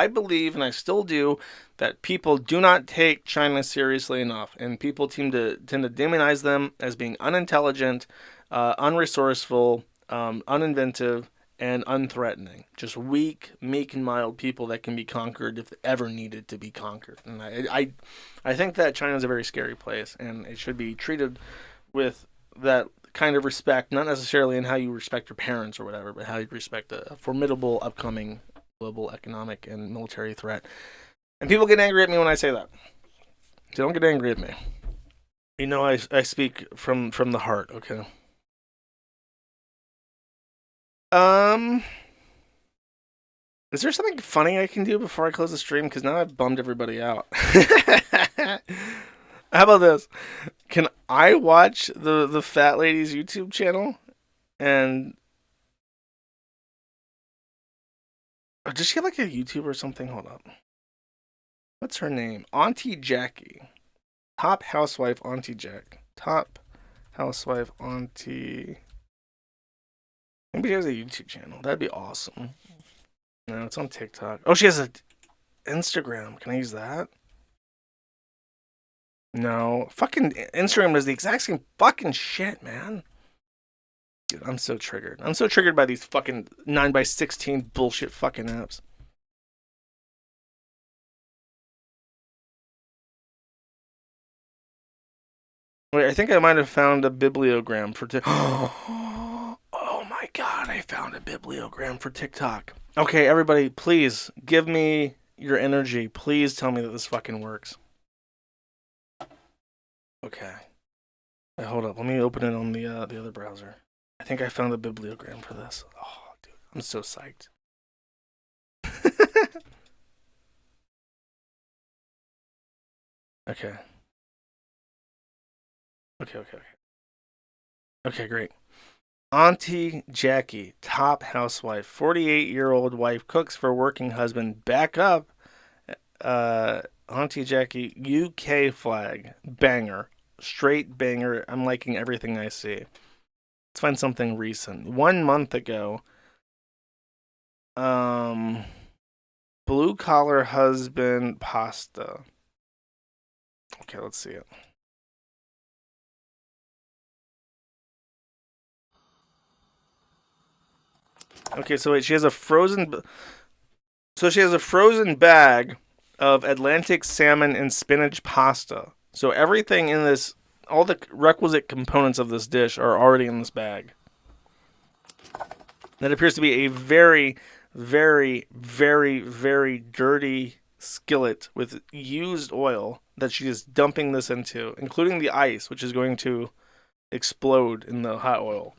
believe, and I still do, that people do not take China seriously enough. And people tend to demonize them as being unintelligent, unresourceful, uninventive, and unthreatening. Just weak, meek, and mild people that can be conquered if ever needed to be conquered. And I think that China is a very scary place, and it should be treated with that kind of respect, not necessarily in how you respect your parents or whatever, but how you respect a formidable upcoming global economic and military threat. And people get angry at me when I say that. So don't get angry at me. You know I speak from the heart, okay? Is there something funny I can do before I close the stream? Because now I've bummed everybody out. How about this? Can I watch the fat lady's YouTube channel? And does she have like a YouTube or something? Hold up. What's her name? Auntie Jackie. Top housewife Auntie Jack. Top housewife Auntie. Maybe she has a YouTube channel. That'd be awesome. No, it's on TikTok. Oh, she has an Instagram. Can I use that? No. Fucking Instagram does the exact same fucking shit, man. Dude, I'm so triggered. I'm so triggered by these fucking 9x16 bullshit fucking apps. Wait, I think I might have found a bibliogram for Oh my god, I found a bibliogram for TikTok. Okay, everybody, please give me your energy. Please tell me that this fucking works. Okay. Wait, hold up. Let me open it on the other browser. I think I found a bibliogram for this. Oh, dude, I'm so psyched. Okay. Okay, great. Auntie Jackie, top housewife, 48-year-old wife, cooks for working husband. Back up. Auntie Jackie, UK flag, banger, straight banger. I'm liking everything I see. Let's find something recent. 1 month ago, blue collar husband pasta. Okay, let's see it. Okay, so wait, she has a frozen. So she has a frozen bag of Atlantic salmon and spinach pasta. So everything in this, all the requisite components of this dish are already in this bag. That appears to be a very, very, very, very dirty skillet with used oil that she is dumping this into, including the ice, which is going to explode in the hot oil.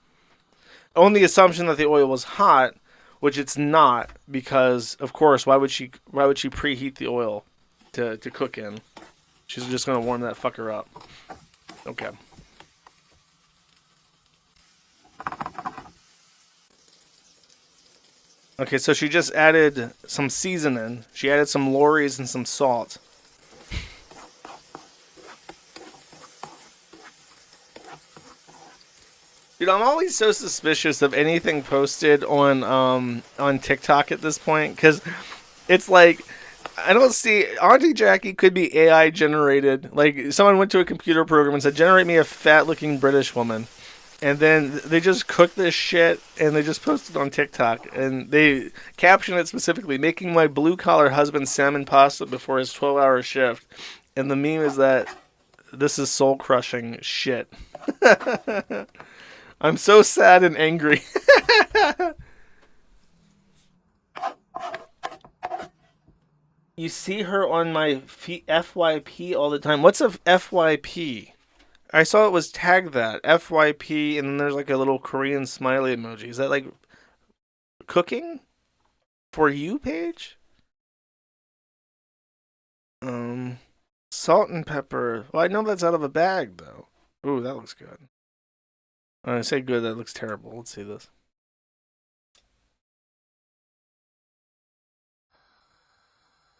On the assumption that the oil was hot, which it's not, because of course, why would she preheat the oil to cook in? She's just gonna warm that fucker up. Okay. Okay, so she just added some seasoning. She added some Lorry's and some salt. Dude, I'm always so suspicious of anything posted on TikTok at this point, because it's like, I don't see, Auntie Jackie could be AI generated. Like, someone went to a computer program and said, generate me a fat-looking British woman. And then they just cook this shit and they just post it on TikTok. And they caption it specifically, making my blue-collar husband salmon pasta before his 12-hour shift. And the meme is that this is soul-crushing shit. I'm so sad and angry. You see her on my FYP all the time. What's a FYP? I saw it was tagged that. FYP, and then there's like a little Korean smiley emoji. Is that like cooking? For you page? Salt and pepper. Well, I know that's out of a bag, though. Ooh, that looks good. I say good, that looks terrible. Let's see this.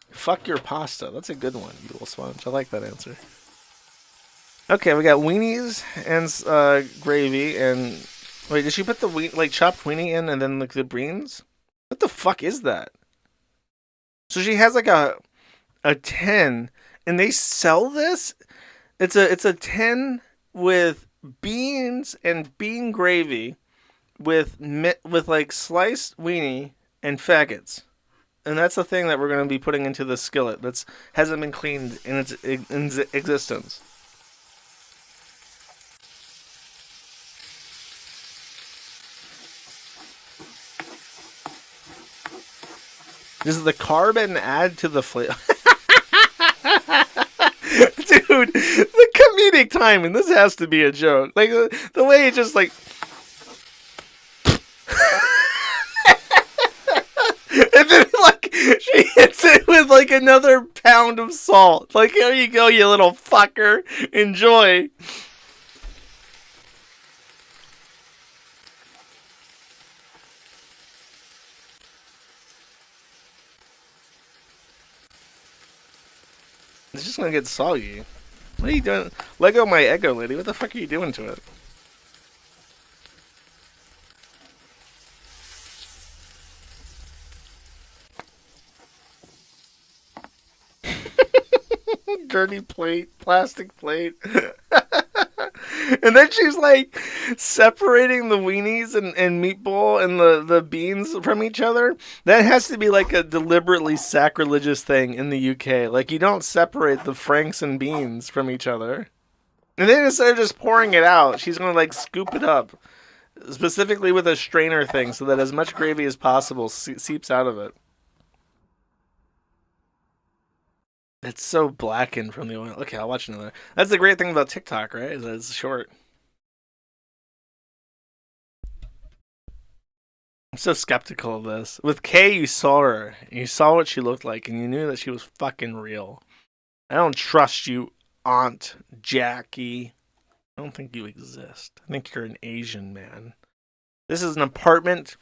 Fuck your pasta. That's a good one, you little sponge. I like that answer. Okay, we got weenies and gravy and... Wait, did she put the chopped weenie in and then like the beans? What the fuck is that? So she has like a tin, and they sell this? It's a tin with beans and bean gravy with like sliced weenie and faggots. And that's the thing that we're going to be putting into the skillet that hasn't been cleaned in its existence. Does the carbon add to the flavor? Dude, the comedic timing. This has to be a joke. Like, the way it just, like... and then, like, she hits it with, like, another pound of salt. Like, here you go, you little fucker. Enjoy. It's just gonna get soggy. What are you doing? Let go of my ego, lady. What the fuck are you doing to it? Dirty plate, plastic plate. And then she's like separating the weenies and meatball and the beans from each other. That has to be like a deliberately sacrilegious thing in the UK. Like, you don't separate the franks and beans from each other. And then instead of just pouring it out, she's going to like scoop it up. Specifically with a strainer thing so that as much gravy as possible seeps out of it. It's so blackened from the oil. Okay, I'll watch another. That's the great thing about TikTok, right? Is that it's short. I'm so skeptical of this. With Kay, you saw her. You saw what she looked like, and you knew that she was fucking real. I don't trust you, Aunt Jackie. I don't think you exist. I think you're an Asian man. This is an apartment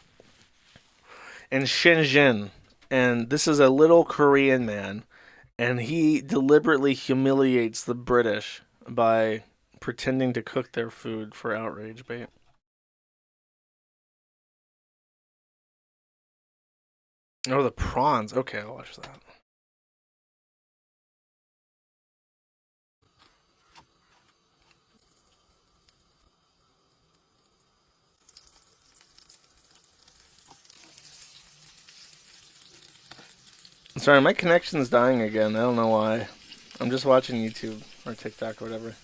in Shenzhen, and this is a little Korean man. And he deliberately humiliates the British by pretending to cook their food for outrage bait. Oh, the prawns. Okay, I'll watch that. Sorry, my connection's dying again. I don't know why. I'm just watching YouTube or TikTok or whatever.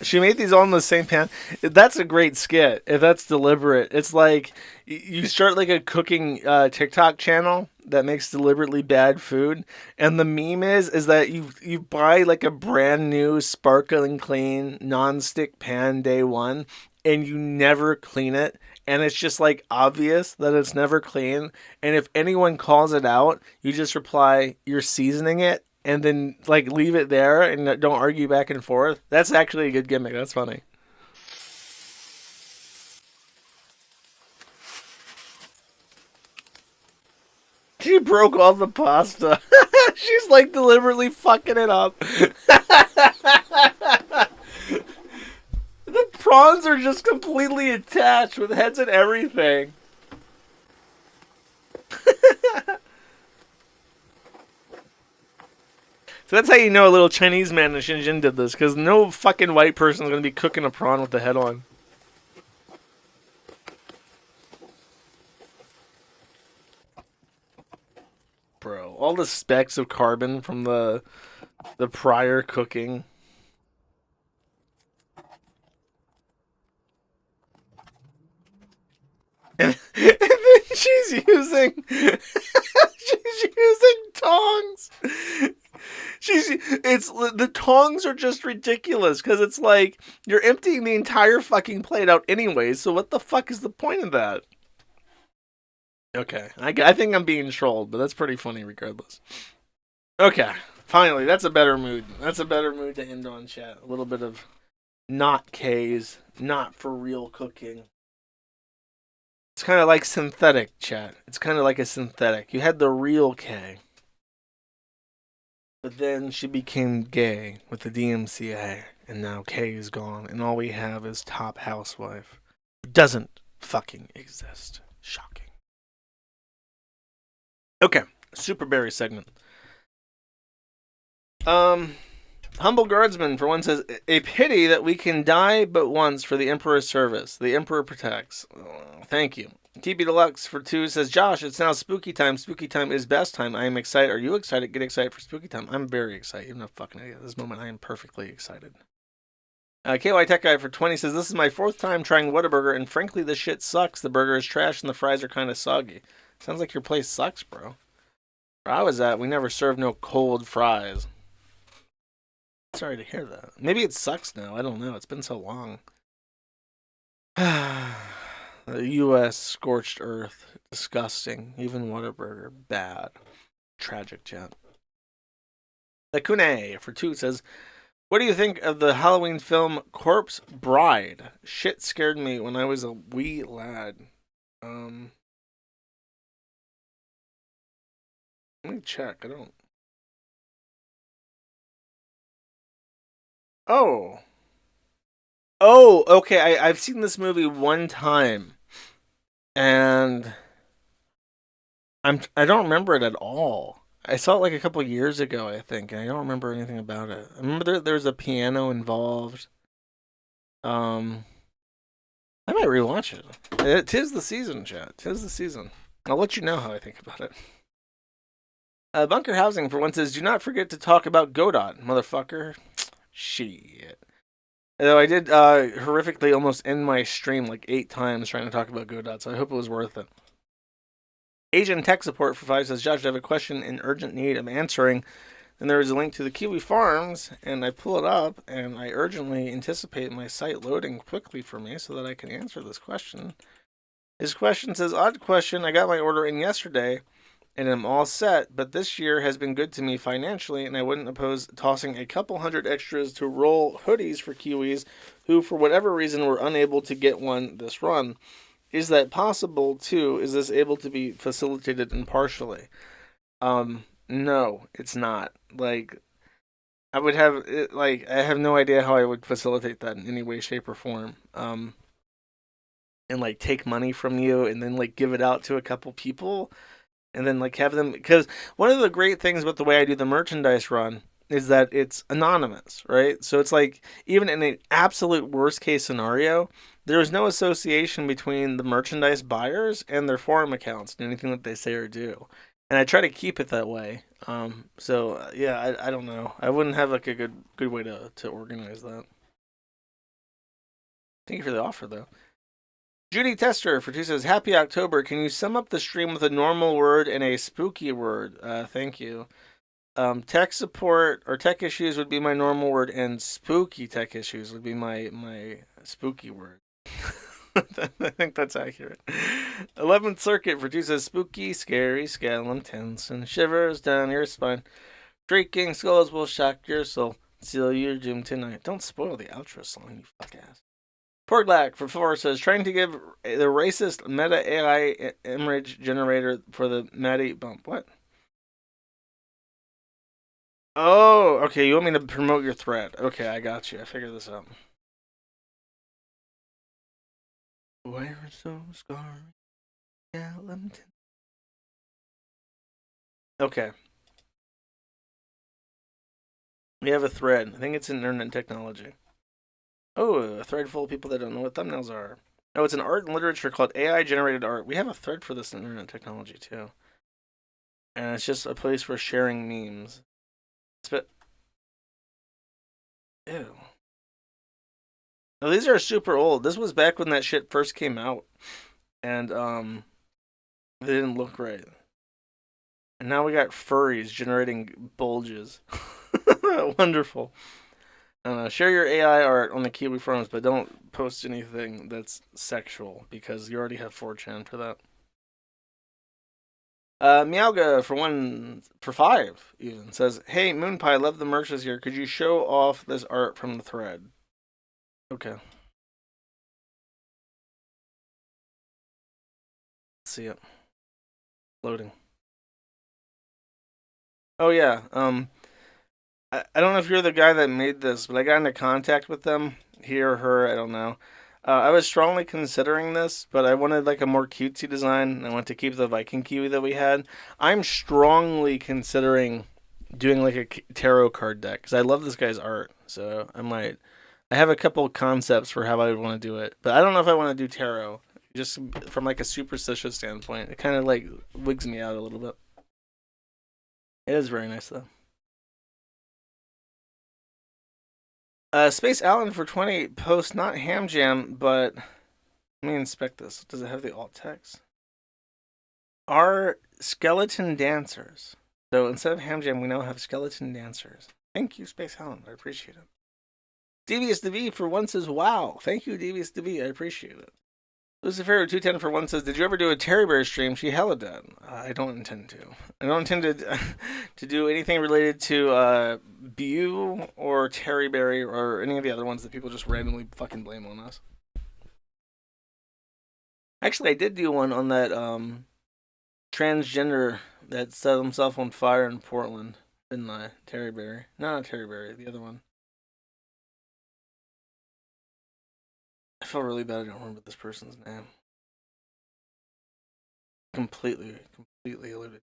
She made these all in the same pan. That's a great skit, if that's deliberate. It's like you start like a cooking TikTok channel that makes deliberately bad food, and the meme is that you buy like a brand new sparkling clean non-stick pan day one, and you never clean it, and it's just like obvious that it's never clean, and if anyone calls it out, you just reply, "You're seasoning it," and then like leave it there and don't argue back and forth. That's actually a good gimmick. That's funny. She broke all the pasta. She's like deliberately fucking it up. The prawns are just completely attached with heads and everything. So that's how you know a little Chinese man in Shenzhen did this, because no fucking white person is going to be cooking a prawn with the head on. Bro, all the specks of carbon from the prior cooking. And then she's using tongs. The tongs are just ridiculous because it's like you're emptying the entire fucking plate out anyways. So what the fuck is the point of that? Okay, I think I'm being trolled, but that's pretty funny regardless. Okay, finally, that's a better mood. That's a better mood to end on, chat. A little bit of not K's, not for real cooking. It's kind of like synthetic, chat. It's kind of like a synthetic. You had the real K. But then she became gay with the DMCA, and now K is gone, and all we have is Top Housewife. Doesn't fucking exist. Shocking. Okay, Super Berry segment. Humble Guardsman, for one, says, a pity that we can die but once for the Emperor's service. The Emperor protects. Oh, thank you. TB Deluxe for 2 says, Josh, it's now spooky time. Spooky time is best time. I am excited. Are you excited? Get excited for spooky time. I'm very excited. You're not fucking idiot. At this moment, I am perfectly excited. KY Tech Guy for 20 says, this is my 4th time trying Whataburger, and frankly, this shit sucks. The burger is trash, and the fries are kind of soggy. Sounds like your place sucks, bro. Where I was at, we never served no cold fries. Sorry to hear that. Maybe it sucks now. I don't know. It's been so long. The U.S. scorched earth. Disgusting. Even Whataburger. Bad. Tragic, chat. Lakune for 2 says, what do you think of the Halloween film Corpse Bride? Shit scared me when I was a wee lad. Let me check. I don't... Oh, okay. I've seen this movie one time, and I don't remember it at all. I saw it like a couple years ago, I think, and I don't remember anything about it. I remember there's a piano involved. I might rewatch it. Tis the season, chat. Tis the season. I'll let you know how I think about it. Bunker Housing, for one, says, do not forget to talk about GoDot, motherfucker. Shit. Though I did horrifically almost end my stream like 8 times trying to talk about GoDot, so I hope it was worth it. Asian Tech Support for 5 says, Josh, I have a question in urgent need of answering. And there is a link to the Kiwi Farms, and I pull it up, and I urgently anticipate my site loading quickly for me so that I can answer this question. His question says, odd question, I got my order in yesterday, and I'm all set, but this year has been good to me financially, and I wouldn't oppose tossing a couple hundred extras to roll hoodies for Kiwis who, for whatever reason, were unable to get one this run. Is that possible, too? Is this able to be facilitated impartially? No, it's not. Like, I would have, I have no idea how I would facilitate that in any way, shape, or form. And, take money from you and then, give it out to a couple people. And then, have them... Because one of the great things about the way I do the merchandise run is that it's anonymous, right? So it's even in an absolute worst-case scenario, there is no association between the merchandise buyers and their forum accounts and anything that they say or do. and I try to keep it that way. Yeah, I don't know. I wouldn't have like a good way to organize that. Thank you for the offer, though. Judy Tester for 2 says, Happy October. Can you sum up the stream with a normal word and a spooky word? Thank you. Tech support or tech issues would be my normal word, and spooky tech issues would be my spooky word. I think that's accurate. 11th Circuit for 2 says, Spooky, scary, skeletons, and shivers down your spine. Shrieking skulls will shock your soul. Seal your doom tonight. Don't spoil the outro song, you fuck ass. Portlack for 4 says, trying to give the racist meta AI image generator for the Maddie bump. What? Oh, okay. You want me to promote your thread? Okay, I got you. I figured this out. Where so scarring skeleton? Okay. We have a thread. I think it's in internet technology. Oh, a thread full of people that don't know what thumbnails are. Oh, it's an art and literature called AI generated art. We have a thread for this in internet technology too. And it's just a place for sharing memes. Ew. Now, these are super old. This was back when that shit first came out. And they didn't look right. And now we got furries generating bulges. Wonderful. Share your AI art on the Kiwi forums, but don't post anything that's sexual because you already have 4chan for that. Meowga for 5 even says, Hey Moonpie, love the merch this year. Could you show off this art from the thread? Okay. Let's see it. Loading. Oh yeah. I don't know if you're the guy that made this, but I got into contact with them. He or her, I don't know. I was strongly considering this, but I wanted like a more cutesy design. I wanted to keep the Viking Kiwi that we had. I'm strongly considering doing like a tarot card deck because I love this guy's art. So I have a couple concepts for how I would want to do it, but I don't know if I want to do tarot. Just from like a superstitious standpoint, it kind of like wigs me out a little bit. It is very nice though. Space Allen for 20 posts not ham jam, but let me inspect this. Does it have the alt text? Are skeleton dancers. So instead of ham jam, we now have skeleton dancers. Thank you, Space Allen. I appreciate it. Devious DV for 1 says, wow. Thank you, Devious DV. I appreciate it. Lucifer 210 for 1 says, did you ever do a Terry Bear stream? She hella did. I don't intend to. I don't intend to do anything related to Bew or Terry Berry or any of the other ones that people just randomly fucking blame on us. Actually, I did do one on that transgender that set himself on fire in Portland, didn't I? Terry Berry. No, not Terry Berry, the other one. I feel really bad I don't remember this person's name. Completely eluded.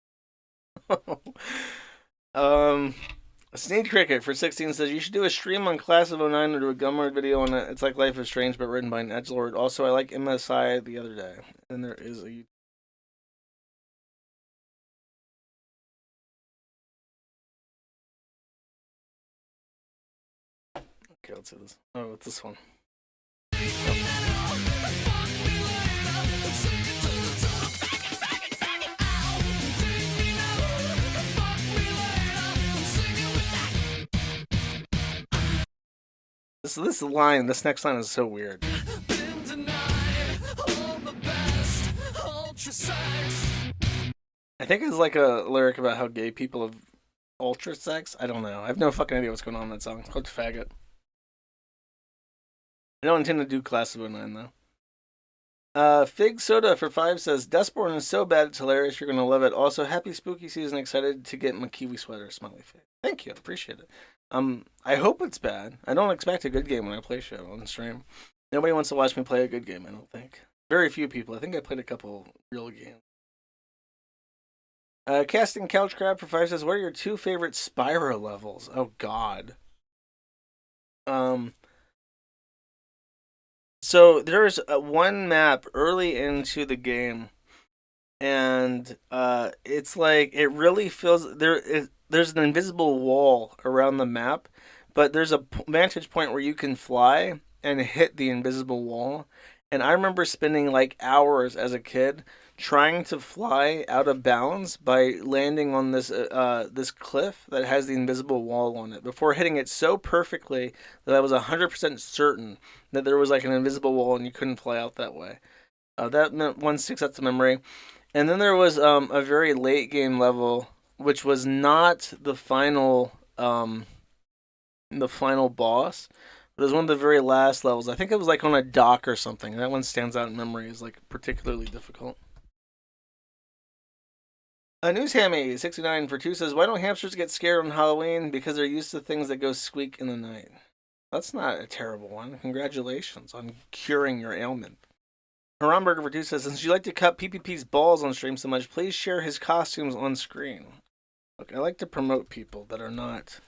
Sneed Cricket for 16 says, you should do a stream on Class of 09 or do a Gumroad video on it. It's like Life is Strange, but written by an edgelord. Also, I like MSI the other day. And there is a... Okay, let's see this. Oh, it's this one. This line, this next line is so weird. I think it's like a lyric about how gay people have ultra sex. I don't know. I have no fucking idea what's going on in that song. It's called Faggot. I don't intend to do Class of 09 though. Fig Soda for 5 says, Dustborn is so bad it's hilarious. You're gonna love it. Also, happy spooky season. Excited to get my Kiwi sweater. Smiley face. Thank you. Appreciate it. I hope it's bad. I don't expect a good game when I play shit on stream. Nobody wants to watch me play a good game, I don't think. Very few people. I think I played a couple real games. Casting Couch Crab for 5 says, what are your 2 favorite Spyro levels? Oh, God. So there's one map early into the game, and it's like it really feels there's an invisible wall around the map, but there's a vantage point where you can fly and hit the invisible wall. And I remember spending like hours as a kid trying to fly out of bounds by landing on this cliff that has the invisible wall on it before hitting it so perfectly that I was 100% certain that there was like an invisible wall and you couldn't fly out that way. That one sticks out to memory. And then there was a very late game level, which was not the final boss. But it was one of the very last levels. I think it was like on a dock or something. That one stands out in memory as like particularly difficult. News Hammy 69 for 2 says, why don't hamsters get scared on Halloween? Because they're used to things that go squeak in the night. That's not a terrible one. Congratulations on curing your ailment. Haramburger for 2 says, since you like to cut PPP's balls on stream so much, please share his costumes on screen. Look, I like to promote people that are not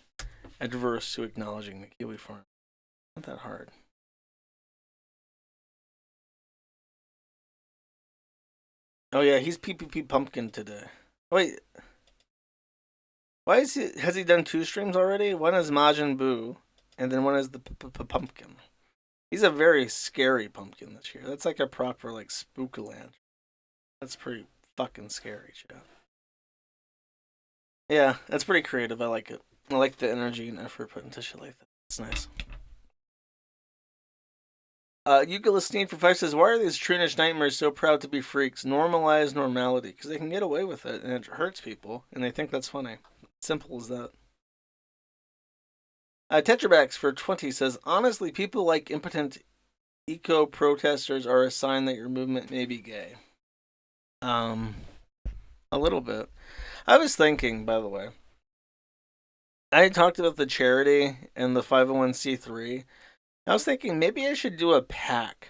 adverse to acknowledging the Kiwi farm. Not that hard. Oh yeah, he's PPP Pumpkin today. Wait. Why is he? Has he done 2 streams already? One is Majin Buu, and then one is the Pumpkin. He's a very scary pumpkin this year. That's like a proper like Spookaland. That's pretty fucking scary, chat. Yeah, that's pretty creative. I like it. I like the energy and effort put into shit like that. It's nice. Euclid for 5 says, why are these Trunish nightmares so proud to be freaks? Normalize normality. Because they can get away with it, and it hurts people, and they think that's funny. Simple as that. Tetrabax for 20 says, honestly, people like impotent eco-protesters are a sign that your movement may be gay. A little bit. I was thinking, by the way, I talked about the charity and the 501c3. I was thinking maybe I should do a PAC.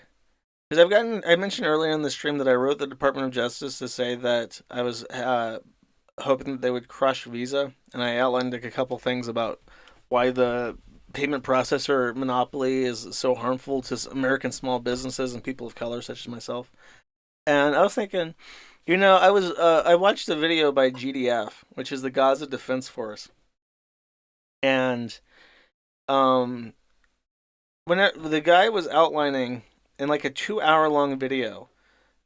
Because I mentioned earlier in the stream that I wrote the Department of Justice to say that I was hoping that they would crush Visa. And I outlined like a couple things about why the payment processor monopoly is so harmful to American small businesses and people of color such as myself. And I was thinking, I watched a video by GDF, which is the Gaza Defense Force. And when the guy was outlining in like a 2-hour-long video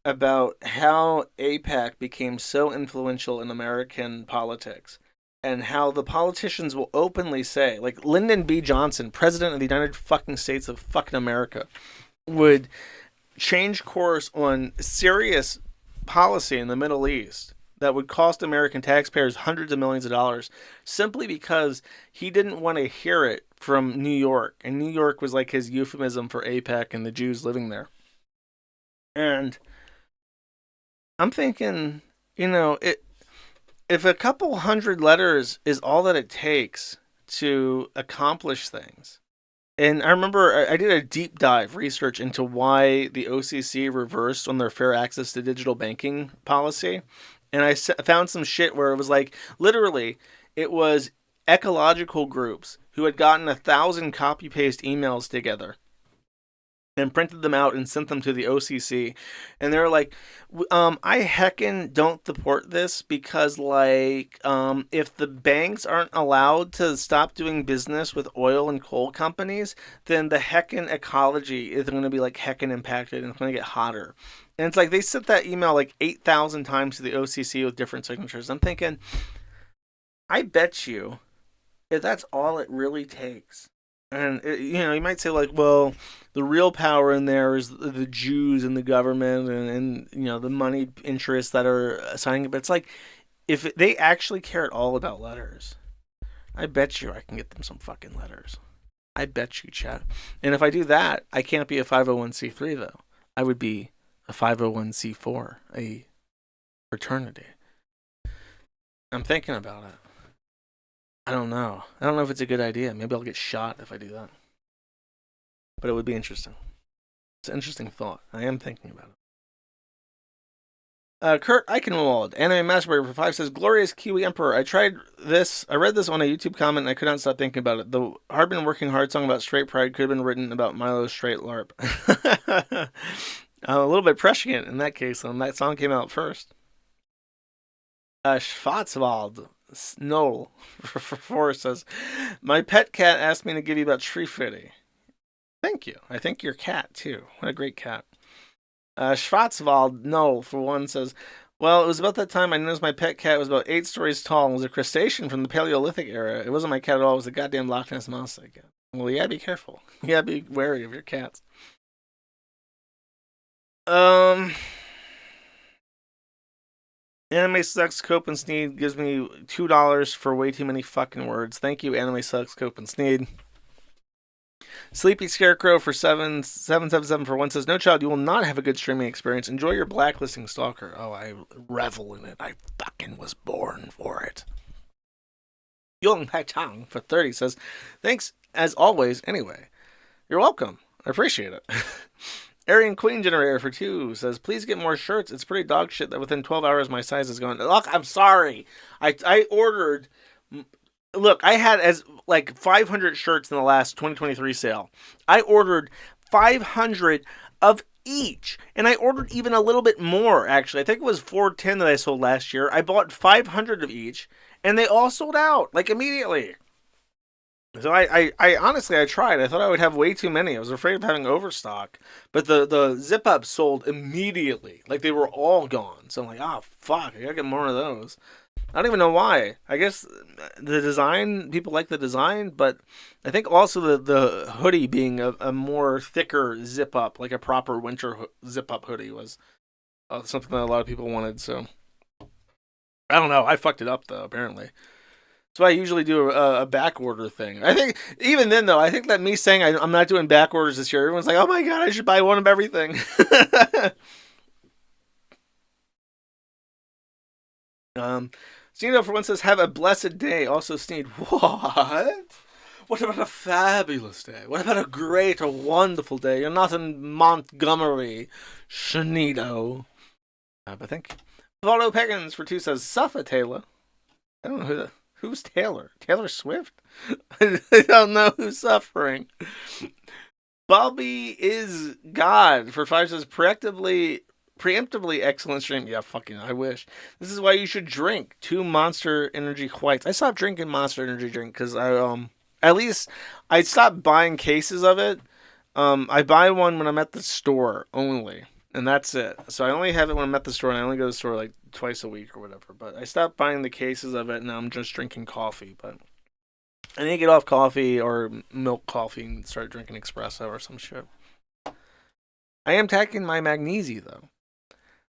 about how AIPAC became so influential in American politics and how the politicians will openly say, like Lyndon B. Johnson, president of the United fucking States of fucking America, would change course on serious policy in the Middle East that would cost American taxpayers hundreds of millions of dollars simply because he didn't want to hear it from New York. And New York was like his euphemism for AIPAC and the Jews living there. And I'm thinking, if a couple hundred letters is all that it takes to accomplish things. And I remember I did a deep dive research into why the OCC reversed on their fair access to digital banking policy. And I found some shit where it was like, literally, it was ecological groups who had gotten 1,000 copy-paste emails together and printed them out and sent them to the OCC. And they were like, I heckin' don't support this because, if the banks aren't allowed to stop doing business with oil and coal companies, then the heckin' ecology is going to be, heckin' impacted and it's going to get hotter. And it's like they sent that email 8,000 times to the OCC with different signatures. I'm thinking, I bet you if that's all it really takes. And, you might say, well, the real power in there is the Jews and the government and the money interests that are signing it. But it's like, if they actually care at all about letters, I bet you I can get them some fucking letters. I bet you, chat. And if I do that, I can't be a 501c3, though. I would be a 501c4, a fraternity. I'm thinking about it. I don't know. I don't know if it's a good idea. Maybe I'll get shot if I do that. But it would be interesting. It's an interesting thought. I am thinking about it. Kurt Eichenwald, Anime Masturbator for 5 says, Glorious Kiwi Emperor. I read this on a YouTube comment and I could not stop thinking about it. The Hard Been Working Hard song about straight pride could have been written about Milo's straight LARP. A little bit prescient in that case, and that song came out first. Schwarzwald Knoll for 4 says, my pet cat asked me to give you about tree fitty. Thank you. I think your cat too. What a great cat. Schwarzwald Knoll for 1 says, well, it was about that time I noticed my pet cat was about 8 stories tall and was a crustacean from the Paleolithic era. It wasn't my cat at all. It was a goddamn Loch Ness Monster again. Well, you gotta be careful. You gotta be wary of your cats. Anime Sucks Cope and Sneed gives me $2 for way too many fucking words. Thank you, Anime Sucks Cope and Sneed. Sleepy Scarecrow for 777 for 1 says, no child, you will not have a good streaming experience. Enjoy your blacklisting stalker. Oh, I revel in it. I fucking was born for it. Yong Hai Chang for 30 says, thanks as always anyway. You're welcome. I appreciate it. Aryan Queen Generator for 2 says, please get more shirts. It's pretty dog shit that within 12 hours my size is gone. Look, I'm sorry. I ordered... Look, I had as like 500 shirts in the last 2023 sale. I ordered 500 of each. And I ordered even a little bit more, actually. I think it was 410 that I sold last year. I bought 500 of each. And they all sold out, like, immediately. So I honestly, I tried. I thought I would have way too many. I was afraid of having overstock. But the zip-up sold immediately. Like, they were all gone. So I'm like, oh, fuck, I gotta get more of those. I don't even know why. I guess the design, people like the design, but I think also the hoodie being a more thicker zip-up, like a proper winter zip-up hoodie was something that a lot of people wanted, so. I don't know. I fucked it up, though, apparently. So I usually do a back order thing. I think, even then, though, I think that me saying I'm not doing back orders this year, everyone's like, oh my god, I should buy one of everything. Sneedo for 1 says, have a blessed day. Also, Sneed, what? What about a fabulous day? What about a great or wonderful day? You're not in Montgomery, Sneedo. But thank you. Paulo Peggins for 2 says, suffer, Taylor. I don't know who's Taylor. Taylor Swift? I don't know who's suffering. Bobby is God for 5 says, preemptively excellent stream. Yeah, fucking, I wish. This is why you should drink 2 Monster Energy Whites. I stopped drinking Monster Energy drink because I stopped buying cases of it. I buy one when I'm at the store only, and that's it. So I only have it when I'm at the store, and I only go to the store like twice a week or whatever. But I stopped buying the cases of it, and now I'm just drinking coffee. But I need to get off coffee or milk coffee and start drinking espresso or some shit. I am taking my magnesium though.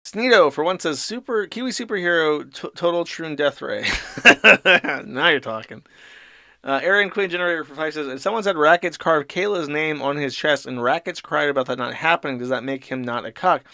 Sneedo for 1 says, Kiwi superhero total Troon death ray. Now you're talking. Aryan Queen Generator for 5 says, if someone said Rackets carved Kayla's name on his chest and Rackets cried about that not happening, does that make him not a cuck?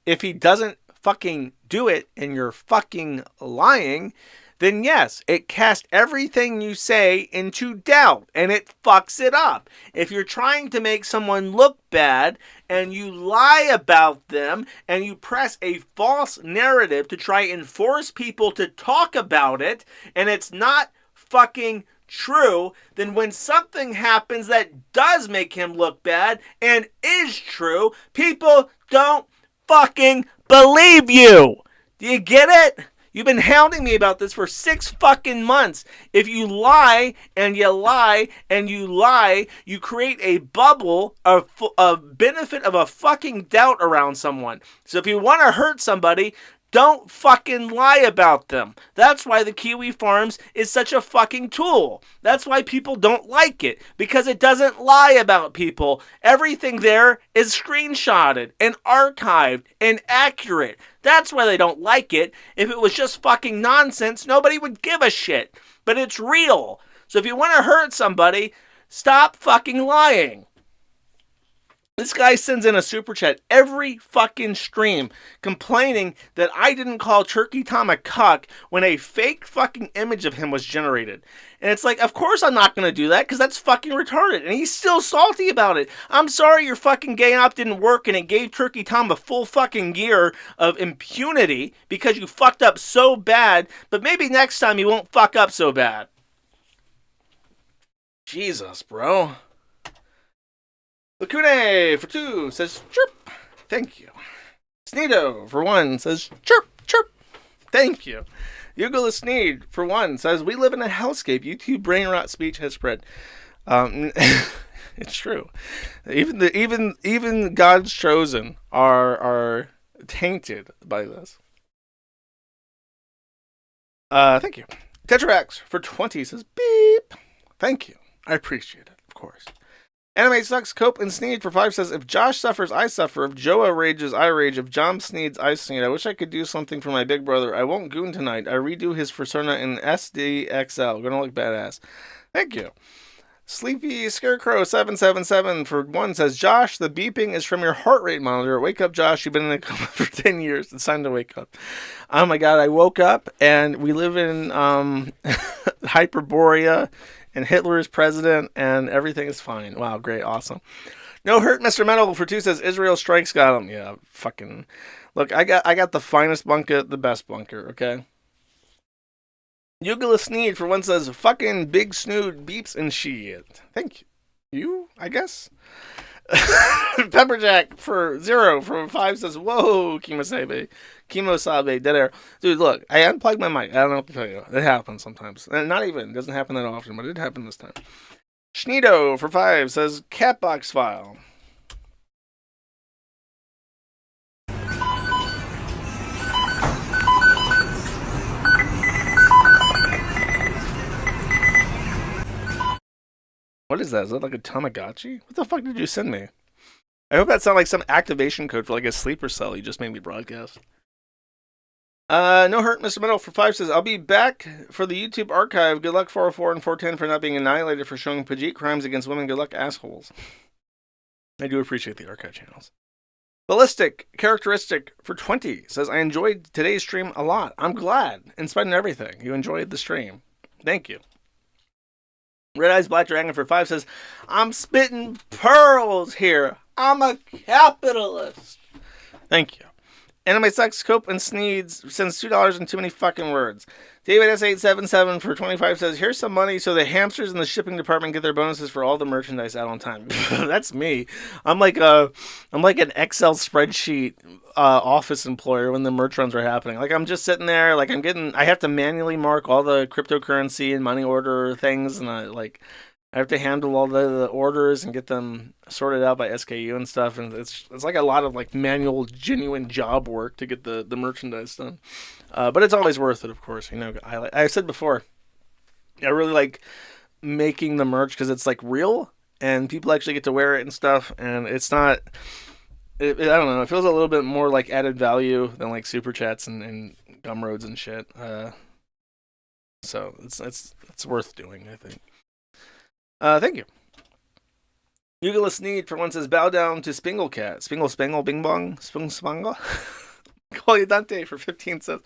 If he doesn't fucking do it and you're fucking lying, then yes, it casts everything you say into doubt, and it fucks it up. If you're trying to make someone look bad, and you lie about them, and you press a false narrative to try and force people to talk about it, and it's not fucking true, then when something happens that does make him look bad, and is true, people don't fucking believe you. Do you get it? You've been hounding me about this for 6 fucking months. If you lie and you lie and you lie, you create a bubble of benefit of a fucking doubt around someone. So if you want to hurt somebody, don't fucking lie about them. That's why the Kiwi Farms is such a fucking tool. That's why people don't like it. Because it doesn't lie about people. Everything there is screenshotted and archived and accurate. That's why they don't like it. If it was just fucking nonsense, nobody would give a shit. But it's real. So if you want to hurt somebody, stop fucking lying. This guy sends in a super chat every fucking stream complaining that I didn't call Turkey Tom a cuck when a fake fucking image of him was generated. And it's like, of course I'm not going to do that because that's fucking retarded. And he's still salty about it. I'm sorry your fucking gay op didn't work and it gave Turkey Tom a full fucking year of impunity because you fucked up so bad. But maybe next time you won't fuck up so bad. Jesus, bro. Lakune for 2 says, chirp. Thank you. Sneedo for 1 says, chirp, chirp. Thank you. Yugo Sneed, for one, says, we live in a hellscape. YouTube brain rot speech has spread. It's true. Even God's chosen are tainted by this. Thank you. Tetrax for 20 says, beep. Thank you. I appreciate it, of course. Anime Sucks, Cope and Sneed for 5 says, if Josh suffers, I suffer. If Joa rages, I rage. If John sneeds, I sneed. I wish I could do something for my big brother. I won't goon tonight. I redo his persona in SDXL. Gonna look badass. Thank you. Sleepy Scarecrow 777 for 1 says, Josh, the beeping is from your heart rate monitor. Wake up, Josh. You've been in a coma for 10 years. It's time to wake up. Oh my god, I woke up and we live in Hyperborea and Hitler is president and everything is fine. Wow, great, awesome. No hurt, Mr. Metal for 2 says, Israel strikes got him. Yeah, fucking look, I got the finest bunker, the best bunker, okay? Yugula Sneed for 1 says, fucking big snood beeps and shit. Thank you. You, I guess? Pepperjack for 0 from 5 says, whoa, Kimosabe, dead air. Dude, look, I unplugged my mic. I don't know what to tell you. It happens sometimes. Not even. It doesn't happen that often, but it happened this time. Schneedo for 5 says, Catbox file. What is that? Is that like a Tamagotchi? What the fuck did you send me? I hope that sounded like some activation code for like a sleeper cell you just made me broadcast. No hurt, Mr. Metal for 5 says, I'll be back for the YouTube archive. Good luck 404 and 410 for not being annihilated for showing Pajit crimes against women. Good luck, assholes. I do appreciate the archive channels. Ballistic Characteristic for 20 says, I enjoyed today's stream a lot. I'm glad, in spite of everything, you enjoyed the stream. Thank you. Red Eyes Black Dragon for 5 says, I'm spitting pearls here. I'm a capitalist. Thank you. Anime Sucks, Cope and Sneeds sends $2 and too many fucking words. David S877 for 25 says, here's some money so the hamsters in the shipping department get their bonuses for all the merchandise out on time. That's me. I'm like an Excel spreadsheet office employer when the merch runs are happening. Like I'm just sitting there, like I have to manually mark all the cryptocurrency and money order things, and I have to handle all the orders and get them sorted out by SKU and stuff, and it's like a lot of like manual, genuine job work to get the merchandise done. But it's always worth it, of course. You know, I said before, I really like making the merch because it's like real and people actually get to wear it and stuff, and it's not. I don't know. It feels a little bit more like added value than like super chats and gumroads and shit. So it's worth doing, I think. Thank you. Yugalis Need for 1 says, bow down to Spinglecat. Spingle Spangle Bing Bong Spung Spangle. Call Dante for 15 says,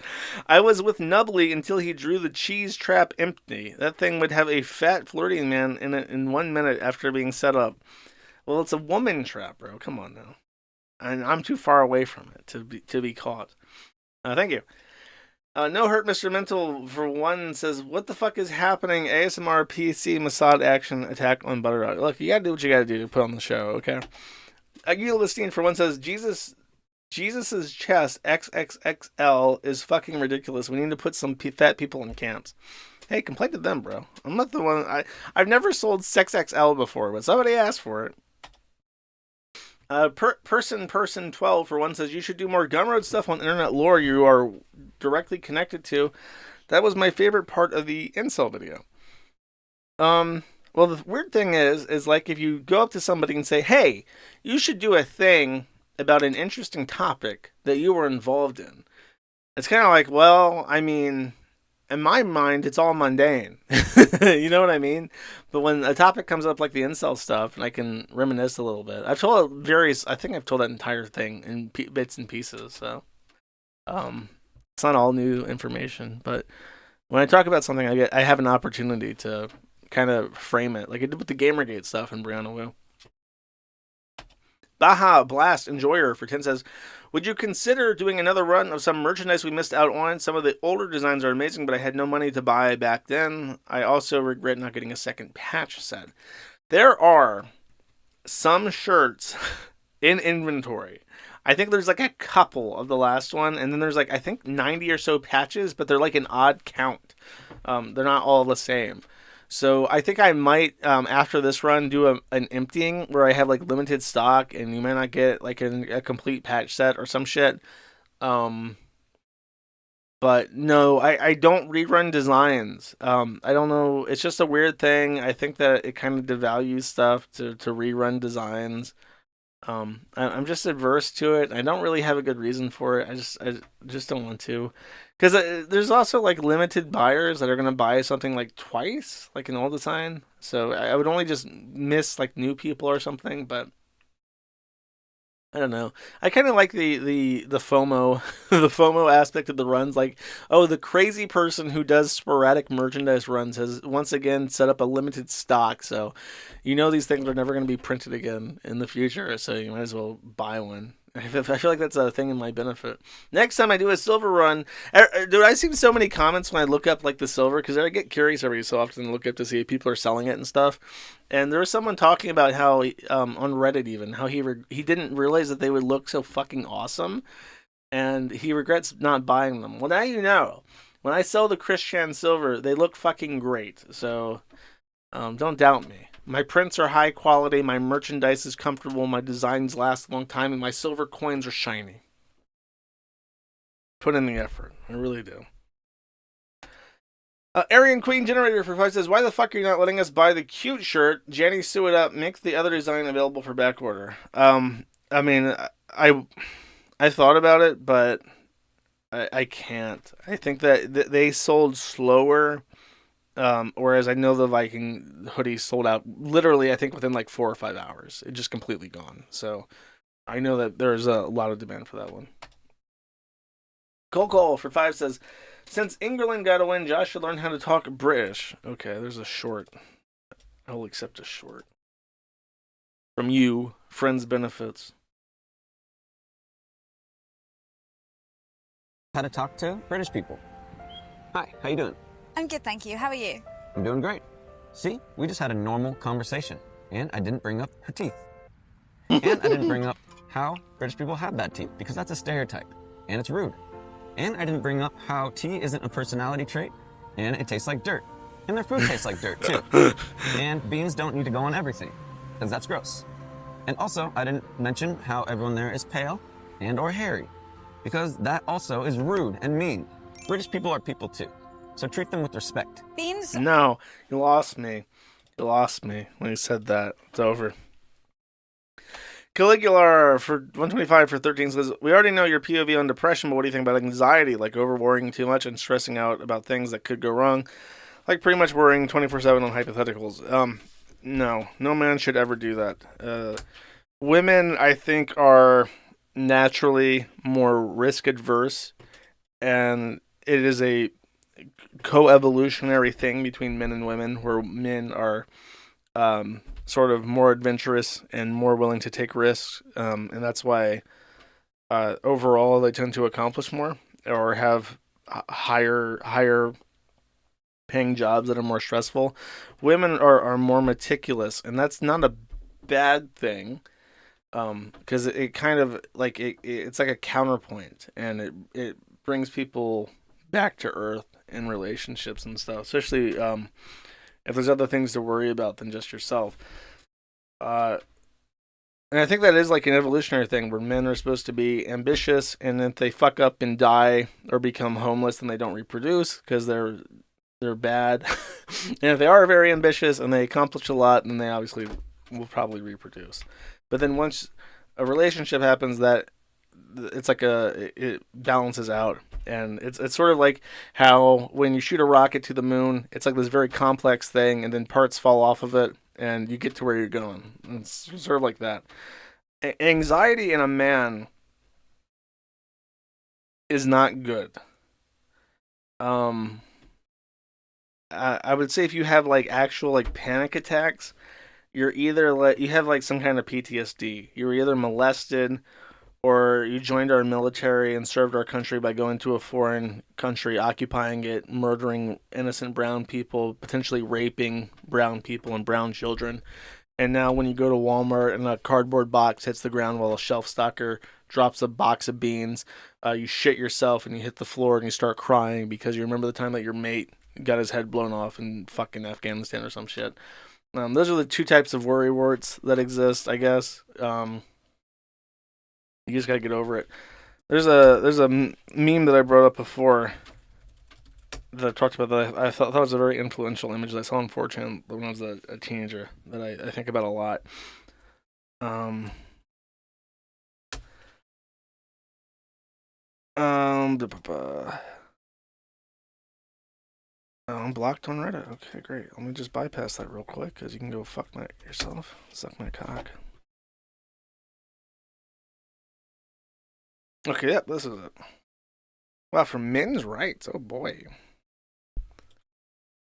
I was with Nubbly until he drew the cheese trap empty. That thing would have a fat flirting man in it in 1 minute after being set up. Well, it's a woman trap, bro. Come on now. And I'm too far away from it to be caught. Thank you. No hurt, Mr. Mental for 1 says, what the fuck is happening? ASMR PC Mossad action attack on Butter Dog. Look, you gotta do what you gotta do to put on the show, okay? Agilistine for 1 says, Jesus's chest XXXL is fucking ridiculous. We need to put some fat people in camps. Hey, complain to them, bro. I'm not the one. I've never sold XXL before, but somebody asked for it. Person 12 for 1 says, you should do more Gumroad stuff on internet lore you are directly connected to. That was my favorite part of the incel video. Well, the weird thing is like if you go up to somebody and say, hey, you should do a thing about an interesting topic that you were involved in. It's kind of like, well, I mean, in my mind, it's all mundane. You know what I mean? But when a topic comes up like the incel stuff, and I can reminisce a little bit. I think I've told that entire thing in bits and pieces, so it's not all new information. But when I talk about something, I have an opportunity to kind of frame it, like I did with the Gamergate stuff in Brianna Wu. Baja Blast Enjoyer for 10 says, would you consider doing another run of some merchandise we missed out on? Some of the older designs are amazing, but I had no money to buy back then. I also regret not getting a second patch set. There are some shirts in inventory. I think there's like a couple of the last one, and then there's like I think 90 or so patches, but they're like an odd count. They're not all the same. So I think I might after this run do an emptying where I have like limited stock, and you might not get like a complete patch set or some shit. But no, I don't rerun designs. I don't know. It's just a weird thing. I think that it kind of devalues stuff to rerun designs. I'm just adverse to it. I don't really have a good reason for it. I just don't want to. Because there's also like limited buyers that are going to buy something like twice, like an old design. So I would only just miss like new people or something, but I don't know. I kind of like the FOMO, the FOMO aspect of the runs. Like, oh, the crazy person who does sporadic merchandise runs has once again set up a limited stock. So, you know these things are never going to be printed again in the future. So you might as well buy one. I feel like that's a thing in my benefit. Next time I do a silver run, dude, I see so many comments when I look up like the silver because I get curious every so often and look up to see if people are selling it and stuff. And there was someone talking about how on Reddit even how he didn't realize that they would look so fucking awesome, and he regrets not buying them. Well, now you know. When I sell the Christian silver, they look fucking great. So don't doubt me. My prints are high quality, my merchandise is comfortable, my designs last a long time, and my silver coins are shiny. Put in the effort. I really do. Aryan Queen Generator for 5 says, why the fuck are you not letting us buy the cute shirt? Janny, sew it up. Make the other design available for back order. I mean, I thought about it, but I can't. I think that they sold slower. Whereas I know the Viking hoodie sold out literally, I think within like 4 or 5 hours. It just completely gone. So I know that there's a lot of demand for that one. Cole for 5 says, since England got a win, Josh should learn how to talk British. Okay, there's a short. I'll accept a short. From you, Friends Benefits. How to talk to British people. Hi, how you doing? I'm good, thank you. How are you? I'm doing great. See, we just had a normal conversation, and I didn't bring up her teeth. And I didn't bring up how British people have bad teeth, because that's a stereotype, and it's rude. And I didn't bring up how tea isn't a personality trait, and it tastes like dirt. And their food tastes like dirt, too. And beans don't need to go on everything, because that's gross. And also, I didn't mention how everyone there is pale and or hairy, because that also is rude and mean. British people are people, too. So treat them with respect. Beans? No, you lost me. You lost me when you said that. It's over. Caligula for 125 for 13 says, we already know your POV on depression, but what do you think about anxiety? Like over-worrying too much and stressing out about things that could go wrong? Like pretty much worrying 24/7 on hypotheticals. No man should ever do that. Women, I think, are naturally more risk-adverse, and it is a co-evolutionary thing between men and women, where men are sort of more adventurous and more willing to take risks, and that's why overall they tend to accomplish more or have higher paying jobs that are more stressful. Women are more meticulous, and that's not a bad thing, because it kind of like it's like a counterpoint, and it brings people back to earth in relationships and stuff, especially if there's other things to worry about than just yourself. And I think that is like an evolutionary thing where men are supposed to be ambitious, and if they fuck up and die or become homeless, then they don't reproduce because they're bad. And if they are very ambitious and they accomplish a lot, then they obviously will probably reproduce. But then once a relationship happens, that it's like it balances out. And it's sort of like how when you shoot a rocket to the moon, it's like this very complex thing, and then parts fall off of it, and you get to where you're going. It's sort of like that. Anxiety in a man is not good. I would say if you have like actual like panic attacks, you're either you have like some kind of PTSD. You were either molested, or you joined our military and served our country by going to a foreign country, occupying it, murdering innocent brown people, potentially raping brown people and brown children. And now when you go to Walmart and a cardboard box hits the ground while a shelf stalker drops a box of beans, you shit yourself and you hit the floor and you start crying because you remember the time that your mate got his head blown off in fucking Afghanistan or some shit. Those are the two types of worry warts that exist, I guess. You just gotta get over it. There's a meme that I brought up before that I talked about that I thought was a very influential image that I saw on 4chan when I was a teenager that I think about a lot. I'm blocked on Reddit. Okay, great. Let me just bypass that real quick because you can go fuck yourself. Suck my cock. Okay, yep, this is it. Wow, for men's rights. Oh boy.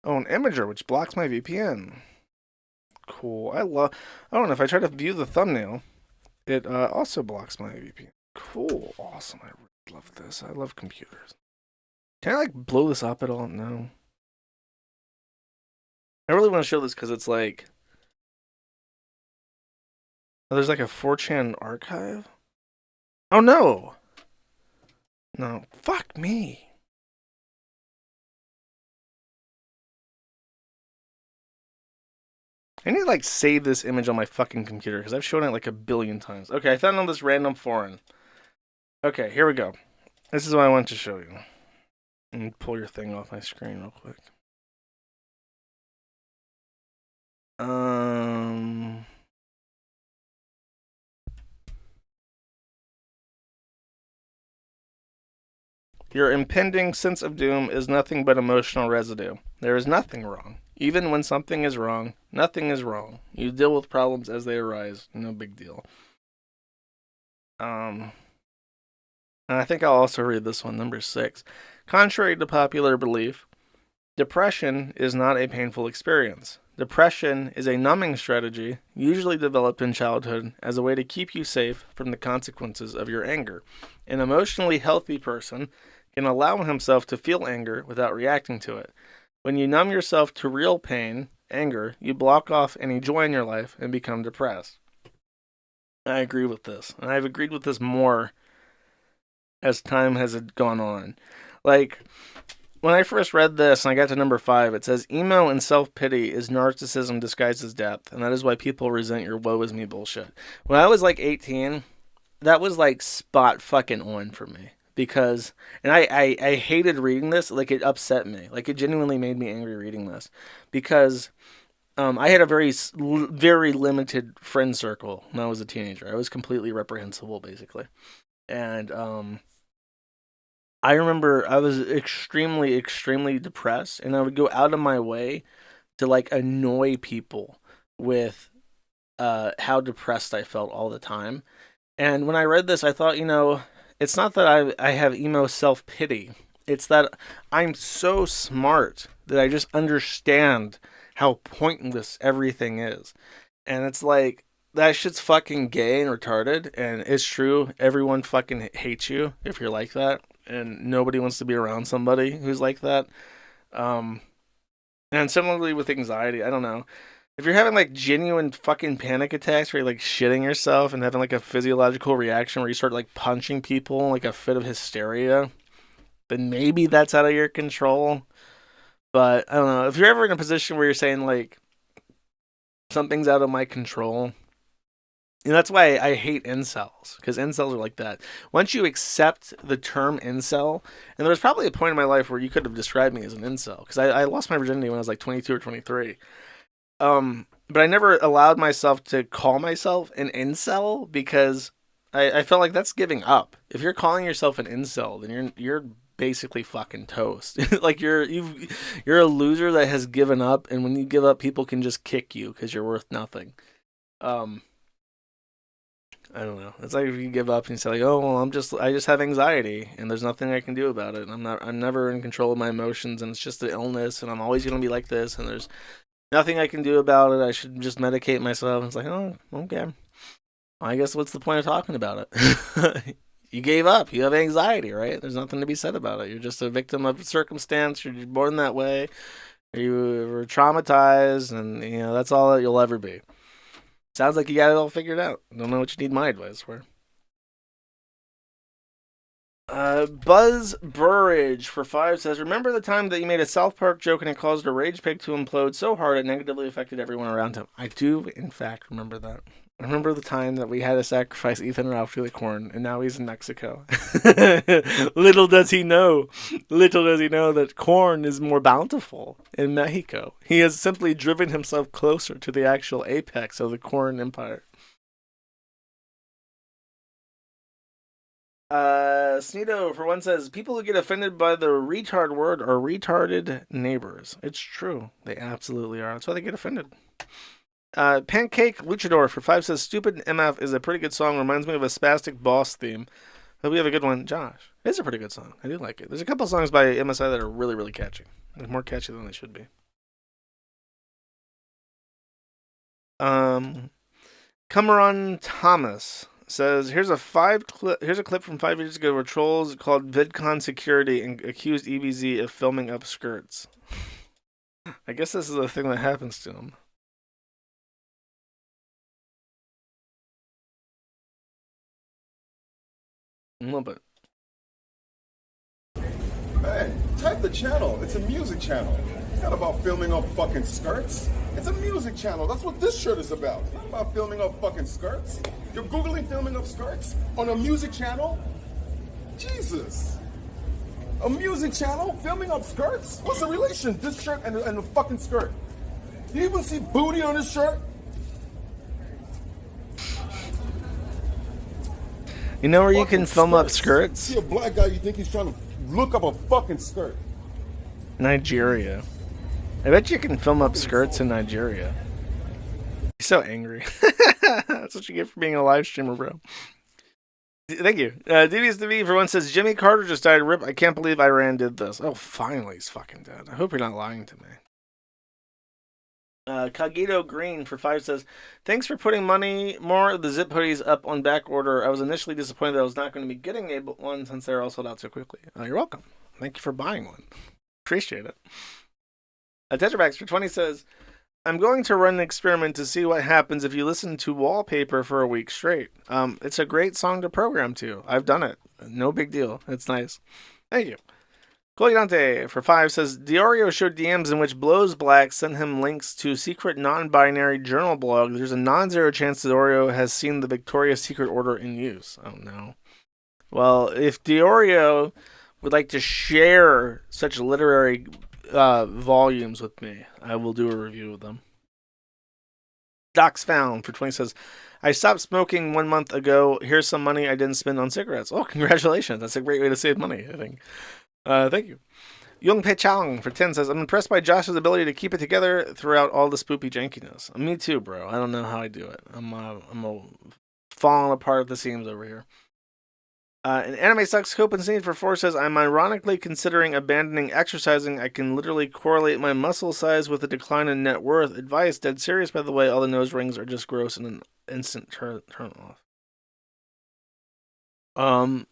Oh, an imager which blocks my VPN. Cool. Oh, and if I try to view the thumbnail, it also blocks my VPN. Cool. Awesome. I really love this. I love computers. Can I like blow this up at all? No. I really want to show this because it's like, oh, there's like a 4chan archive. Oh no. No. Fuck me. I need to like save this image on my fucking computer because I've shown it like a billion times. Okay, I found on this random forum. Okay, here we go. This is what I want to show you. Let me pull your thing off my screen real quick. Your impending sense of doom is nothing but emotional residue. There is nothing wrong. Even when something is wrong, nothing is wrong. You deal with problems as they arise. No big deal. And I think I'll also read this one, number 6. Contrary to popular belief, depression is not a painful experience. Depression is a numbing strategy, usually developed in childhood as a way to keep you safe from the consequences of your anger. An emotionally healthy person can allow himself to feel anger without reacting to it. When you numb yourself to real pain, anger, you block off any joy in your life and become depressed. I agree with this. And I've agreed with this more as time has gone on. Like, when I first read this and I got to number 5, it says, emo and self-pity is narcissism disguised as depth, and that is why people resent your woe is me bullshit. When I was like 18, that was like spot fucking on for me. Because, and I hated reading this, like it upset me. Like it genuinely made me angry reading this. Because I had a very limited friend circle when I was a teenager. I was completely reprehensible, basically. And I remember I was extremely, extremely depressed. And I would go out of my way to like annoy people with how depressed I felt all the time. And when I read this, I thought, it's not that I have emo self-pity. It's that I'm so smart that I just understand how pointless everything is. And it's like, that shit's fucking gay and retarded. And it's true. Everyone fucking hates you if you're like that. And nobody wants to be around somebody who's like that. And similarly with anxiety, I don't know. If you're having like genuine fucking panic attacks where you're like shitting yourself and having like a physiological reaction where you start like punching people, like a fit of hysteria, then maybe that's out of your control. But I don't know. If you're ever in a position where you're saying like something's out of my control, and that's why I hate incels, because incels are like that. Once you accept the term incel, and there was probably a point in my life where you could have described me as an incel, because I lost my virginity when I was like 22 or 23. But I never allowed myself to call myself an incel because I felt like that's giving up. If you're calling yourself an incel, then you're basically fucking toast. Like you're a loser that has given up, and when you give up, people can just kick you because you're worth nothing. I don't know. It's like if you give up and you say like, oh well, I just have anxiety and there's nothing I can do about it. I'm never in control of my emotions and it's just an illness and I'm always gonna be like this and there's nothing I can do about it. I should just medicate myself. And it's like, oh, okay. I guess what's the point of talking about it? You gave up. You have anxiety, right? There's nothing to be said about it. You're just a victim of circumstance. You're born that way. You were traumatized, and that's all that you'll ever be. Sounds like you got it all figured out. Don't know what you need my advice for. Buzz Burridge for 5 says, remember the time that you made a South Park joke and it caused a rage pig to implode so hard it negatively affected everyone around him? I do, in fact, remember that. I remember the time that we had to sacrifice Ethan Ralph to the corn, and now he's in Mexico. Little does he know that corn is more bountiful in Mexico. He has simply driven himself closer to the actual apex of the corn empire. Sneedo, for one, says, people who get offended by the retard word are retarded neighbors. It's true. They absolutely are. That's why they get offended. Pancake Luchador for 5 says, Stupid MF is a pretty good song. Reminds me of a spastic boss theme. Hope we have a good one. Josh, it's a pretty good song. I do like it. There's a couple songs by MSI that are really, really catchy. They're more catchy than they should be. Cameron Thomas says, here's a clip from 5 years ago where trolls called VidCon security and accused EBZ of filming up skirts. I guess this is the thing that happens to them. A little bit. Man, type the channel. It's a music channel. It's not about filming up fucking skirts. It's a music channel. That's what this shirt is about. It's not about filming up fucking skirts. You're Googling filming up skirts on a music channel? Jesus. A music channel? Filming up skirts? What's the relation? This shirt and the fucking skirt. Do you even see booty on this shirt? You know where you can film up skirts? See a black guy, you think he's trying to look up a fucking skirt. Nigeria. I bet you can film up skirts in Nigeria. You're so angry. That's what you get for being a live streamer, bro. Thank you. Devious to me for one says, Jimmy Carter just died. Rip, I can't believe Iran did this. Oh, finally he's fucking dead. I hope you're not lying to me. Cogito Green for 5 says, thanks for putting more of the zip hoodies up on back order. I was initially disappointed that I was not going to be getting one since they're all sold out so quickly. You're welcome. Thank you for buying one. Appreciate it. Tetrabax for 20 says, I'm going to run an experiment to see what happens if you listen to Wallpaper for a week straight. It's a great song to program to. I've done it. No big deal. It's nice. Thank you. Colidante for 5 says, Diorio showed DMs in which Blowblax sent him links to secret non-binary journal blog. There's a non-zero chance Diorio has seen the Victoria's Secret Order in use. Oh no. Well, if Diorio would like to share such literary volumes with me, I will do a review of them. Docs Found for 20 says, I stopped smoking 1 month ago. Here's some money I didn't spend on cigarettes. Oh, congratulations. That's a great way to save money, I think. Thank you. Young Pei Chang for 10 says, I'm impressed by Josh's ability to keep it together throughout all the spoopy jankiness. Me too, bro. I don't know how I do it. I'm falling apart at the seams over here. And Anime Sucks Hope and Sneed for 4 says, I'm ironically considering abandoning exercising. I can literally correlate my muscle size with a decline in net worth. Advice, dead serious, by the way. All the nose rings are just gross and an instant turn off.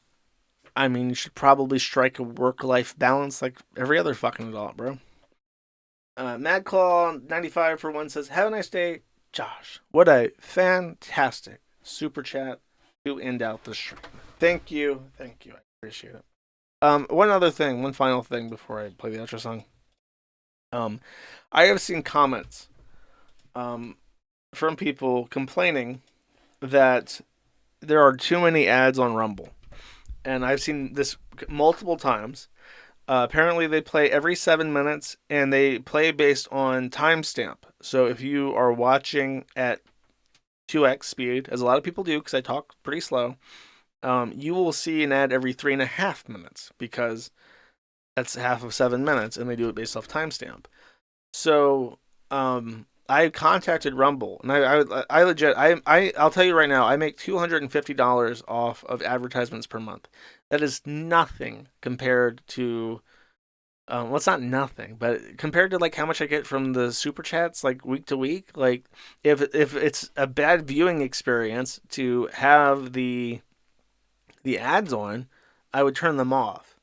I mean, you should probably strike a work-life balance like every other fucking adult, bro. Madclaw95 for 1 says, have a nice day, Josh. What a fantastic super chat to end out the stream. Thank you. Thank you. I appreciate it. One final thing before I play the outro song. I have seen comments from people complaining that there are too many ads on Rumble. And I've seen this multiple times. Apparently they play every 7 minutes, and they play based on timestamp. So if you are watching at 2x speed, as a lot of people do, because I talk pretty slow, you will see an ad every 3.5 minutes, because that's half of 7 minutes, and they do it based off timestamp. So I contacted Rumble, and I'll tell you right now, I make $250 off of advertisements per month. That is nothing compared to, well, it's not nothing, but compared to like how much I get from the super chats, like week to week, like if it's a bad viewing experience to have the ads on, I would turn them off.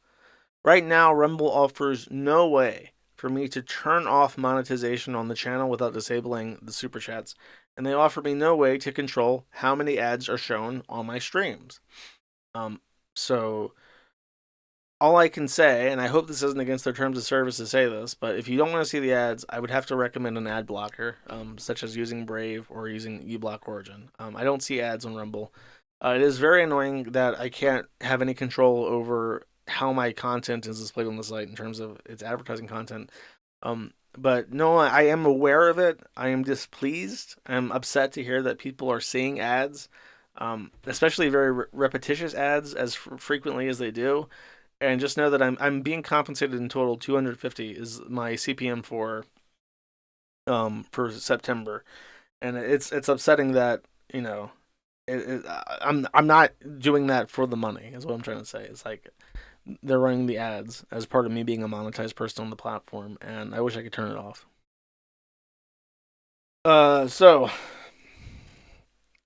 Right now, Rumble offers no way for me to turn off monetization on the channel without disabling the super chats, and they offer me no way to control how many ads are shown on my streams. So all I can say, and I hope this isn't against their terms of service to say this, but if you don't want to see the ads, I would have to recommend an ad blocker, such as using Brave or using uBlock Origin. I don't see ads on Rumble. It is very annoying that I can't have any control over how my content is displayed on the site in terms of its advertising content. But no, I am aware of it. I am displeased. I'm upset to hear that people are seeing ads, especially very repetitious ads as frequently as they do. And just know that I'm being compensated in total. 250 is my CPM for September, and it's upsetting that I'm not doing that for the money. Is what I'm trying to say. It's like they're running the ads as part of me being a monetized person on the platform, and I wish I could turn it off.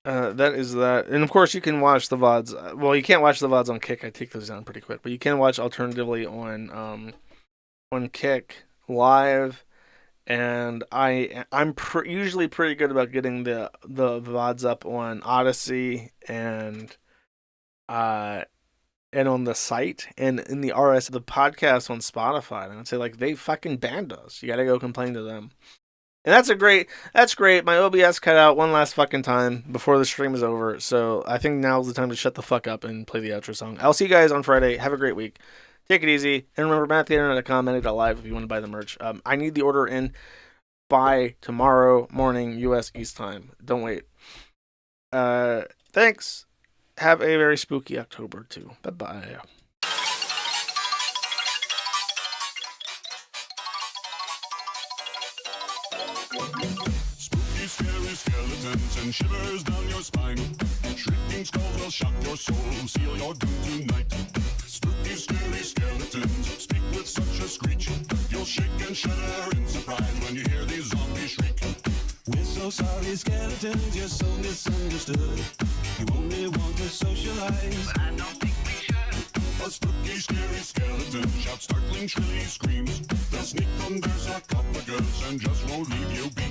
That is that. And of course, you can watch the VODs. Well, you can't watch the VODs on Kick. I take those down pretty quick. But you can watch alternatively on Kick live. And I'm usually pretty good about getting the VODs up on Odyssey and on the site and in the the podcast on Spotify. And I'd say, like, they fucking banned us. You got to go complain to them. And that's great. My OBS cut out one last fucking time before the stream is over. So I think now's the time to shut the fuck up and play the outro song. I'll see you guys on Friday. Have a great week. Take it easy. And remember, matttheinternet.com, live if you want to buy the merch. I need the order in by tomorrow morning, U.S. East time. Don't wait. Thanks. Have a very spooky October, too. Bye-bye. Spooky, scary skeletons and shivers down your spine. Shrieking skulls will shock your soul, seal your doom tonight. Spooky, scary skeletons speak with such a screech. You'll shake and shudder in surprise when you hear these zombies shriek. We're so sorry, skeletons, you're so misunderstood. You only want to socialize, but I don't think we should. A spooky, scary skeleton shouts startling, shrilly screams. They'll sneak from their sarcophagus and just won't leave you be.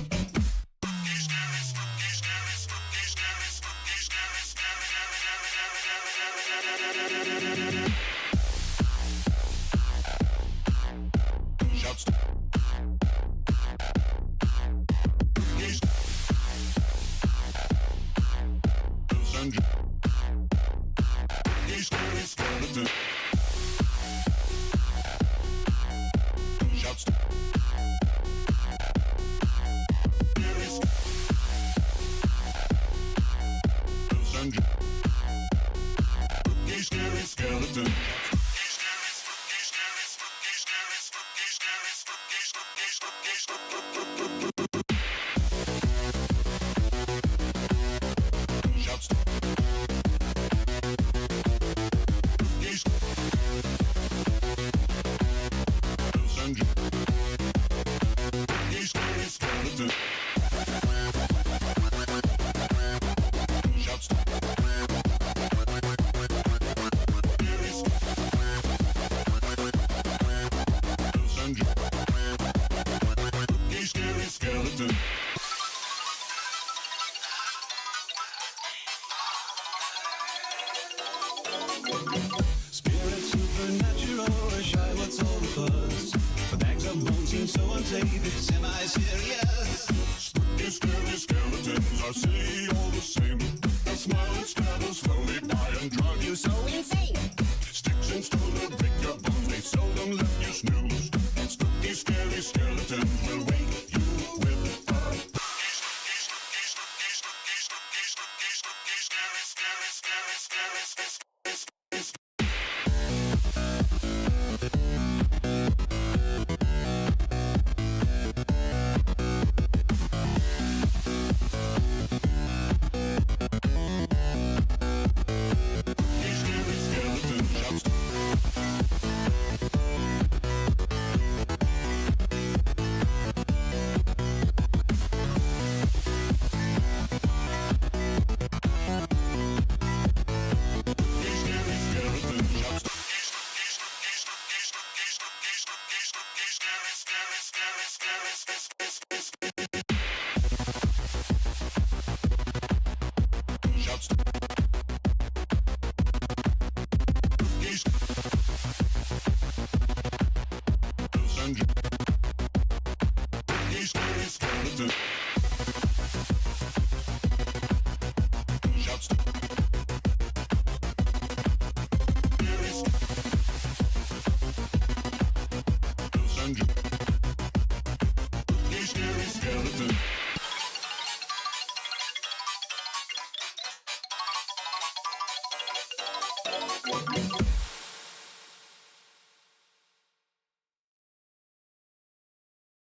and spooky, scary skeleton.